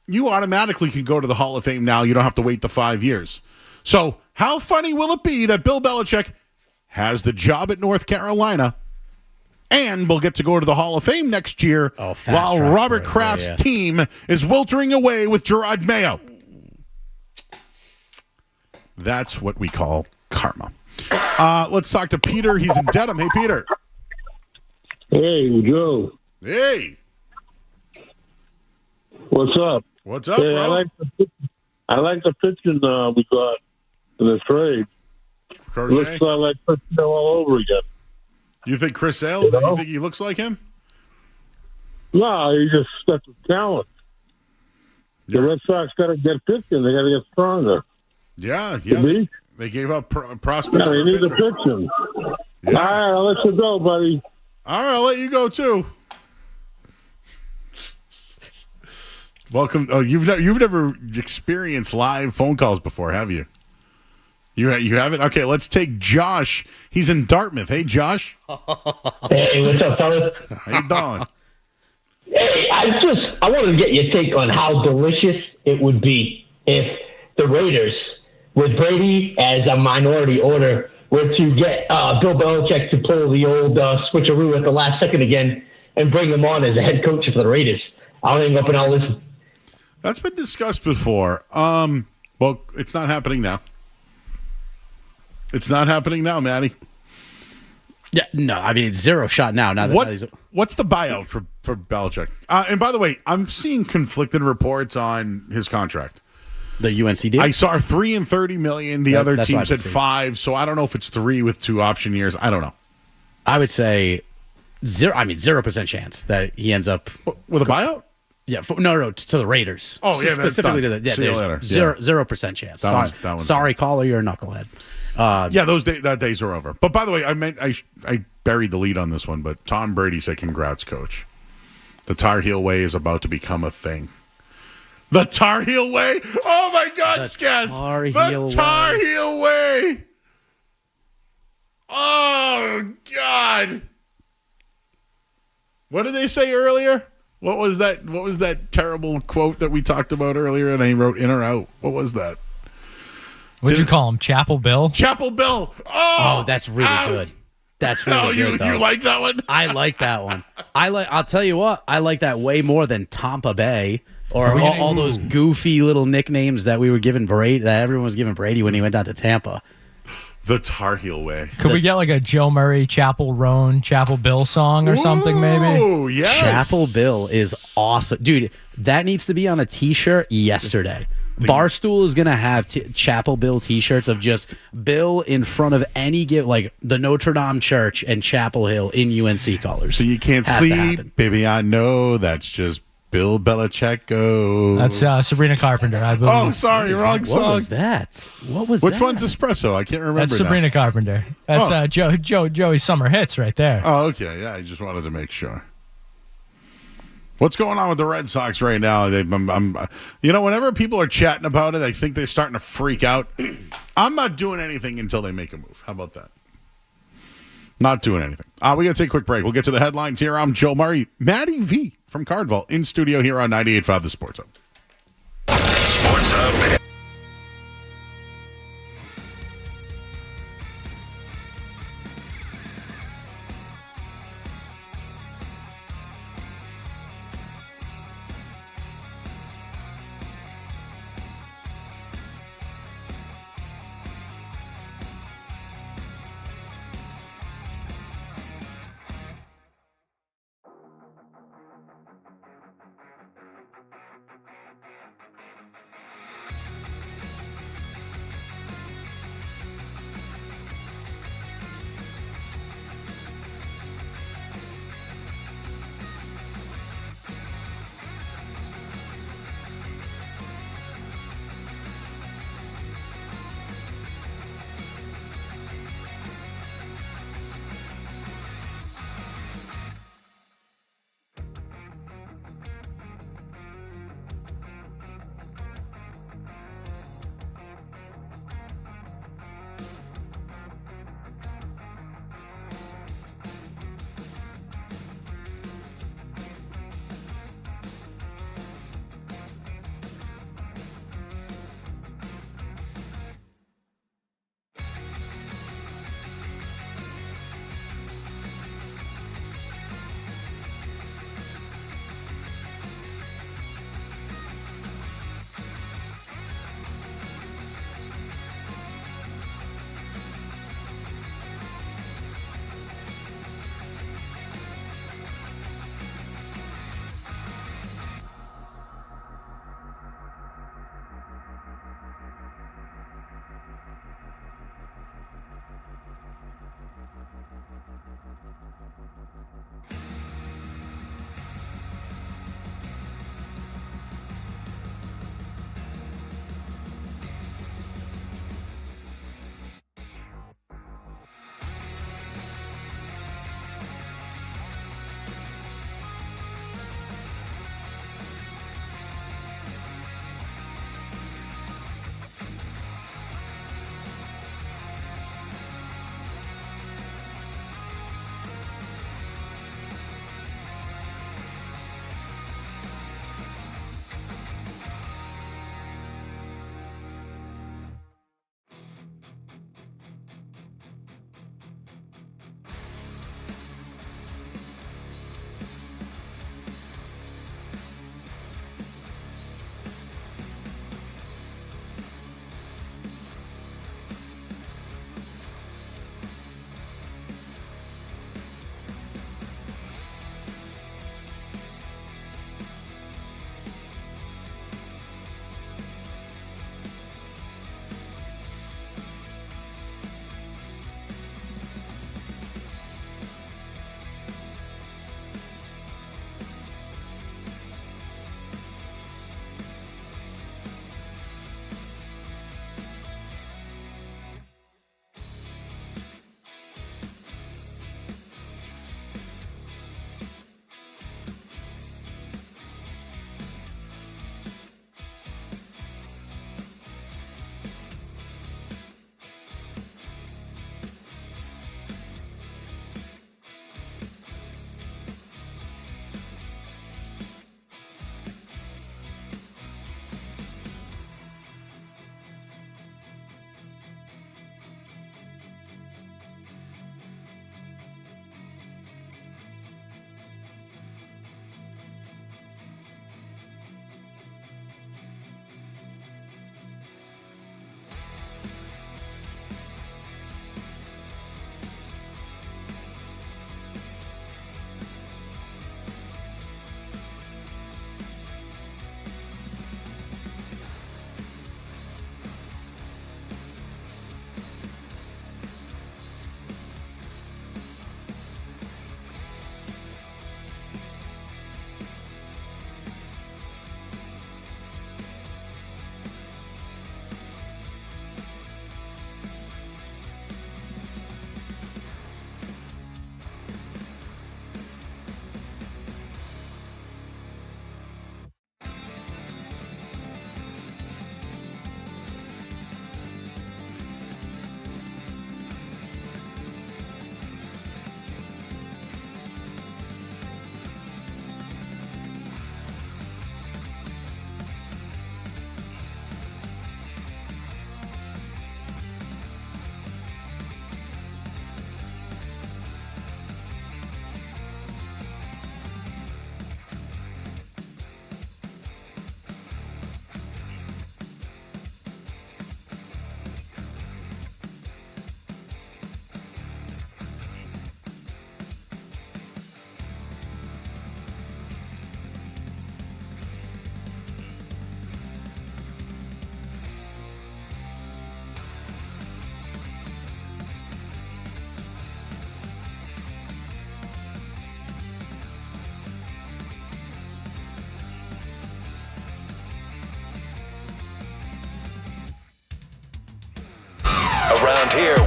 you automatically can go to the Hall of Fame now. You don't have to wait the 5 years. So how funny will it be that Bill Belichick has the job at North Carolina and will get to go to the Hall of Fame next year while Robert Kraft's team is weltering away with Gerard Mayo? That's what we call karma. Let's talk to Peter. He's in Dedham. Hey, Peter. Hey, Joe. Hey. What's up? What's up, bro? I like the pitching we got in the trade. Crochet? Looks like Chris Sale all over again. You think Chris Sale? You think he looks like him? No, he just got the talent. The Red Sox got to get pitching. They got to get stronger. Yeah. They gave up prospects. Yeah, they need to pitch him. Yeah. All right, I'll let you go, buddy. All right, I'll let you go too. Welcome. Oh, you've never experienced live phone calls before, have you? You haven't? Okay, let's take Josh. He's in Dartmouth. Hey, Josh. Hey, what's up, fellas? How you doing? Hey, I wanted to get your take on how delicious it would be if the Raiders, with Brady as a minority owner, were to get Bill Belichick to pull the old switcheroo at the last second again and bring him on as a head coach for the Raiders. I'll hang up and I'll listen. That's been discussed before. Well, it's not happening now. It's not happening now, Maddie. Yeah, no, I mean, zero shot now. What's the buyout for Belichick? And by the way, I'm seeing conflicted reports on his contract. The UNC deal? I saw 3 and $30 million. The other team said 5, so I don't know if it's 3 with 2 option years. I don't know. I would say 0% chance that he ends up with a buyout. Yeah, no, to the Raiders. Oh, yeah, specifically to See you later. 0% chance. Sorry, caller, you're a knucklehead. That days are over. But by the way, I buried the lead on this one, but Tom Brady said, "Congrats, coach. The Tar Heel way is about to become a thing." The Tar Heel way? Oh my God, Skaz! The Tar Heel way. Oh God! What did they say earlier? What was that terrible quote that we talked about earlier? And I wrote in or out. What was that? What'd you call him? Chapel Bill? Chapel Bill. Oh, that's really good. That's really good. You like that one? I like that one. I'll tell you what. I like that way more than Tampa Bay or all those goofy little nicknames that we were giving Brady. That everyone was giving Brady when he went down to Tampa. The Tar Heel way. Could we get like a Joe Murray, Chapel Roan, Chapel Bill song or something maybe? Oh, yes. Chapel Bill is awesome. Dude, that needs to be on a T-shirt yesterday. Barstool is going to have Chapel Bill T-shirts of just Bill in front of any like the Notre Dame Church and Chapel Hill in UNC colors. So you can't sleep, baby. I know that's just Bill Belichick. That's Sabrina Carpenter, I believe. Oh, sorry, wrong song. What was that? Which one's Espresso? I can't remember. That's Sabrina Carpenter. That's Joey's summer hits right there. Oh, okay. Yeah, I just wanted to make sure. What's going on with the Red Sox right now? Whenever people are chatting about it, I think they're starting to freak out. I'm not doing anything until they make a move. How about that? Not doing anything. We got to take a quick break. We'll get to the headlines here. I'm Joe Murray. Maddy V from Cardinals in studio here on 98.5 The Sports Hub. Sports Hub.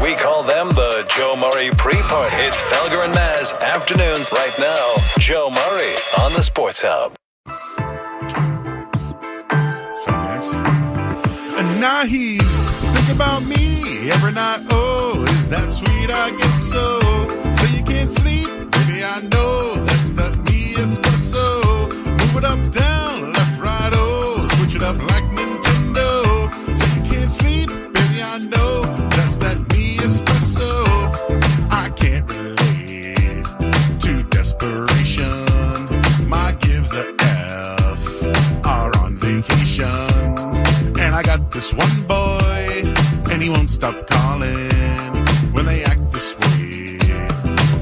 We call them the Joe Murray Pre-Party. It's Felger and Maz afternoons right now. Joe Murray on the Sports Hub. And now he's thinking about me every night. Oh, is that sweet? I guess so. So you can't sleep? Baby, I know that's that me espresso. Move it up, down, left, right, oh. Switch it up like Nintendo. So you can't sleep? Baby, I know that's that me espresso. I can't relate to desperation. My gives a F are on vacation. And I got this one boy, and he won't stop calling when they act this way.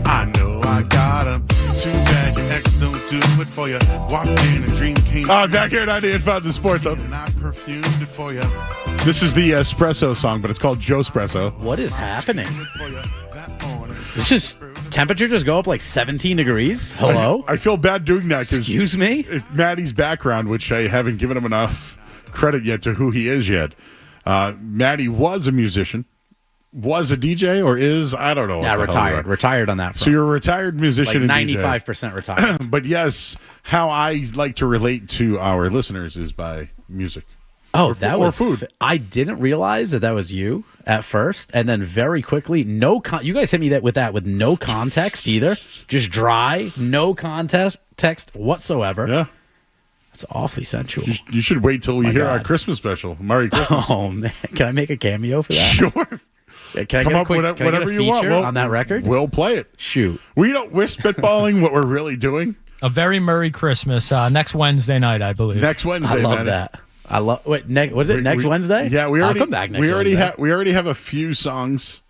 I know I got him. Too bad your ex don't do it for you. Walked in and dream came. Back here at 98.5 The Sports Hub. And I perfumed it for you. This is the Espresso song, but it's called Joe Espresso. What is happening? It's just temperature just go up like 17 degrees. Hello? I feel bad doing that. Excuse me? If Maddie's background, which I haven't given him enough credit yet to who he is yet. Maddie was a musician, was a DJ, or is, I don't know. Yeah, retired on that front. So you're a retired musician like and 95% retired. But yes, how I like to relate to our listeners is by music. Oh, that was food. I didn't realize that was you at first, and then very quickly, you guys hit me with no context either. Just dry, no context whatsoever. Yeah. It's awfully sensual. You should wait till we hear our Christmas special. Merry Christmas. Oh, man. Can I make a cameo for that? Sure. Yeah, can I get whatever you want on that record? We'll play it. Shoot. We're spitballing what we're really doing. A very Murray Christmas next Wednesday night, I believe. Next Wednesday, I love that. What is it? Next Wednesday? Yeah, I'll come back next Wednesday. We already have a few songs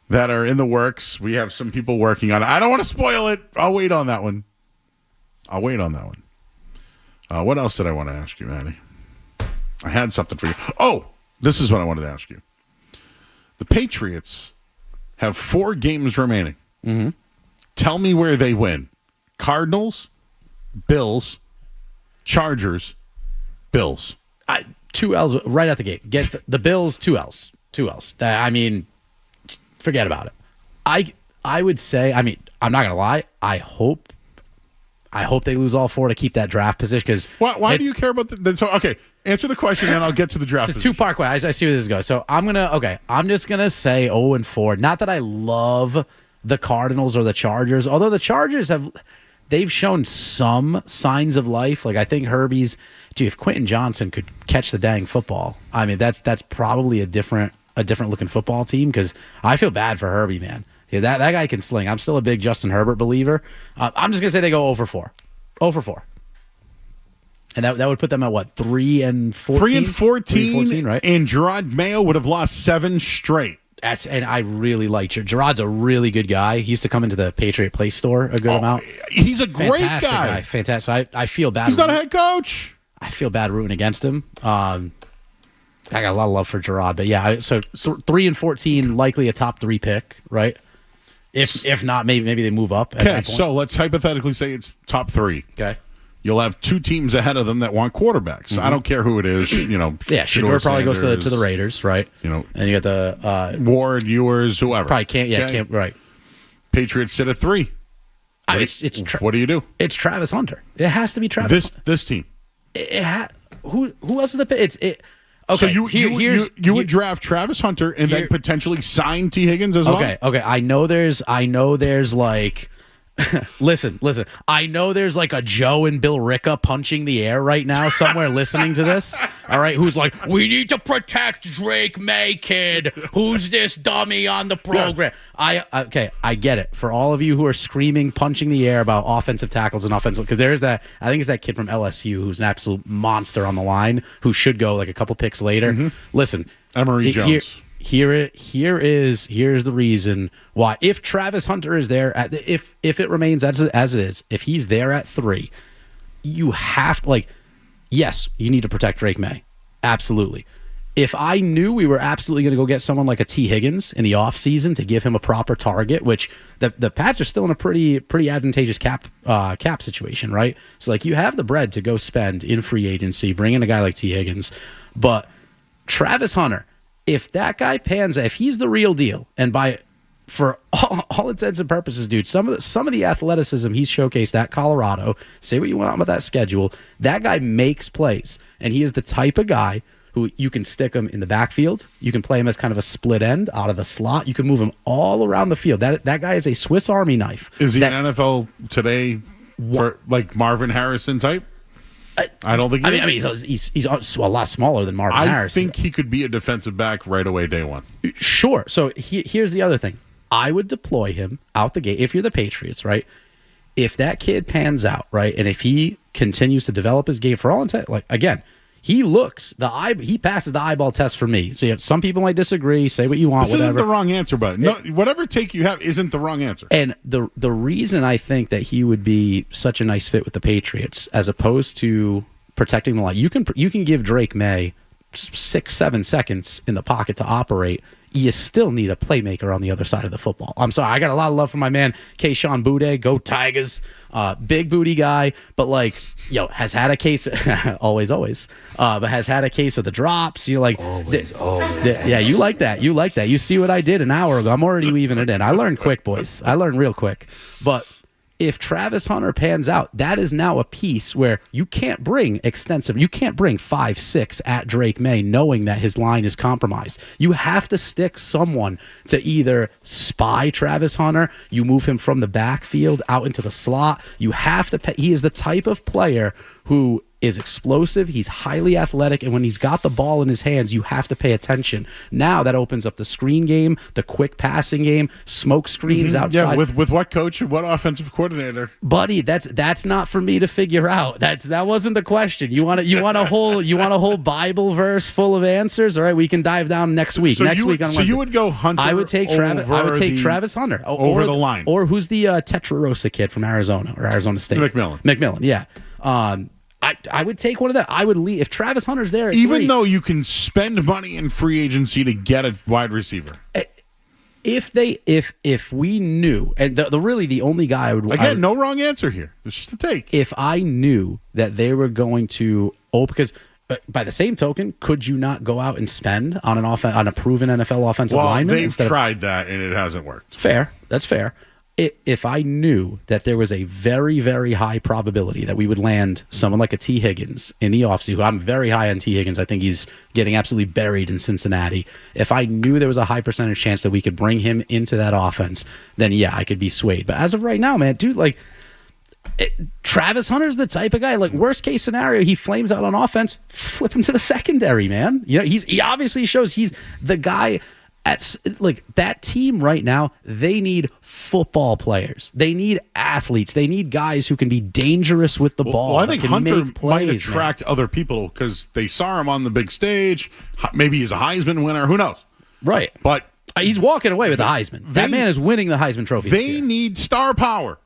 that are in the works. We have some people working on it. I don't want to spoil it. I'll wait on that one. What else did I want to ask you, Maddie? I had something for you. Oh, this is what I wanted to ask you. The Patriots have 4 games remaining. Mm-hmm. Tell me where they win. Cardinals, Bills, Chargers, Bills. 2 L's right out the gate. Get the Bills, 2 L's. 2 L's. I mean, forget about it. I would say, I'm not going to lie, I hope they lose all 4 to keep that draft position. Because why do you care about okay, answer the question and I'll get to the draft. It's a two-part question. I see where this goes. So I'm just gonna say 0-4. Not that I love the Cardinals or the Chargers, although the Chargers they've shown some signs of life. Like I think Herbie's. Dude, if Quentin Johnson could catch the dang football, I mean that's probably a different looking football team. Because I feel bad for Herbie, man. Yeah, that guy can sling. I'm still a big Justin Herbert believer. I'm just going to say they go 0-4. 0-4. And that would put them at what? 3-14? 3-14, right? And Gerard Mayo would have lost 7 straight. And I really like Gerard's a really good guy. He used to come into the Patriot Place store a good amount. He's a great guy. Fantastic. I feel bad. He's not a head coach. I feel bad rooting against him. I got a lot of love for Gerard. But yeah, so 3-14, likely a top 3 pick, right? If not, maybe they move up. Okay, so let's hypothetically say it's top 3. Okay. You'll have 2 teams ahead of them that want quarterbacks. Mm-hmm. I don't care who it is. Yeah, Shedeur probably goes to the Raiders, right? And you got the Ward, Ewers, whoever. Probably can't. Right. Patriots sit at 3. What do you do? It's Travis Hunter. It has to be Travis. This team. Who else is the pick? Okay, so you would draft Travis Hunter and then potentially sign T. Higgins as well? Okay. I know there's like listen. I know there's like a Joe and Bill Ricca punching the air right now somewhere listening to this. All right, who's like, we need to protect Drake May, kid. Who's this dummy on the program? Yes. I get it. For all of you who are screaming, punching the air about offensive tackles and offensive, because there's that. I think it's that kid from LSU who's an absolute monster on the line who should go like a couple picks later. Mm-hmm. Listen, Emory Jones. Here's the reason why. If Travis Hunter is there if it remains as it is, if he's there at 3, you have to yes, you need to protect Drake May. Absolutely. If I knew we were absolutely going to go get someone like a T. Higgins in the offseason to give him a proper target, which the Pats are still in a pretty advantageous cap situation, right? So you have the bread to go spend in free agency, bring in a guy like T. Higgins, but Travis Hunter, if that guy pans, if he's the real deal, and for all intents and purposes, dude, some of the athleticism he's showcased at Colorado, say what you want about that schedule, that guy makes plays, and he is the type of guy who you can stick him in the backfield. You can play him as kind of a split end out of the slot. You can move him all around the field. That guy is a Swiss Army knife. Is he an NFL today for like Marvin Harrison type? I don't think. He's a lot smaller than Marvin Harrison. I think he could be a defensive back right away, day one. Sure. So here's the other thing. I would deploy him out the gate if you're the Patriots, right? If that kid pans out, right, and if he continues to develop his game for all intent, like again. He passes the eyeball test for me. So some people might disagree, say what you want, this whatever. Isn't the wrong answer, but whatever take you have isn't the wrong answer. And the reason I think that he would be such a nice fit with the Patriots, as opposed to protecting the line, you can give Drake May 6-7 seconds in the pocket to operate. You still need a playmaker on the other side of the football. I'm sorry, I got a lot of love for my man Kayshon Boutte. Go Tigers, big booty guy, but has had a case always, but has had a case of the drops. You always. Yeah, you like that. You see what I did an hour ago. I'm already weaving it in. I learned quick, boys. I learned real quick. But if Travis Hunter pans out, that is now a piece where you can't bring 5-6 at Drake May knowing that his line is compromised. You have to stick someone to either spy Travis Hunter, you move him from the backfield out into the slot. You have to he is the type of player who is explosive, he's highly athletic, and when he's got the ball in his hands, you have to pay attention. Now that opens up the screen game, the quick passing game, smoke screens outside. Yeah, with what coach and what offensive coordinator? Buddy, that's not for me to figure out. That wasn't the question. You want a whole Bible verse full of answers? All right, we can dive down next week. So next week on Wednesday. You would go Hunter. I would take Travis Hunter over the line, or who's the Tetrarosa kid from Arizona or Arizona State? McMillan. Yeah. I would take one of them. I would leave if Travis Hunter's there. Even though you can spend money in free agency to get a wide receiver. If we knew, and the only guy I would no wrong answer here. It's just a take. If I knew that they were going to because by the same token, could you not go out and spend on a proven NFL offensive lineman? They've tried that and it hasn't worked. Fair, that's fair. If I knew that there was a very, very high probability that we would land someone like a T. Higgins in the offseason, who I'm very high on T. Higgins, I think he's getting absolutely buried in Cincinnati. If I knew there was a high percentage chance that we could bring him into that offense, then yeah, I could be swayed. But as of right now, man, dude, Travis Hunter's the type of guy, worst case scenario, he flames out on offense, flip him to the secondary, man. He obviously shows he's the guy. That team right now, they need football players. They need athletes. They need guys who can be dangerous with the ball. Well, I think Hunter might attract other people because they saw him on the big stage. Maybe he's a Heisman winner. Who knows? Right. But he's walking away with the Heisman. That man is winning the Heisman Trophy. They need star power.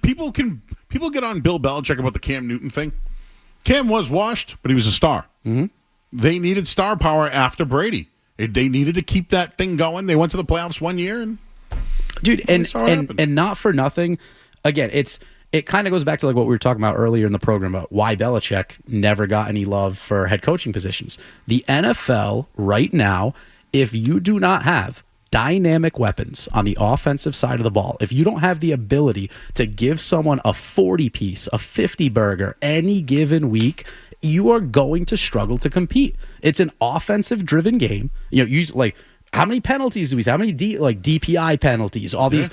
People get on Bill Belichick about the Cam Newton thing. Cam was washed, but he was a star. Mm-hmm. They needed star power after Brady. They needed to keep that thing going. They went to the playoffs one year, and not for nothing. Again, it kind of goes back to what we were talking about earlier in the program about why Belichick never got any love for head coaching positions. The NFL right now, if you do not have dynamic weapons on the offensive side of the ball, if you don't have the ability to give someone a 40-piece, a 50-burger any given week, you are going to struggle to compete. It's an offensive-driven game. How many penalties do we see? How many DPI penalties? All these,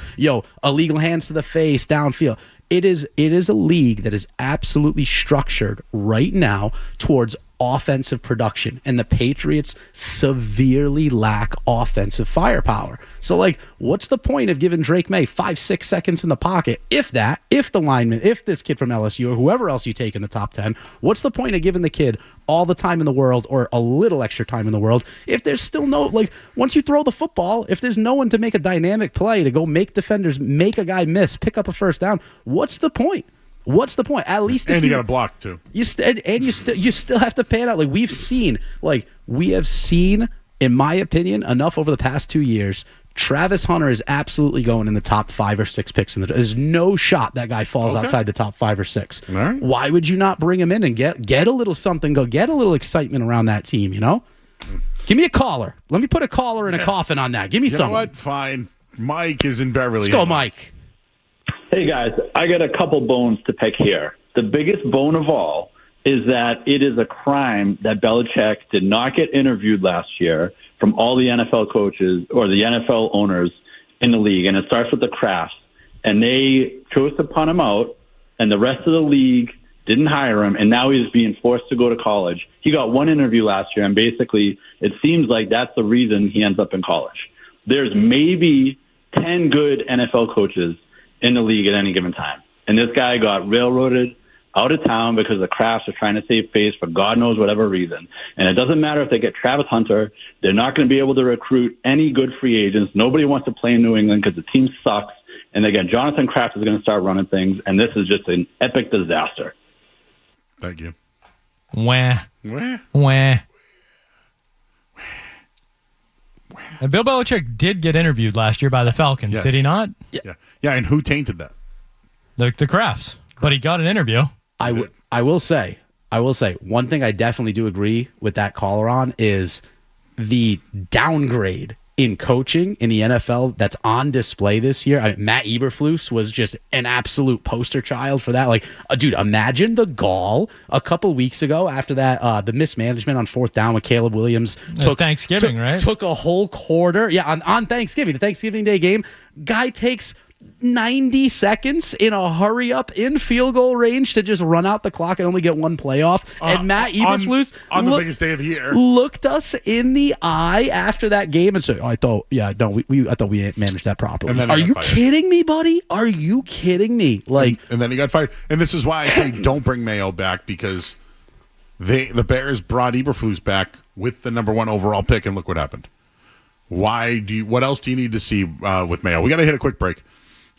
illegal hands to the face, downfield. It is a league that is absolutely structured right now towards offensive production, and the Patriots severely lack offensive firepower. So, what's the point of giving Drake May 5-6 seconds in the pocket? If the lineman, if this kid from LSU or whoever else you take in the top 10, what's the point of giving the kid all the time in the world or a little extra time in the world if there's still no, once you throw the football, if there's no one to make a dynamic play, to go make defenders, make a guy miss, pick up a first down, what's the point? What's the point? At least you got a block too. You still have to pan out. We have seen, in my opinion, enough over the past 2 years. Travis Hunter is absolutely going in the top 5 or 6 picks in the. There's no shot that guy falls outside the top 5 or 6. Right. Why would you not bring him in and get a little something? Go get a little excitement around that team. Give me a caller. Let me put a caller in a coffin on that. Give me You know someone. what? Fine. Mike is in Beverly. Let's go, Mike. Hey, guys, I got a couple bones to pick here. The biggest bone of all is that it is a crime that Belichick did not get interviewed last year from all the NFL coaches or the NFL owners in the league. And it starts with the Krafts. And they chose to punt him out, and the rest of the league didn't hire him, and now he's being forced to go to college. He got one interview last year, and basically it seems like that's the reason he ends up in college. There's maybe 10 good NFL coaches in the league at any given time. And this guy got railroaded out of town because the Krafts are trying to save face for God knows whatever reason. And it doesn't matter if they get Travis Hunter. They're not going to be able to recruit any good free agents. Nobody wants to play in New England because the team sucks. And again, Jonathan Kraft is going to start running things, and this is just an epic disaster. Thank you. Wah. And Bill Belichick did get interviewed last year by the Falcons, Yes. did he not? Yeah. And who tainted that? The Krafts. But he got an interview. I will say, one thing I definitely do agree with that caller on is the downgrade in coaching in the NFL that's on display this year. I mean, Matt Eberflus was just an absolute poster child for that. Like, dude, imagine the gall a couple weeks ago after that, the mismanagement on fourth down with Caleb Williams took Thanksgiving, right? Took a whole quarter. Yeah, on Thanksgiving, the Thanksgiving Day game. Guy takes 90 seconds in a hurry up in field goal range to just run out the clock and only get one playoff. And Matt Eberflus on the biggest day of the year looked us in the eye after that game and said, "I thought we managed that properly." And then Are he got you fired. kidding me, buddy? Are you kidding me? Like, and then he got fired. And this is why I say don't bring Mayo back, because the Bears brought Eberflus back with the number 1 overall pick, and look what happened. What else do you need to see with Mayo? We got to hit a quick break.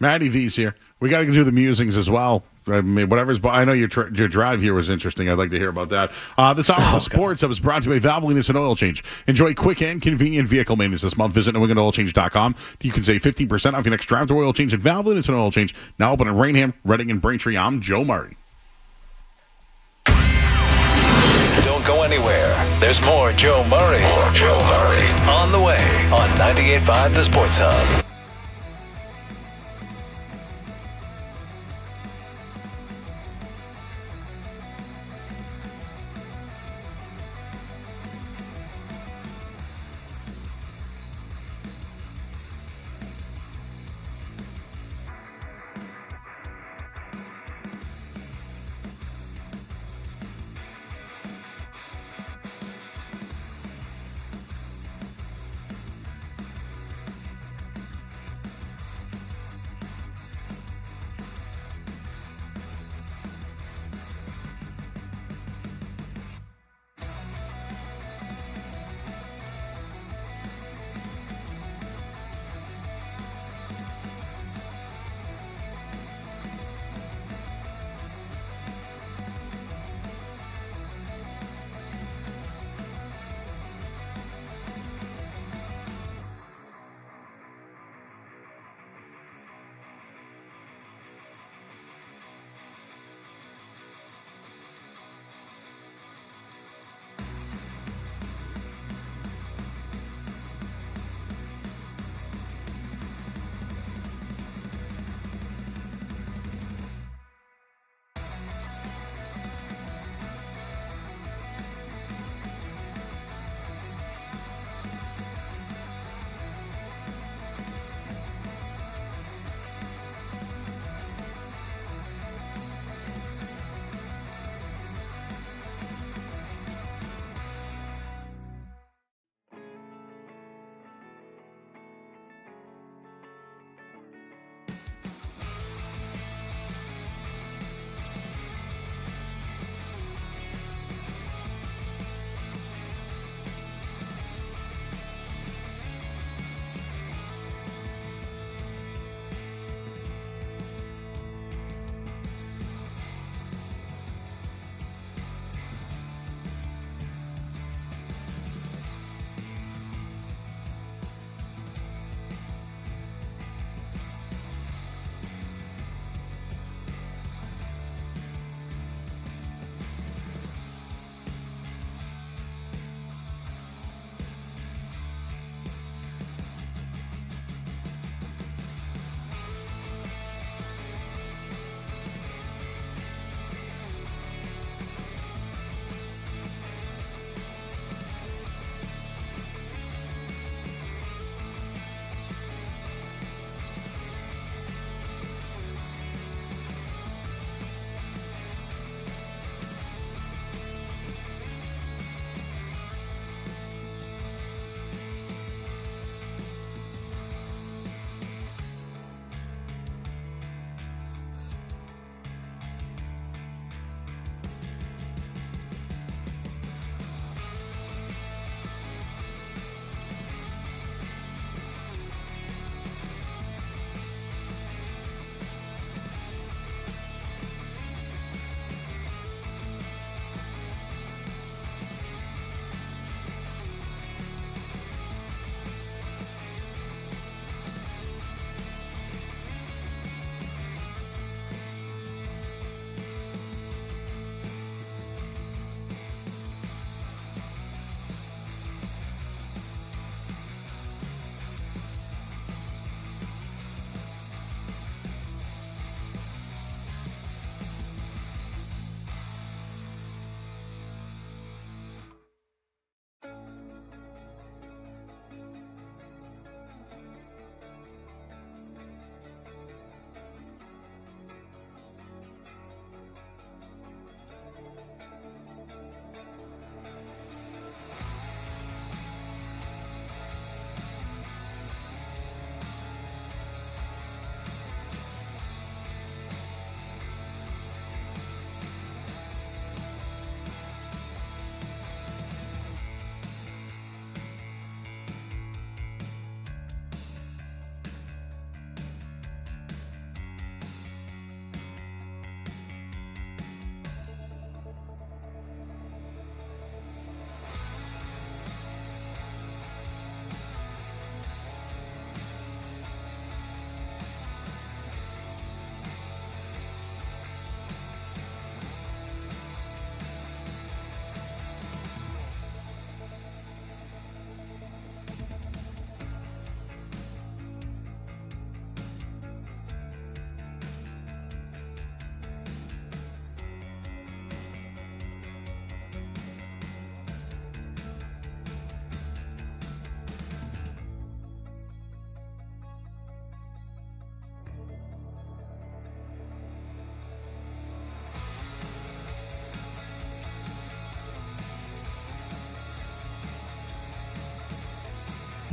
Maddy V's here. We got to do the musings as well. I mean, I know your drive here was interesting. I'd like to hear about that. This hour of sports that was brought to you by Valvoline and Oil Change. Enjoy quick and convenient vehicle maintenance this month. Visit NewEnglandOilChange.com. You can save 15% off your next drive to oil change at Valvoline and Oil Change. Now open in Rainham, Reading, and Braintree. I'm Joe Murray. Don't go anywhere. There's more Joe Murray. On the way on 98.5 The Sports Hub.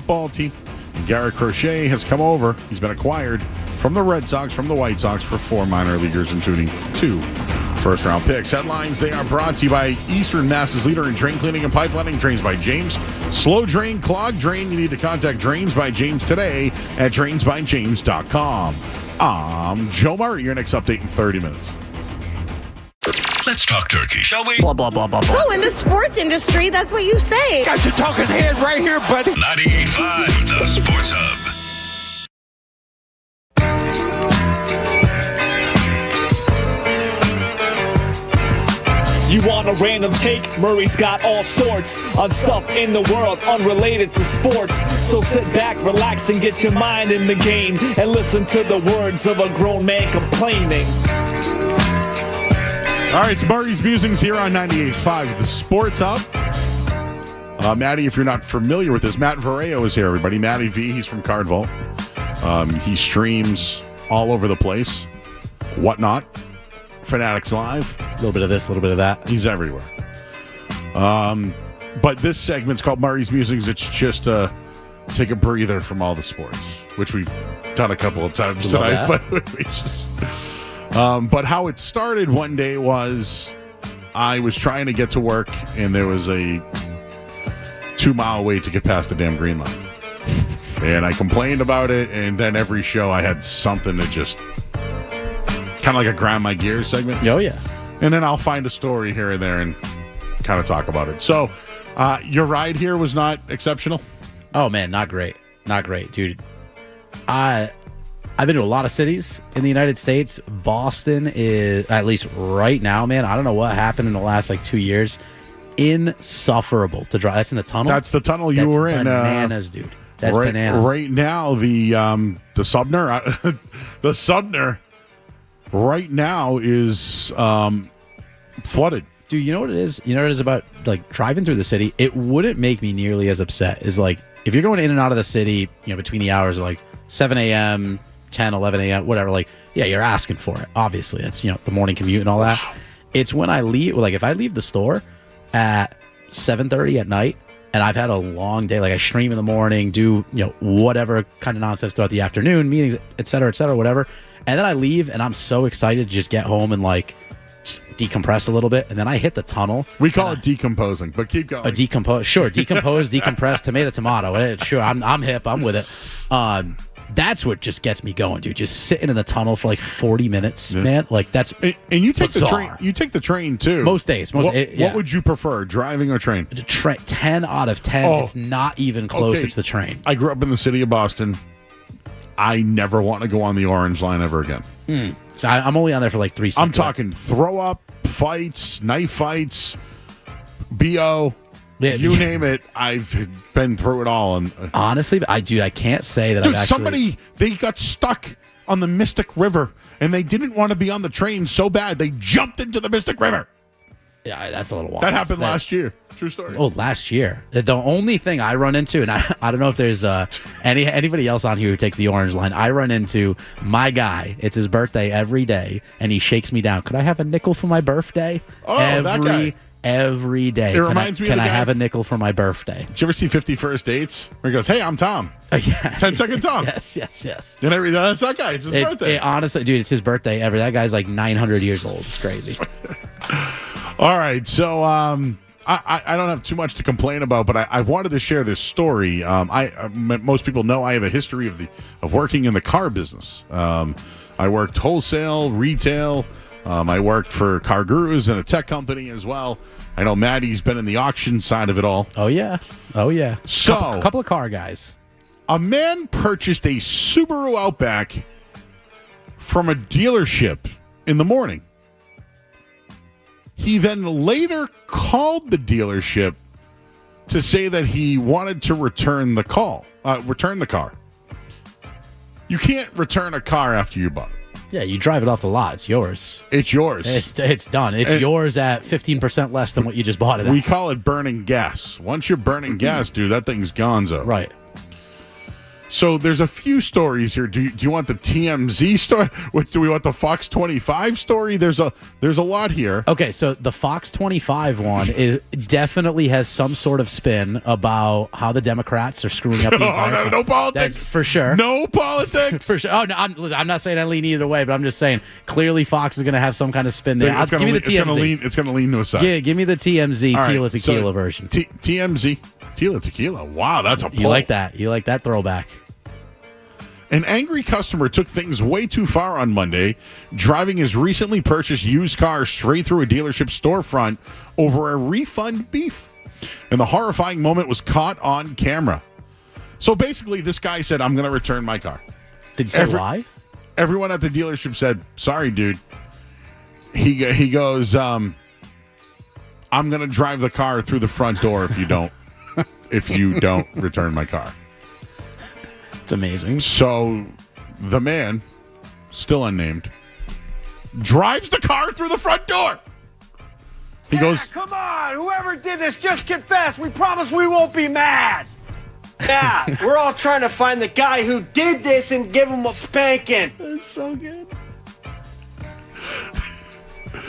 football team. And Garrett Crochet has come over. He's been acquired from the Red Sox, from the White Sox for 4 minor leaguers, including 2 first-round picks. Headlines, they are brought to you by Eastern Mass's leader in drain cleaning and pipelining, Drains by James. Slow drain, clog drain. You need to contact Drains by James today at drainsbyjames.com. I'm Joe Murray. Your next update in 30 minutes. Let's talk turkey, shall we? Blah, blah, blah, blah, blah. Oh, in the sports industry, that's what you say. Got your talking head right here, buddy. 98.5, the Sports Hub. You want a random take? Murray's got all sorts on stuff in the world unrelated to sports. So sit back, relax, and get your mind in the game and listen to the words of a grown man complaining. All right, it's Murray's Musings here on 98.5, the Sports Hub. Maddy, if you're not familiar with this, Matt Vareo is here, everybody. Maddy V, he's from Cardvault. He streams all over the place. Whatnot. Fanatics Live. A little bit of this, a little bit of that. He's everywhere. But this segment's called Murray's Musings. It's just take a breather from all the sports, which we've done a couple of times tonight. But how it started one day was I was trying to get to work, and there was a 2-mile wait to get past the damn green line. And I complained about it, and then every show I had something to just... kind of like a grind my gears segment. Oh, yeah. And then I'll find a story here and there and kind of talk about it. So, your ride here was not exceptional? Oh, man, not great. Not great, dude. I've been to a lot of cities in the United States. Boston is, at least right now, man, I don't know what happened in the last, 2 years. Insufferable to drive. That's in the tunnel? That's the tunnel you were in. Bananas, dude. That's right, bananas. Right now, the Subner, the Subner, right now is flooded. Dude, you know what it is? You know what it is about driving through the city? It wouldn't make me nearly as upset as if you're going in and out of the city, between the hours of 7 a.m., 10, 11 a.m., whatever, yeah, you're asking for it. Obviously, that's, the morning commute and all that. Wow. It's when I leave, if I leave the store at 7:30 at night and I've had a long day, I stream in the morning, do, whatever kind of nonsense throughout the afternoon, meetings, et cetera, whatever. And then I leave, and I'm so excited to just get home and just decompress a little bit. And then I hit the tunnel. We call it decomposing, but keep going. Sure, decompose, decompress, tomato. Sure, I'm hip. I'm with it. That's what just gets me going, dude. Just sitting in the tunnel for 40 minutes, man. That's and you take bizarre. the train. You take the train too. Most days. What would you prefer, driving or train? 10 out of 10. Oh, it's not even close. Okay. It's the train. I grew up in the city of Boston. I never want to go on the Orange Line ever again. So I'm only on there for 3 seconds. I'm talking throw up, fights, knife fights, BO. Yeah, you name it, I've been through it all. And honestly, I can't say that. They got stuck on the Mystic River, and they didn't want to be on the train so bad they jumped into the Mystic River. Yeah, that's a little wild. That happened last year. True story. Oh, last year. The only thing I run into, and I don't know if there's anybody else on here who takes the Orange Line, I run into my guy. It's his birthday every day, and he shakes me down. Could I have a nickel for my birthday? Oh, that guy. Every day. It reminds me of the guy. Can I have a nickel for my birthday? Did you ever see 50 First Dates? Where he goes, hey, I'm Tom. Yeah. 10-second Tom. Yes. And that's that guy. It's his birthday. Honestly, dude, it's his birthday. That guy's 900 years old. It's crazy. All right. So I don't have too much to complain about, but I wanted to share this story. Most people know I have a history of working in the car business. I worked wholesale, retail. I worked for Car Gurus and a tech company as well. I know Maddy's been in the auction side of it all. Oh, yeah. So, a couple of car guys. A man purchased a Subaru Outback from a dealership in the morning. He then later called the dealership to say that he wanted to return the car. You can't return a car after you bought it. Yeah, you drive it off the lot. It's yours. It's yours. It's done. It's yours at 15% less than what you just bought it at. We call it burning gas. Once you're burning gas, dude, that thing's gonzo. Right. So there's a few stories here. Do you want the TMZ story? Do we want the Fox 25 story? There's a lot here. Okay, so the Fox 25 one definitely has some sort of spin about how the Democrats are screwing up the entire. No politics. That's for sure. No politics. For sure. Oh, no, I'm not saying I lean either way, but I'm just saying clearly Fox is going to have some kind of spin there. Give me the TMZ. It's going to lean to a side. Yeah, give me the TMZ All right, Tila Tequila version. TMZ Tila Tequila. Wow, that's a pull. You like that? You like that throwback? An angry customer took things way too far on Monday, driving his recently purchased used car straight through a dealership storefront over a refund beef. And the horrifying moment was caught on camera. So basically, this guy said, I'm going to return my car. Did he say why? Everyone at the dealership said, sorry, dude. He goes, I'm going to drive the car through the front door if you don't return my car. It's amazing. So the man, still unnamed, drives the car through the front door. He goes, come on, whoever did this, just confess. We promise we won't be mad. Yeah, we're all trying to find the guy who did this and give him a spanking. That's so good.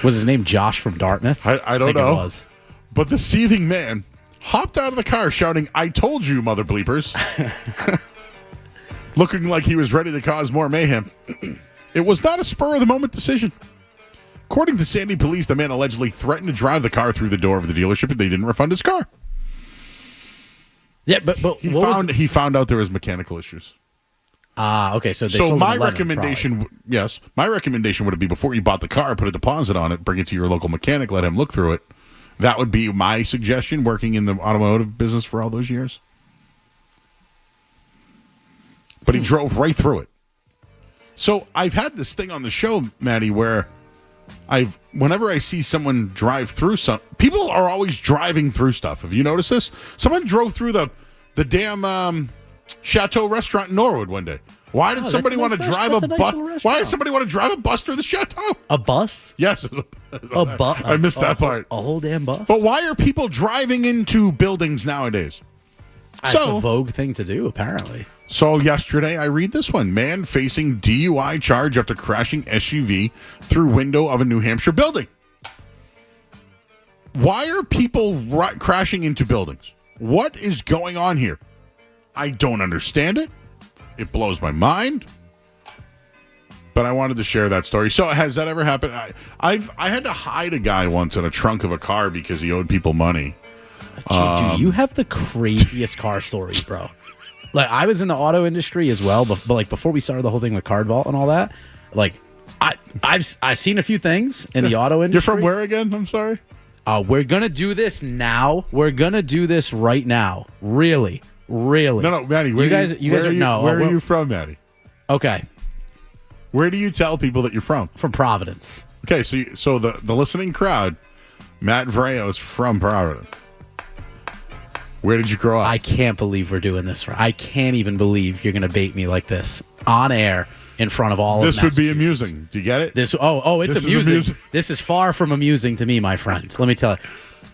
Was his name Josh from Dartmouth? I don't know. It was. But the seething man hopped out of the car shouting, I told you, mother bleepers. Looking like he was ready to cause more mayhem. It was not a spur-of-the-moment decision. According to Sandy police, the man allegedly threatened to drive the car through the door of the dealership if they didn't refund his car. Yeah, but he found out there was mechanical issues. Okay. So my recommendation, my recommendation would be before you bought the car, put a deposit on it, bring it to your local mechanic, let him look through it. That would be my suggestion, working in the automotive business for all those years. But he drove right through it. So I've had this thing on the show, Maddie, where whenever I see someone drive through people are always driving through stuff. Have you noticed this? Someone drove through the damn Chateau restaurant in Norwood one day. Why did somebody want to drive a bus? Why did somebody want to drive a bus through the Chateau? A bus? Yes. A bus? I missed that part. A whole damn bus? But why are people driving into buildings nowadays? That's a vogue thing to do, apparently. So yesterday, I read this one. Man facing DUI charge after crashing SUV through window of a New Hampshire building. Why are people crashing into buildings? What is going on here? I don't understand it. It blows my mind. But I wanted to share that story. So has that ever happened? I had to hide a guy once in a trunk of a car because he owed people money. Dude, you have the craziest car stories, bro. Like, I was in the auto industry as well, but like before we started the whole thing with Card Vault and all that, like I've seen a few things in the auto industry. You're from where again? I'm sorry. We're gonna do this now. We're gonna do this right now. Really. No, Maddie. Where are you from, Maddie? Okay. Where do you tell people that you're from? From Providence. Okay, so the listening crowd, Matt Vareo is from Providence. Where did you grow up? I can't believe we're doing this. I can't even believe you're going to bait me like this on air in front of all of This would be amusing. Do you get it? It's amusing. This is far from amusing to me, my friend. Let me tell you.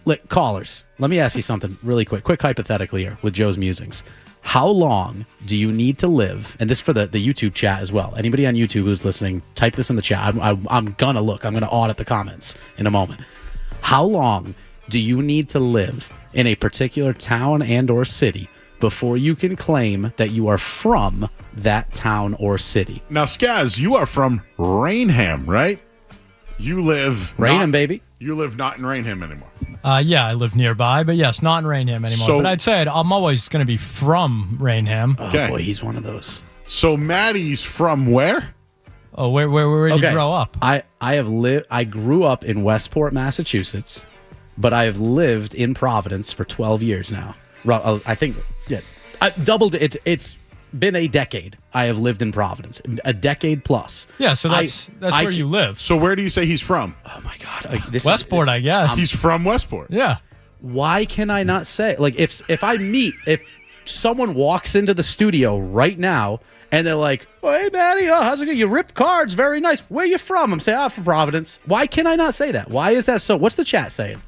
Look, callers, let me ask you something really quick hypothetically here with Joe's musings. How long do you need to live? And this for the YouTube chat as well. Anybody on YouTube who's listening, type this in the chat. I'm going to look. I'm going to audit the comments in a moment. How long do you need to live in a particular town and or city before you can claim that you are from that town or city? Now, Skaz, you are from Rainham, right? You live... Rainham, baby. You live not in Rainham anymore. Yeah, I live nearby, but yes, not in Rainham anymore. But I'd say I'm always going to be from Rainham. Okay. Oh, boy, he's one of those. So Maddie's from where? Oh, where did you grow up? I grew up in Westport, Massachusetts, but I have lived in Providence for 12 years now. I think, yeah, I doubled it. It's been a decade. I have lived in Providence, a decade plus. Yeah, so that's where you live. So where do you say he's from? Oh my God, Westport, I guess. He's from Westport. Yeah. Why can I not say? Like, if someone walks into the studio right now and they're like, "Oh, hey, Maddie, how's it going? You rip cards, very nice. Where you from?" I'm saying, "I'm from Providence." Why can I not say that? Why is that so? What's the chat saying?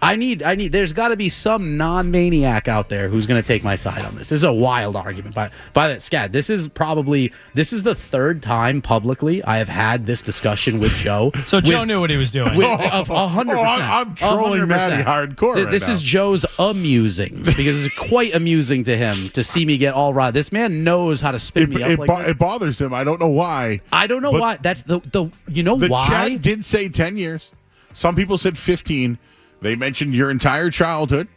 I need. There's got to be some non-maniac out there who's going to take my side on this. This is a wild argument. By that, Scad, this is the third time publicly I have had this discussion with Joe. So Joe knew what he was doing. Of 100%. I'm trolling 100%. Matty hardcore right This now. is Joe's amusings because it's quite amusing to him to see me get all riled. This man knows how to spin me up like this. It bothers him. I don't know why. I don't know why. That's the The why? chat did say 10 years. Some people said 15. They mentioned your entire childhood.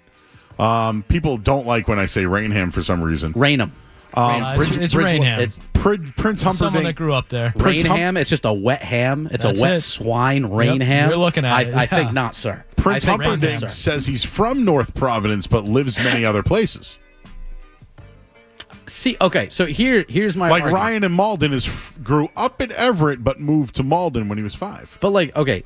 People don't like when I say Rainham for some reason. Rainham. It's Rainham. Prince Humperdinck. Someone that grew up there. Rainham. It's just a wet ham. It's That's a wet it. swine. Rainham. You're looking at it. I think Yeah. not, sir. Prince I think not, Humperdinck sir. says he's from North Providence but lives many other places. See, okay, so here's my Like argument. Ryan in Malden grew up in Everett but moved to Malden when he was 5. But like, okay,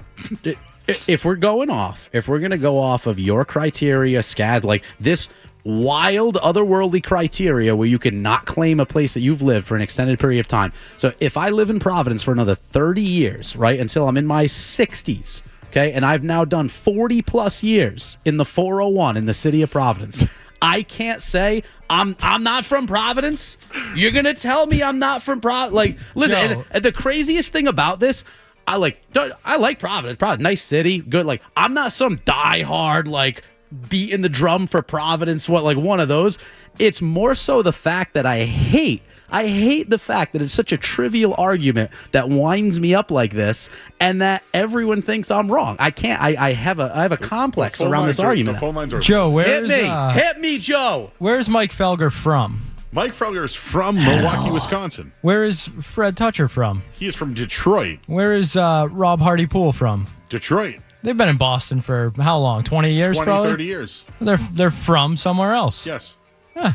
if we're going to go off of your criteria, Scad, like this wild otherworldly criteria where you can not claim a place that you've lived for an extended period of time. So if I live in Providence for another 30 years, right, until I'm in my 60s, okay, and I've now done 40 plus years in the 401 in the city of Providence, I can't say I'm not from Providence. You're gonna tell me I'm not from Providence? Like, listen, and the craziest thing about this, I like Providence. Providence, nice city, good. Like, I'm not some diehard like beating the drum for Providence. One of those. It's more so the fact that I hate the fact that it's such a trivial argument that winds me up like this, and that everyone thinks I'm wrong. I can't. I have a complex around this argument. The phone lines are Joe, Hit me, Joe. Where's Mike Felger from? Mike Felger is from Milwaukee, Wisconsin. Where is Fred Toucher from? He is from Detroit. Where is Rob Hardy-Poole from? Detroit. They've been in Boston for how long? 20 years, 20, probably? 30 years. They're from somewhere else. Yes. Huh.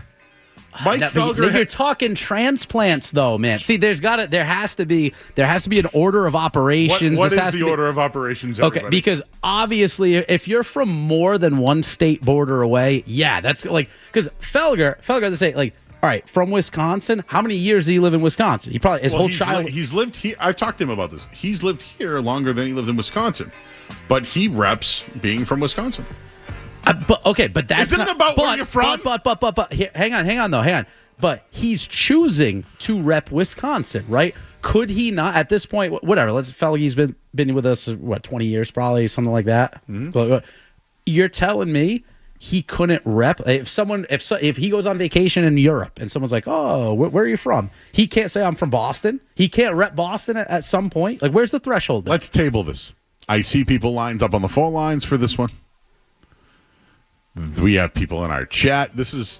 Mike Felger. You're talking transplants, though, man. See, there has to be an order of operations. What is the order of operations? Everybody? Okay, because obviously, if you're from more than one state border away, yeah, that's like because Felger, they say like, all right, from Wisconsin. How many years did he live in Wisconsin? He probably his whole childhood. He's lived here. I've talked to him about this. He's lived here longer than he lived in Wisconsin, but he reps being from Wisconsin. But that's isn't it about where you're from? But here, hang on. But he's choosing to rep Wisconsin, right? Could he not at this point? Whatever. Felge's been with us 20 years, probably something like that. Mm-hmm. But you're telling me he couldn't rep if he goes on vacation in Europe and someone's like, oh, where are you from? He can't say I'm from Boston. He can't rep Boston at some point. Like, where's the threshold? Let's table this. I see people lines up on the phone lines for this one. We have people in our chat. This is.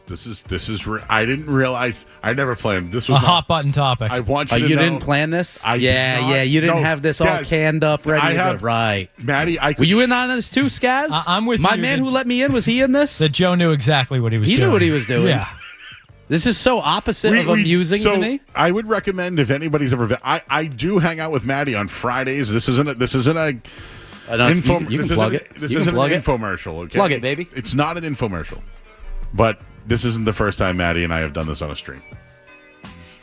I didn't realize. I never planned. This was a hot button topic. I want you to know. You didn't plan this? You didn't have this all canned up, ready to go. Right. Maddie, were you in on this too, Skaz? I'm with my you. man who let me in. Was he in this? That Joe knew exactly what he was doing. He knew what he was doing. Yeah. This is so opposite of amusing to me. I would recommend if anybody's ever. I do hang out with Maddie on Fridays. This isn't a. You can plug it. This isn't an infomercial, okay? Plug it, baby. It's not an infomercial. But this isn't the first time Maddie and I have done this on a stream.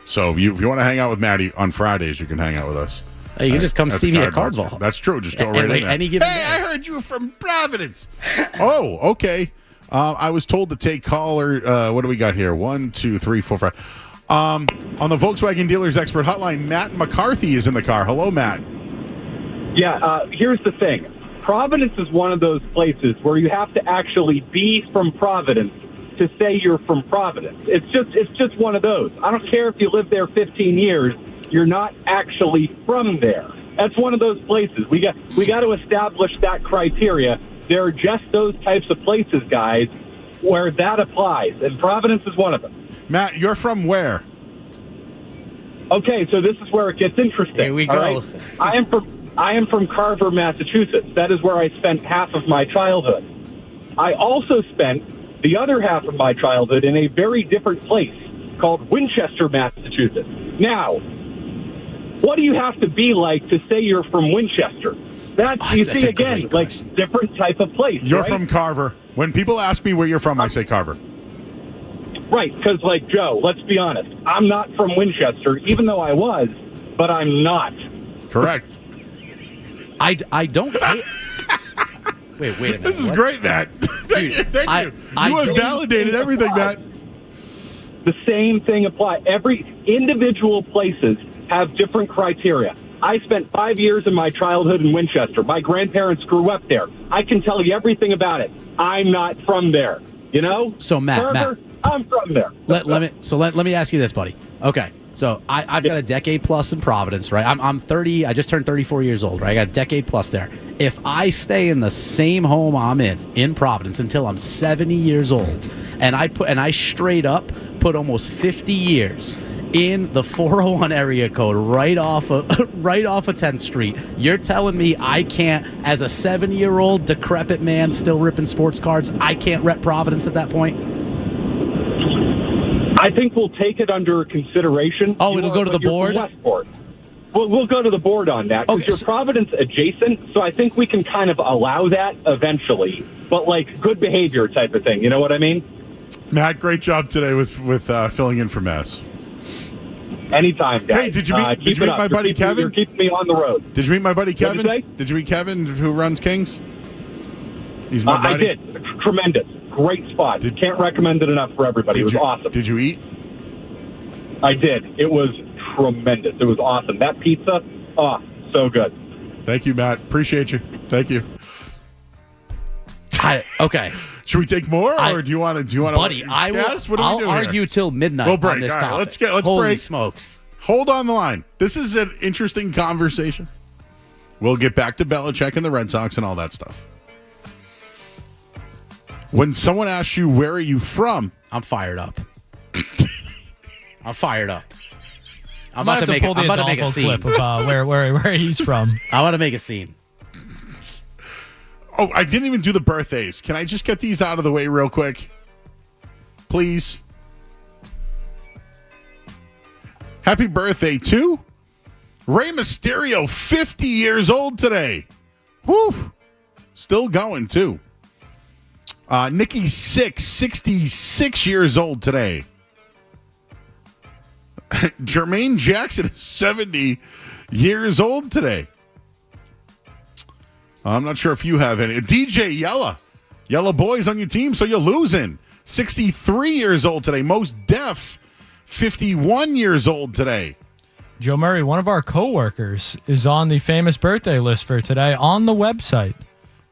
So if you want to hang out with Maddie on Fridays, you can hang out with us. Hey, you can just come see me at Cardinals. That's true. Just go right in there. Any given day. I heard you from Providence. Oh, okay. I was told to take caller. What do we got here? 1, 2, 3, 4, 5. On the Volkswagen Dealers Expert Hotline, Matt McCarthy is in the car. Hello, Matt. Yeah, here's the thing. Providence is one of those places where you have to actually be from Providence to say you're from Providence. It's just one of those. I don't care if you live there 15 years, you're not actually from there. That's one of those places. We got to establish that criteria. There are just those types of places, guys, where that applies, and Providence is one of them. Matt, you're from where? Okay, so this is where it gets interesting. Here we go. All right? I am from Carver, Massachusetts. That is where I spent half of my childhood. I also spent the other half of my childhood in a very different place called Winchester, Massachusetts. Now, what do you have to be like to say you're from Winchester? You see, again, like different type of place. You're right? from Carver. When people ask me where you're from, I say Carver. Right, because like Joe, let's be honest, I'm not from Winchester, even though I was, but I'm not. Correct. I don't. Wait a minute. This is great, Matt. Thank you. You have validated everything, Matt. The same thing applies. Every individual places have different criteria. I spent 5 years of my childhood in Winchester. My grandparents grew up there. I can tell you everything about it. I'm not from there. You know? So Matt, I'm from there. Let me ask you this, buddy. Okay. So I've got a decade plus in Providence, right? I'm 30. I just turned 34 years old, right? I got a decade plus there. If I stay in the same home I'm in Providence until I'm 70 years old, and I straight up put almost 50 years in the 401 area code right off of 10th Street, you're telling me I can't, as a 7-year-old decrepit man still ripping sports cards, I can't rep Providence at that point? I think we'll take it under consideration. Oh, it'll go to the board? We'll go to the board on that because you're Providence adjacent, so I think we can kind of allow that eventually, but like good behavior type of thing. You know what I mean? Matt, great job today with filling in for Mass. Anytime, guys. Hey, did you meet my buddy Kevin? You're keeping me on the road. Did you meet my buddy Kevin? What'd you say? Did you meet Kevin, who runs Kings? He's my buddy. I did. Tremendous. Great spot. Can't recommend it enough for everybody. It was awesome. Did you eat? I did. It was tremendous. It was awesome. That pizza, so good. Thank you, Matt. Appreciate you. Thank you. Okay. Should we take more, or do you want to? Buddy, I'll argue till midnight. We'll break. On this All right, topic. let's Holy break. smokes! Hold on the line. This is an interesting conversation. We'll get back to Belichick and the Red Sox and all that stuff. When someone asks you, where are you from? I'm fired up. I'm fired up. I'm about to make a scene. clip of where he's from. I want to make a scene. Oh, I didn't even do the birthdays. Can I just get these out of the way real quick? Please. Happy birthday to Rey Mysterio, 50 years old today. Woo! Still going, too. Nikki Sixx, 66 years old today. Jermaine Jackson is 70 years old today. I'm not sure if you have any. DJ Yella Boy's on your team, so you're losing. 63 years old today. Most Def, 51 years old today. Joe Murray, one of our coworkers, is on the famous birthday list for today on the website.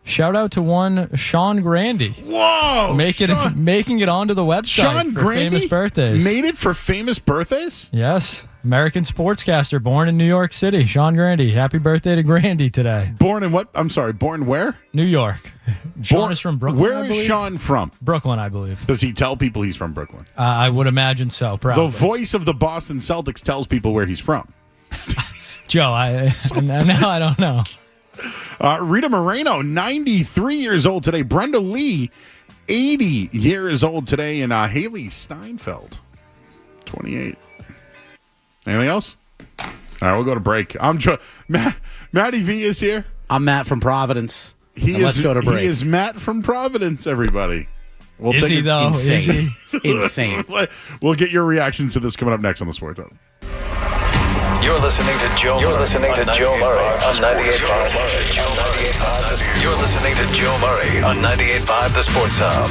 Shout out to one Sean Grandy. Whoa! Making it onto the website Sean for Grandy famous birthdays. Made it for famous birthdays? Yes. American sportscaster, born in New York City. Sean Grandy. Happy birthday to Grandy today. Born in what? I'm sorry, born where? New York. Sean is from Brooklyn, Where is Sean from? Brooklyn, I believe. Does he tell people he's from Brooklyn? I would imagine so, probably. The voice of the Boston Celtics tells people where he's from. Joe, now I don't know. Rita Moreno, 93 years old today. Brenda Lee, 80 years old today. And Haley Steinfeld, 28. Anything else? All right, we'll go to break. I'm Joe. Maddy V is here. I'm Matt from Providence. Let's go to break. He is Matt from Providence, everybody. Is he, though? Insane. Insane. We'll get your reactions to this coming up next on the Sports Hub. You're listening to Joe Murray on 98.5. You're listening to Joe Murray on 98.5 The Sports Hub.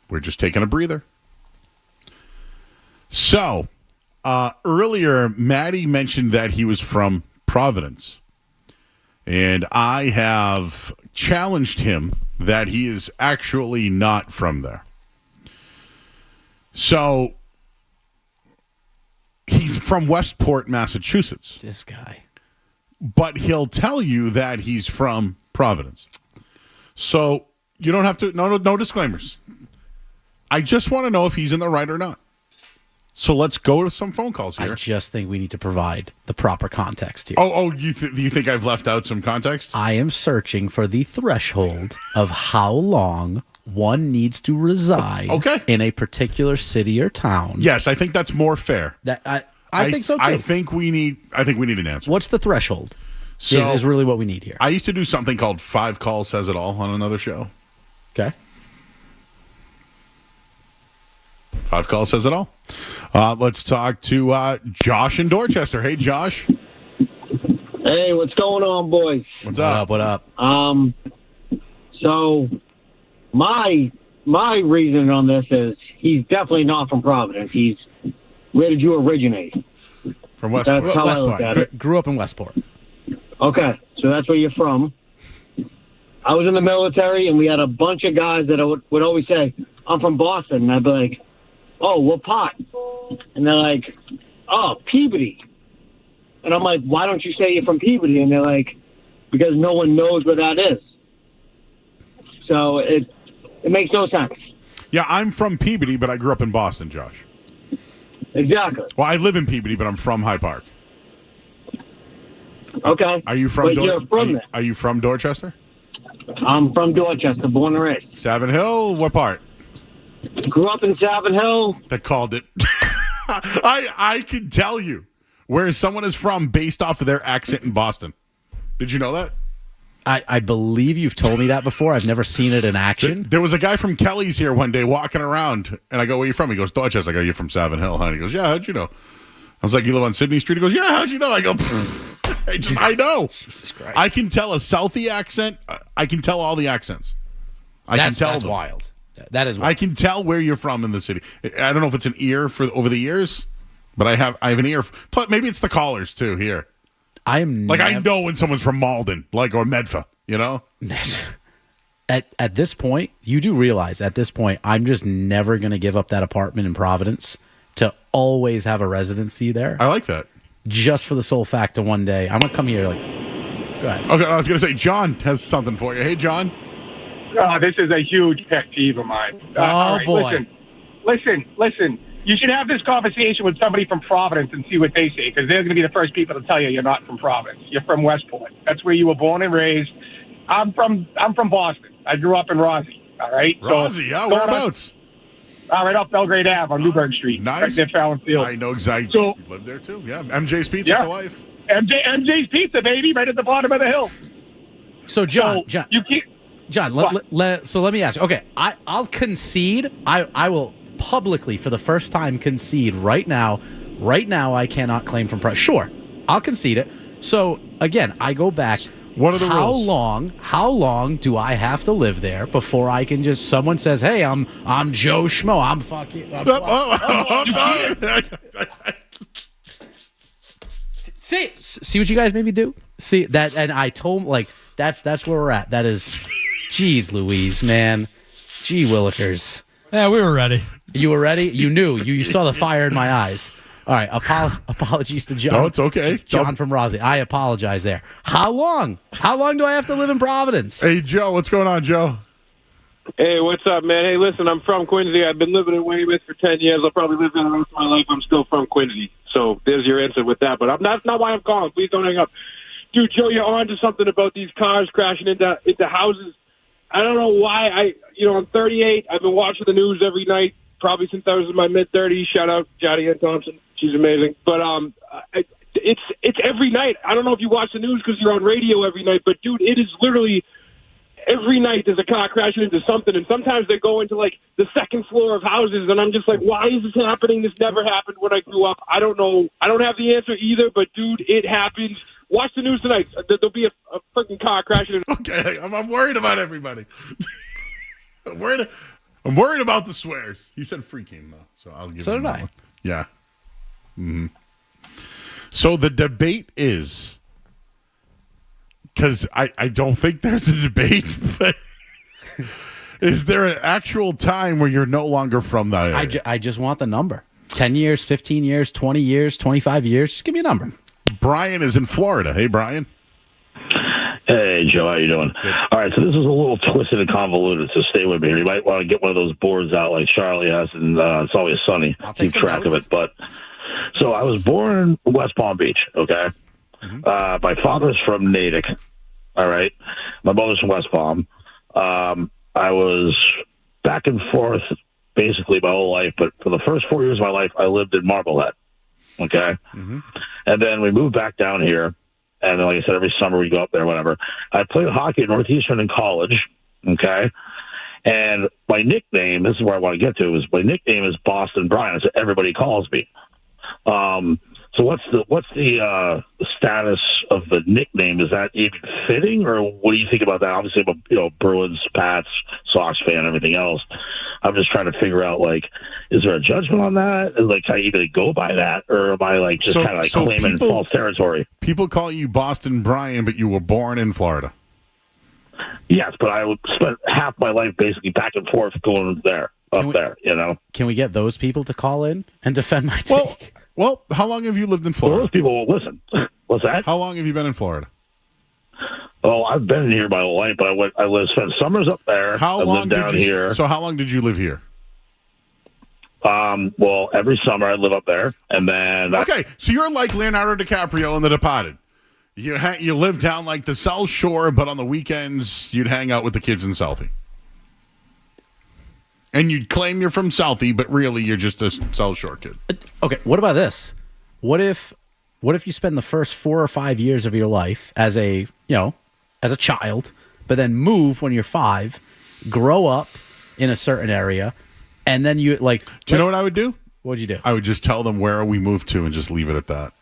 We're just taking a breather. So, earlier, Maddy mentioned that he was from Providence. And I have challenged him that he is actually not from there. So, he's from Westport, Massachusetts. This guy. But he'll tell you that he's from Providence. So, you don't have to, no disclaimers. I just want to know if he's in the right or not. So let's go to some phone calls here. I just think we need to provide the proper context here. Do you think I've left out some context? I am searching for the threshold of how long one needs to reside in a particular city or town. Yes, I think that's more fair. I think so too. I think we need an answer. What's the threshold? Is really what we need here. I used to do something called 5 Calls Says It All on another show. Okay. 5 Calls Says It All. Let's talk to Josh in Dorchester. Hey, Josh. Hey, what's going on, boys? What's up? What up? So my reason on this is he's definitely not from Providence. Where did you originate? From Westport. That's how I look at it. Grew up in Westport. Okay, so that's where you're from. I was in the military, and we had a bunch of guys that would always say, I'm from Boston. And I'd be like, oh, what part? And they're like, oh, Peabody. And I'm like, why don't you say you're from Peabody? And they're like, because no one knows where that is. So it makes no sense. Yeah, I'm from Peabody, but I grew up in Boston, Josh. Exactly. Well, I live in Peabody, but I'm from Hyde Park. Okay. Are you from there. Are you from Dorchester? I'm from Dorchester, born and raised. Savin Hill? What part? Grew up in Savin Hill. That called it. I can tell you where someone is from based off of their accent in Boston. Did you know that? I believe you've told me that before. I've never seen it in action. There was a guy from Kelly's here one day walking around, and I go, where are you from? He goes, Dorchester. I go, you're from Savin Hill, huh? He goes, yeah, how'd you know? I was like, you live on Sydney Street? He goes, yeah, how'd you know? I go, I know. Jesus Christ. I can tell a Southie accent. I can tell all the accents. That's wild. That is wild. I can tell where you're from in the city. I don't know if it's an ear for over the years, but I have an ear. Plus, maybe it's the callers, too, here. I know when someone's from Malden, or Medfa, you know? At this point, you do realize at this point, I'm just never going to give up that apartment in Providence to always have a residency there. I like that. Just for the sole fact that one day, I'm going to come here go ahead. Okay, I was going to say, John has something for you. Hey, John. This is a huge pet peeve of mine. All right, boy. Listen. You should have this conversation with somebody from Providence and see what they say, because they're going to be the first people to tell you you're not from Providence. You're from Westport. That's where you were born and raised. I'm from Boston. I grew up in Rossie. All right. Rossie, whereabouts? Right off Belgrade Ave on Newburgh Street. Nice. Right near Fallon Field. I know exactly. So, you live there too. Yeah. MJ's Pizza for life. MJ's Pizza, baby, right at the bottom of the hill. So, John, you can't. John, so let me ask you. Okay, I'll concede. I will publicly, for the first time, concede right now. Right now, I cannot claim from Providence. Sure, I'll concede it. So again, I go back. What are the rules? How long do I have to live there before I can just someone says, "Hey, I'm Joe Schmo. I'm fucking." See what you guys made me do. See that, and I told that's where we're at. That is, geez, Louise, man, gee willikers. Yeah, we were ready. You were ready. You knew. You saw the fire in my eyes. All right, apologies to John. No, it's okay. John from Rossi. I apologize there. How long? How long do I have to live in Providence? Hey, Joe, what's going on, Joe? Hey, what's up, man? Hey, listen, I'm from Quincy. I've been living in Weymouth for 10 years. I'll probably live there the rest of my life. I'm still from Quincy. So there's your answer with that. But that's not why I'm calling. Please don't hang up. Dude, Joe, you're on to something about these cars crashing into houses. I don't know why. I'm 38. I've been watching the news every night, probably since I was in my mid-30s. Shout out Johnny Ann Thompson. She's amazing. But it's every night. I don't know if you watch the news because you're on radio every night, but, dude, it is literally every night there's a car crashing into something, and sometimes they go into, the second floor of houses, and I'm just like, why is this happening? This never happened when I grew up. I don't know. I don't have the answer either, but, dude, it happens. Watch the news tonight. There'll be a freaking car crashing into. Okay, I'm worried about everybody. I'm worried about the swears. He said freaking, though, so I'll give him So did that I. one. Yeah. Mm-hmm. So the debate is, because I don't think there's a debate, but is there an actual time where you're no longer from that area? I just want the number. 10 years, 15 years, 20 years, 25 years. Just give me a number. Brian is in Florida. Hey, Brian. Hey, Joe, how you doing? Good. All right, so this is a little twisted and convoluted, so stay with me. You might want to get one of those boards out like Charlie has, and It's Always Sunny. I'll take Keep some track notes. of it. But so I was born in West Palm Beach, okay? My father's from Natick, all right? My mother's from West Palm. I was back and forth basically my whole life, but for the first 4 years of my life, I lived in Marblehead, okay? And then we moved back down here. And then, like I said, every summer we go up there, whatever. I played hockey at Northeastern in college, okay? And my nickname, this is where I want to get to, is my nickname is Boston Brian. That's what everybody calls me. So what's the status of the nickname? Is that even fitting, or what do you think about that? Obviously, I'm a Bruins, Pats, Sox fan, everything else. I'm just trying to figure out, like, is there a judgment on that? Like, can I even go by that, or am I like just kind of claiming false territory? People call you Boston Brian, but you were born in Florida. Yes, but I would spend half my life basically back and forth going there, there. Can we get those people to call in and defend my take? Well, how long have you lived in Florida? Well, those people won't listen. What's that? How long have you been in Florida? Oh, I've been here my whole life, but I spent summers up there. How I long lived down here. So how long did you live here? Well, every summer I live up there, and then so you're like Leonardo DiCaprio in The Departed. You live down like the South Shore, but on the weekends you'd hang out with the kids in Southie. And you'd claim you're from Southie, but really you're just a South Shore kid. Okay, what about this? What if you spend the first 4 or 5 years of your life as a child, but then move when you're 5, grow up in a certain area, and then you like? Do you know what I would do? What'd you do? I would just tell them where we moved to and just leave it at that.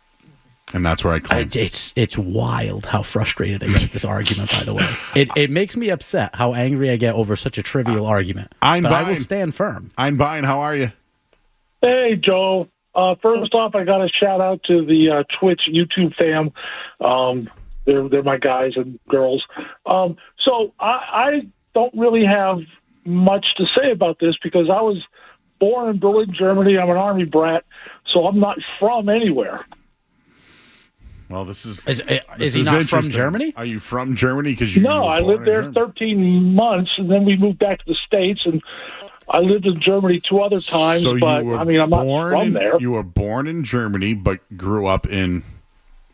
And that's where I claim. It's wild how frustrated I get at this argument, by the way. It makes me upset how angry I get over such a trivial argument. I will stand firm. Einbein, how are you? Hey, Joe. First off, I got a shout out to the Twitch YouTube fam. They're my guys and girls. So I don't really have much to say about this because I was born in Berlin, Germany. I'm an Army brat, so I'm not from anywhere. Well, this is he not from Germany? Are you from Germany? Because you No, I lived there 13 months, and then we moved back to the States, and I lived in Germany 2 other times. So but I'm not from there. You were born in Germany, but grew up in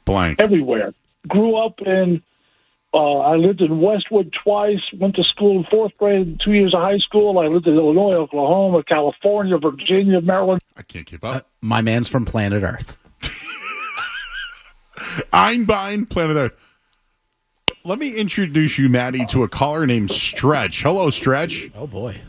blank. Everywhere. Grew up in. I lived in Westwood twice. Went to school in 4th grade, 2 years of high school. I lived in Illinois, Oklahoma, California, Virginia, Maryland. I can't keep up. My man's from planet Earth. Einbein, planet Earth. Let me introduce you, Maddie, to a caller named Stretch. Hello, Stretch. Oh, boy.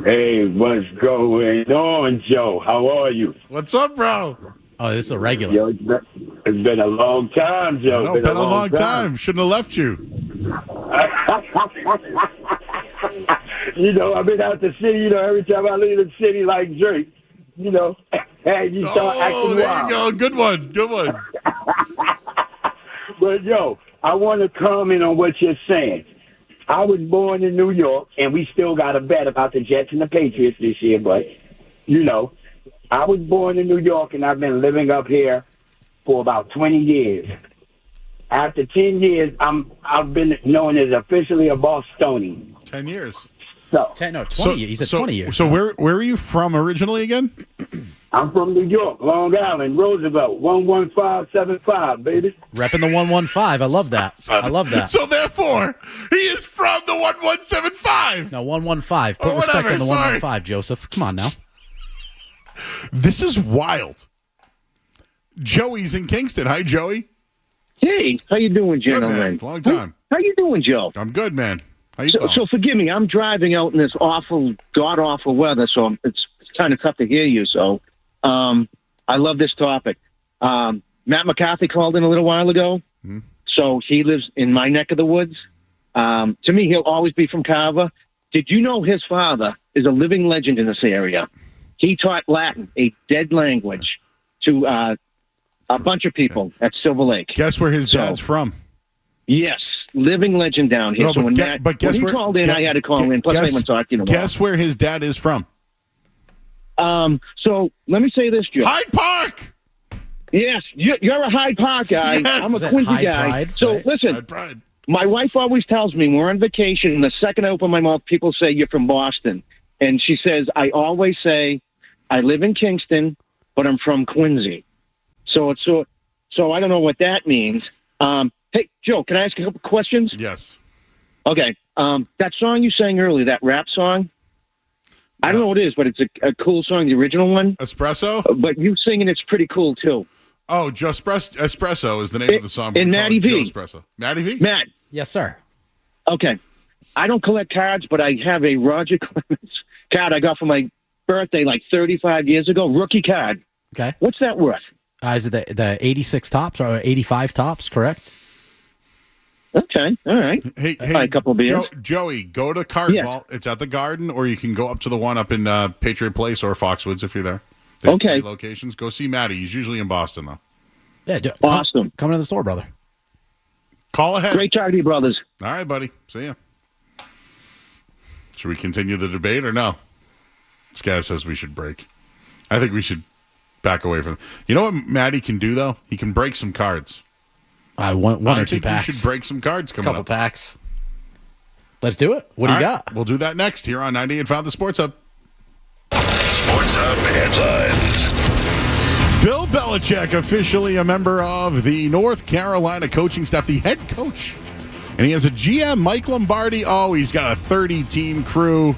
Hey, what's going on, Joe? How are you? What's up, bro? Oh, this is a regular. Yo, it's been a long time, Joe. It's been a long time. Shouldn't have left you. I've been out the city, every time I leave the city like Drake, and you start acting there wild. you go. Good one. Good one. But, yo, I want to comment on what you're saying. I was born in New York, and we still got a bet about the Jets and the Patriots this year, but, I was born in New York, and I've been living up here for about 20 years. After 10 years, I've been known as officially a Bostonian. 10 years. So, 20 years. He said 20 years. So where are you from originally again? I'm from New York, Long Island, Roosevelt, 11575, baby. Repping the 115. I love that. I love that. So therefore, he is from the 1175. No, 115. Put respect on the 115, Joseph. Come on now. This is wild. Joey's in Kingston. Hi, Joey. Hey, how you doing, gentlemen? Good, man. Long time. How you doing, Joe? I'm good, man. How you so, doing? so forgive me. I'm driving out in this awful, god-awful weather, so it's kind of tough to hear you. So I love this topic. Matt McCarthy called in a little while ago. So he lives in my neck of the woods. To me, he'll always be from Carver. Did you know his father is a living legend in this area? He taught Latin, a dead language, to a bunch of people at Silver Lake. Guess where his dad's from? Yes, living legend down here. No, so when guess when he where, called in, I had to call in. Plus, I haven't talked to you in a while. Guess where his dad is from? So let me say this, Joe. Hyde Park. Yes, you're a Hyde Park guy. Yes. I'm a Is it Quincy Hyde guy. Pride? So Right. listen, Hyde Pride. my wife always tells me when we're on vacation, and the second I open my mouth, people say you're from Boston, and she says I always say I live in Kingston, but I'm from Quincy. So I don't know what that means. Hey, Joe, can I ask a couple questions? Yes. Okay. That song you sang earlier, that rap song, I don't know what it is, but it's a cool song, the original one. Espresso? But you singing it's pretty cool, too. Oh, Espresso is the name of the song. And Maddy V. Joe Espresso. Maddy V? Matt. Yes, sir. Okay. I don't collect cards, but I have a Roger Clemens card I got for my birthday like 35 years ago. Rookie card. Okay. What's that worth? Is it the 86 tops or 85 tops, correct? Okay, all right. Hey, a couple of beers. Joey, go to Card Yeah. Vault. It's at the Garden, or you can go up to the one up in Patriot Place or Foxwoods if you're there. They have Okay. 3 locations. Go see Matty. He's usually in Boston, though. Yeah, Awesome. Come to the store, brother. Call ahead. Great talking to you, brothers. All right, buddy. See ya. Should we continue the debate or no? This guy says we should break. I think we should back away from. You know what Matty can do though? He can break some cards. One I or two think packs. we should break some cards coming Couple up. packs. Let's do it. What do you All right, got? We'll do that next here on 98.5 The Sports Hub. Sports Hub headlines. Bill Belichick, officially a member of the North Carolina coaching staff, the head coach. And he has a GM, Mike Lombardi. Oh, he's got a 30-team crew.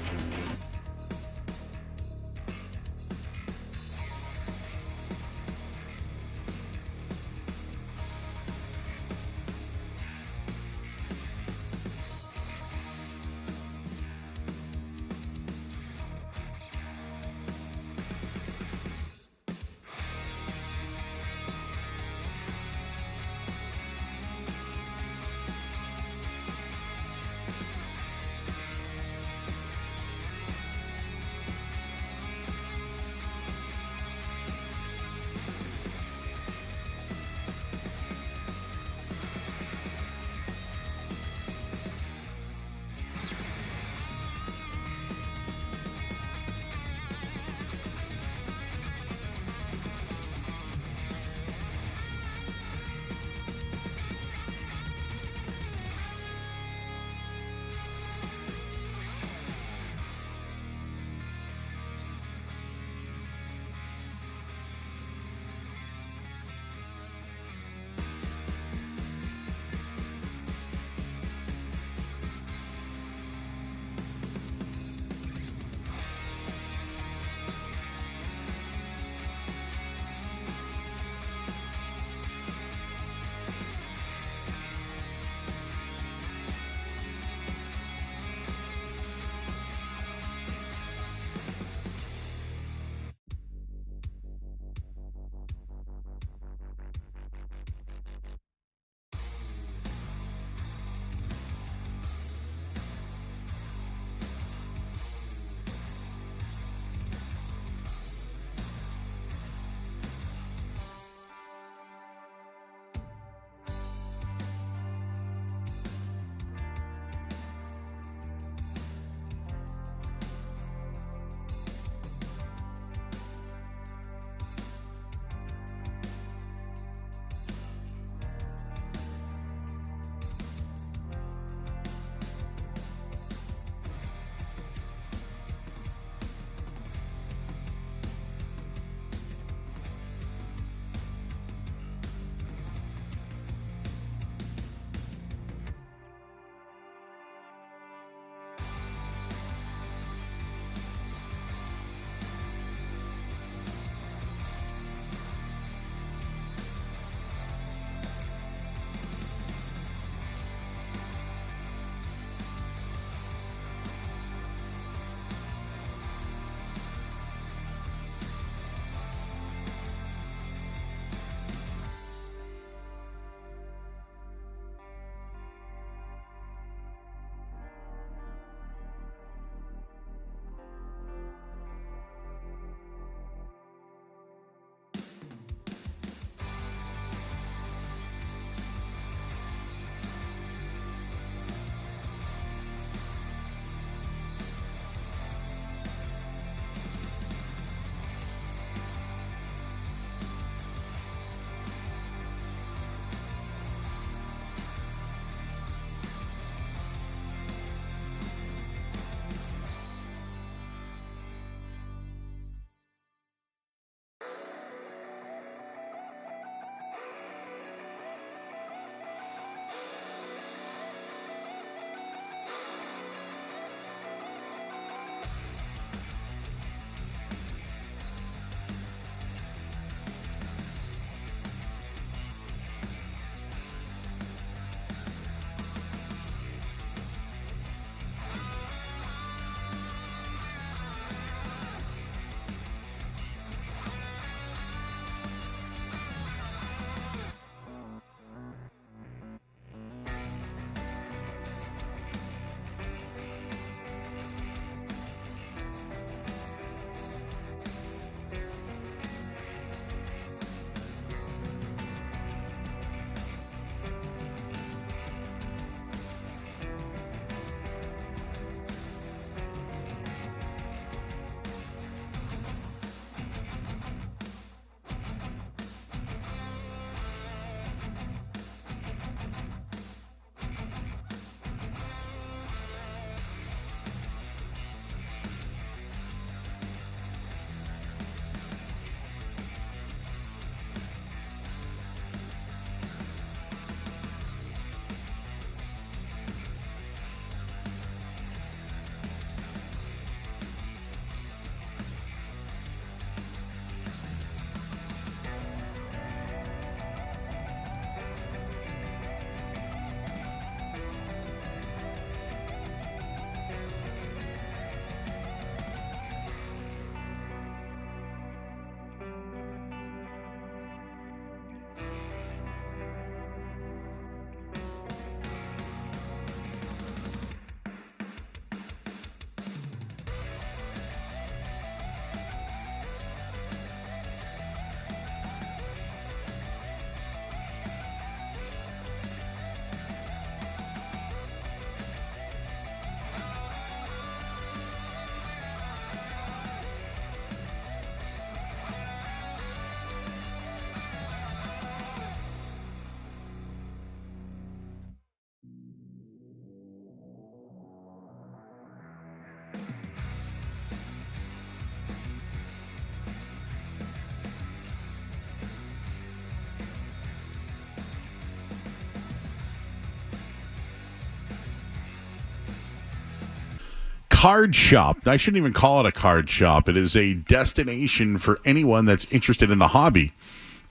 card shop. I shouldn't even call it a card shop. It is a destination for anyone that's interested in the hobby,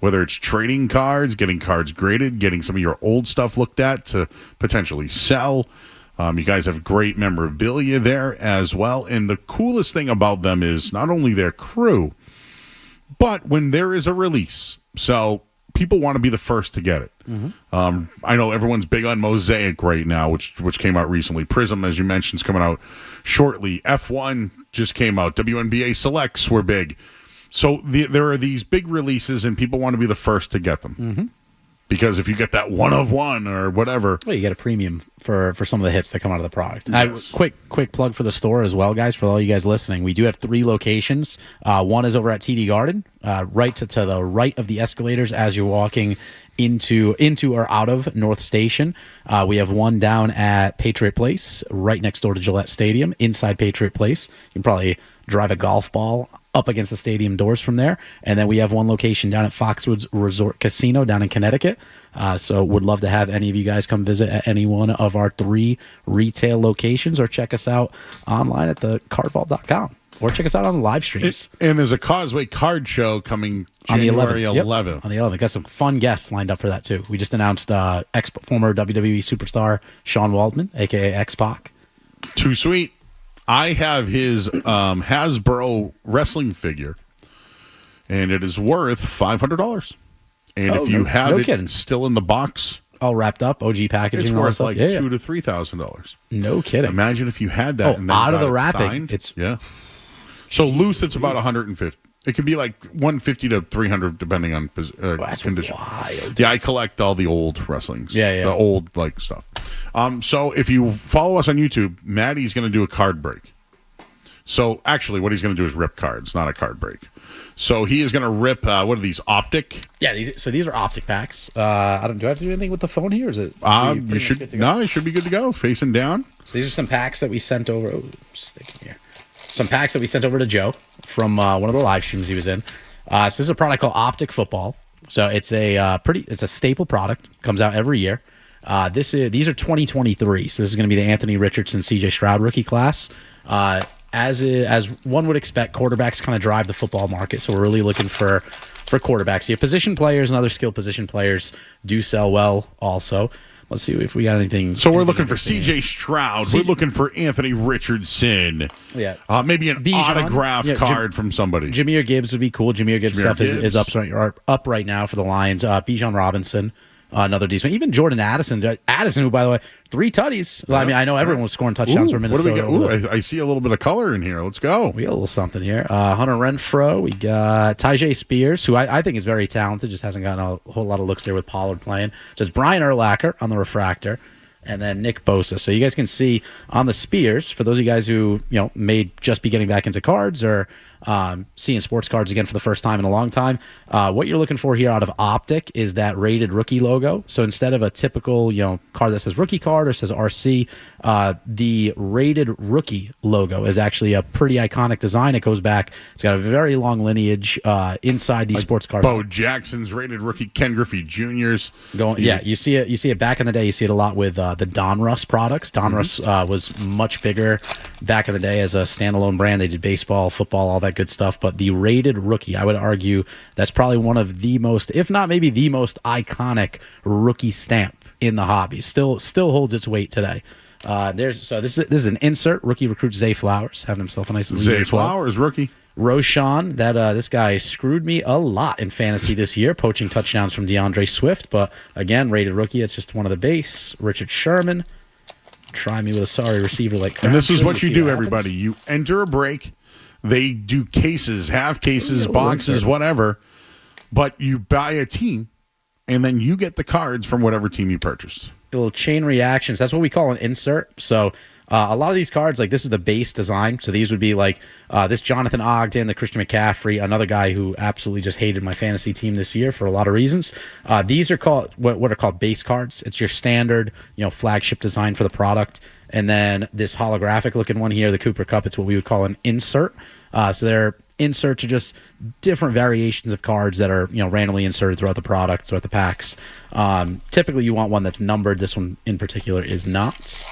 whether it's trading cards, getting cards graded, getting some of your old stuff looked at to potentially sell. You guys have great memorabilia there as well. And the coolest thing about them is not only their crew, but when there is a release. So people want to be the first to get it. I know everyone's big on Mosaic right now, which came out recently. Prism, as you mentioned, is coming out shortly. F1 just came out. WNBA Selects were big. So there are these big releases, and people want to be the first to get them. Because if you get that one of one or whatever, well, you get a premium for some of the hits that come out of the product. Yes. Quick plug for the store as well, guys. For all you guys listening, we do have 3 locations. One is over at TD Garden, right to the right of the escalators as you're walking into or out of North Station. We have one down at Patriot Place, right next door to Gillette Stadium, inside Patriot Place. You can probably drive a golf ball up against the stadium doors from there. And then we have one location down at Foxwoods Resort Casino down in Connecticut. So would love to have any of you guys come visit at any one of our 3 retail locations, or check us out online at thecardvault.com, or check us out on the live streams. And there's a Causeway Card Show coming January 11th. On the 11th. Got some fun guests lined up for that, too. We just announced former WWE superstar Sean Waldman, a.k.a. X-Pac. Too sweet. I have his Hasbro wrestling figure, and it is worth $500. And if you have it still in the box, all wrapped up, OG packaging, it's all worth stuff. like $2,000 to $3,000. No kidding. Imagine if you had that and then out of got the it wrapping. signed. Yeah. So loose, it's about 150. It could be like 150 to 300 depending on condition. Wild. Yeah, I collect all the old wrestlings. Yeah. The old stuff. So if you follow us on YouTube, Maddie's going to do a card break. So actually, what he's going to do is rip cards, not a card break. So he is going to rip. What are these? Optic? Yeah. These are optic packs. Do I have to do anything with the phone here? Or is it? You should. No, it should be good to go. Facing down. So these are some packs that we sent over. Oh, sticking here. Some packs that we sent over to Joe from one of the live streams he was in. So this is a product called Optic Football. So it's it's a staple product. Comes out every year. These are 2023. So this is going to be the Anthony Richardson, CJ Stroud rookie class. As one would expect, quarterbacks kind of drive the football market. So we're really looking for quarterbacks. Your position players and other skill position players do sell well also. Let's see if we got anything. So we're looking for CJ Stroud. We're looking for Anthony Richardson. Yeah. Maybe an autograph card from somebody. Jahmyr Gibbs would be cool. Jahmyr Gibbs stuff is up right now for the Lions. Bijan Robinson, another decent. Even Jordan Addison, who, by the way, 3 tutties. Well, I mean, I know everyone was scoring touchdowns for Minnesota. What do we got? I see a little bit of color in here. Let's go. We got a little something here. Hunter Renfrow. We got Tyjae Spears, who I think is very talented, just hasn't gotten a whole lot of looks there with Pollard playing. So it's Brian Urlacher on the refractor, and then Nick Bosa. So you guys can see on the Spears, for those of you guys who may just be getting back into cards or seeing sports cards again for the first time in a long time, what you're looking for here out of Optic is that rated rookie logo. So instead of a typical card that says rookie card or says RC, the rated rookie logo is actually a pretty iconic design. It goes back. It's got a very long lineage inside these sports cards. Bo Jackson's rated rookie, Ken Griffey Jr.'s. You see it back in the day. You see it a lot with the Donruss products. Donruss was much bigger back in the day as a standalone brand. They did baseball, football, all that good stuff. But the rated rookie, I would argue that's probably one of the most, if not maybe the most iconic rookie stamp in the hobby. Still holds its weight today. This is an insert. Rookie recruit Zay Flowers having himself a nice lead. Zay Flowers, rookie. Roshan, this guy screwed me a lot in fantasy this year, poaching touchdowns from DeAndre Swift. But again, rated rookie, it's just one of the base. Richard Sherman, try me with a sorry receiver like Crabtree. And this is what you do, everybody. You enter a break. They do cases, half cases, boxes, whatever. But you buy a team, and then you get the cards from whatever team you purchased. The little chain reactions. That's what we call an insert. So a lot of these cards, like this is the base design. So these would be like this Jonathan Ogden, the Christian McCaffrey, another guy who absolutely just hated my fantasy team this year for a lot of reasons. These are called what are called base cards. It's your standard, flagship design for the product. And then this holographic looking one here, the Cooper Cup, it's what we would call an insert. So they're inserts are just different variations of cards that are randomly inserted throughout the product, throughout the packs. Typically, you want one that's numbered. This one in particular is not.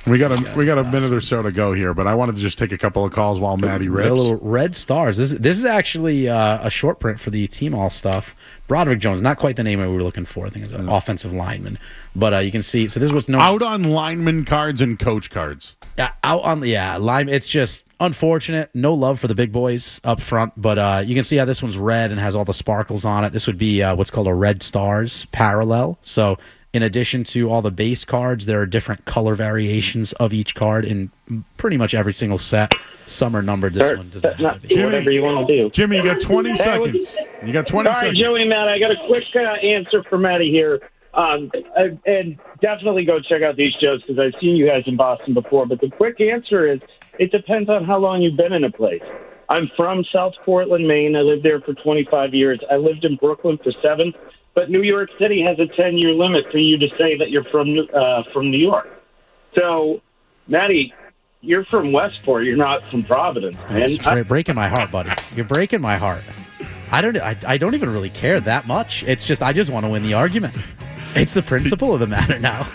We got a minute or so to go here, but I wanted to just take a couple of calls while Maddie rips. Little red stars. This is actually a short print for the Team All stuff. Broderick Jones, not quite the name we were looking for. I think it's an offensive lineman, but you can see. So this is what's known out on lineman cards and coach cards. Yeah, out on line. It's just unfortunate. No love for the big boys up front, but you can see how this one's red and has all the sparkles on it. This would be what's called a red stars parallel. So in addition to all the base cards, there are different color variations of each card in pretty much every single set. Some are numbered. This one does not have it. Whatever you want to do. Jimmy, you got 20 seconds. You got 20 seconds. All right, Joey, Matt, I got a quick answer for Maddie here. And definitely go check out these shows because I've seen you guys in Boston before. But the quick answer is it depends on how long you've been in a place. I'm from South Portland, Maine. I lived there for 25 years. I lived in Brooklyn for 7. But New York City has a 10-year limit for you to say that you're from New York. So, Maddie, you're from Westport. You're not from Providence, man. You're breaking my heart, buddy. You're breaking my heart. I don't even really care that much. It's just I just want to win the argument. It's the principle of the matter now.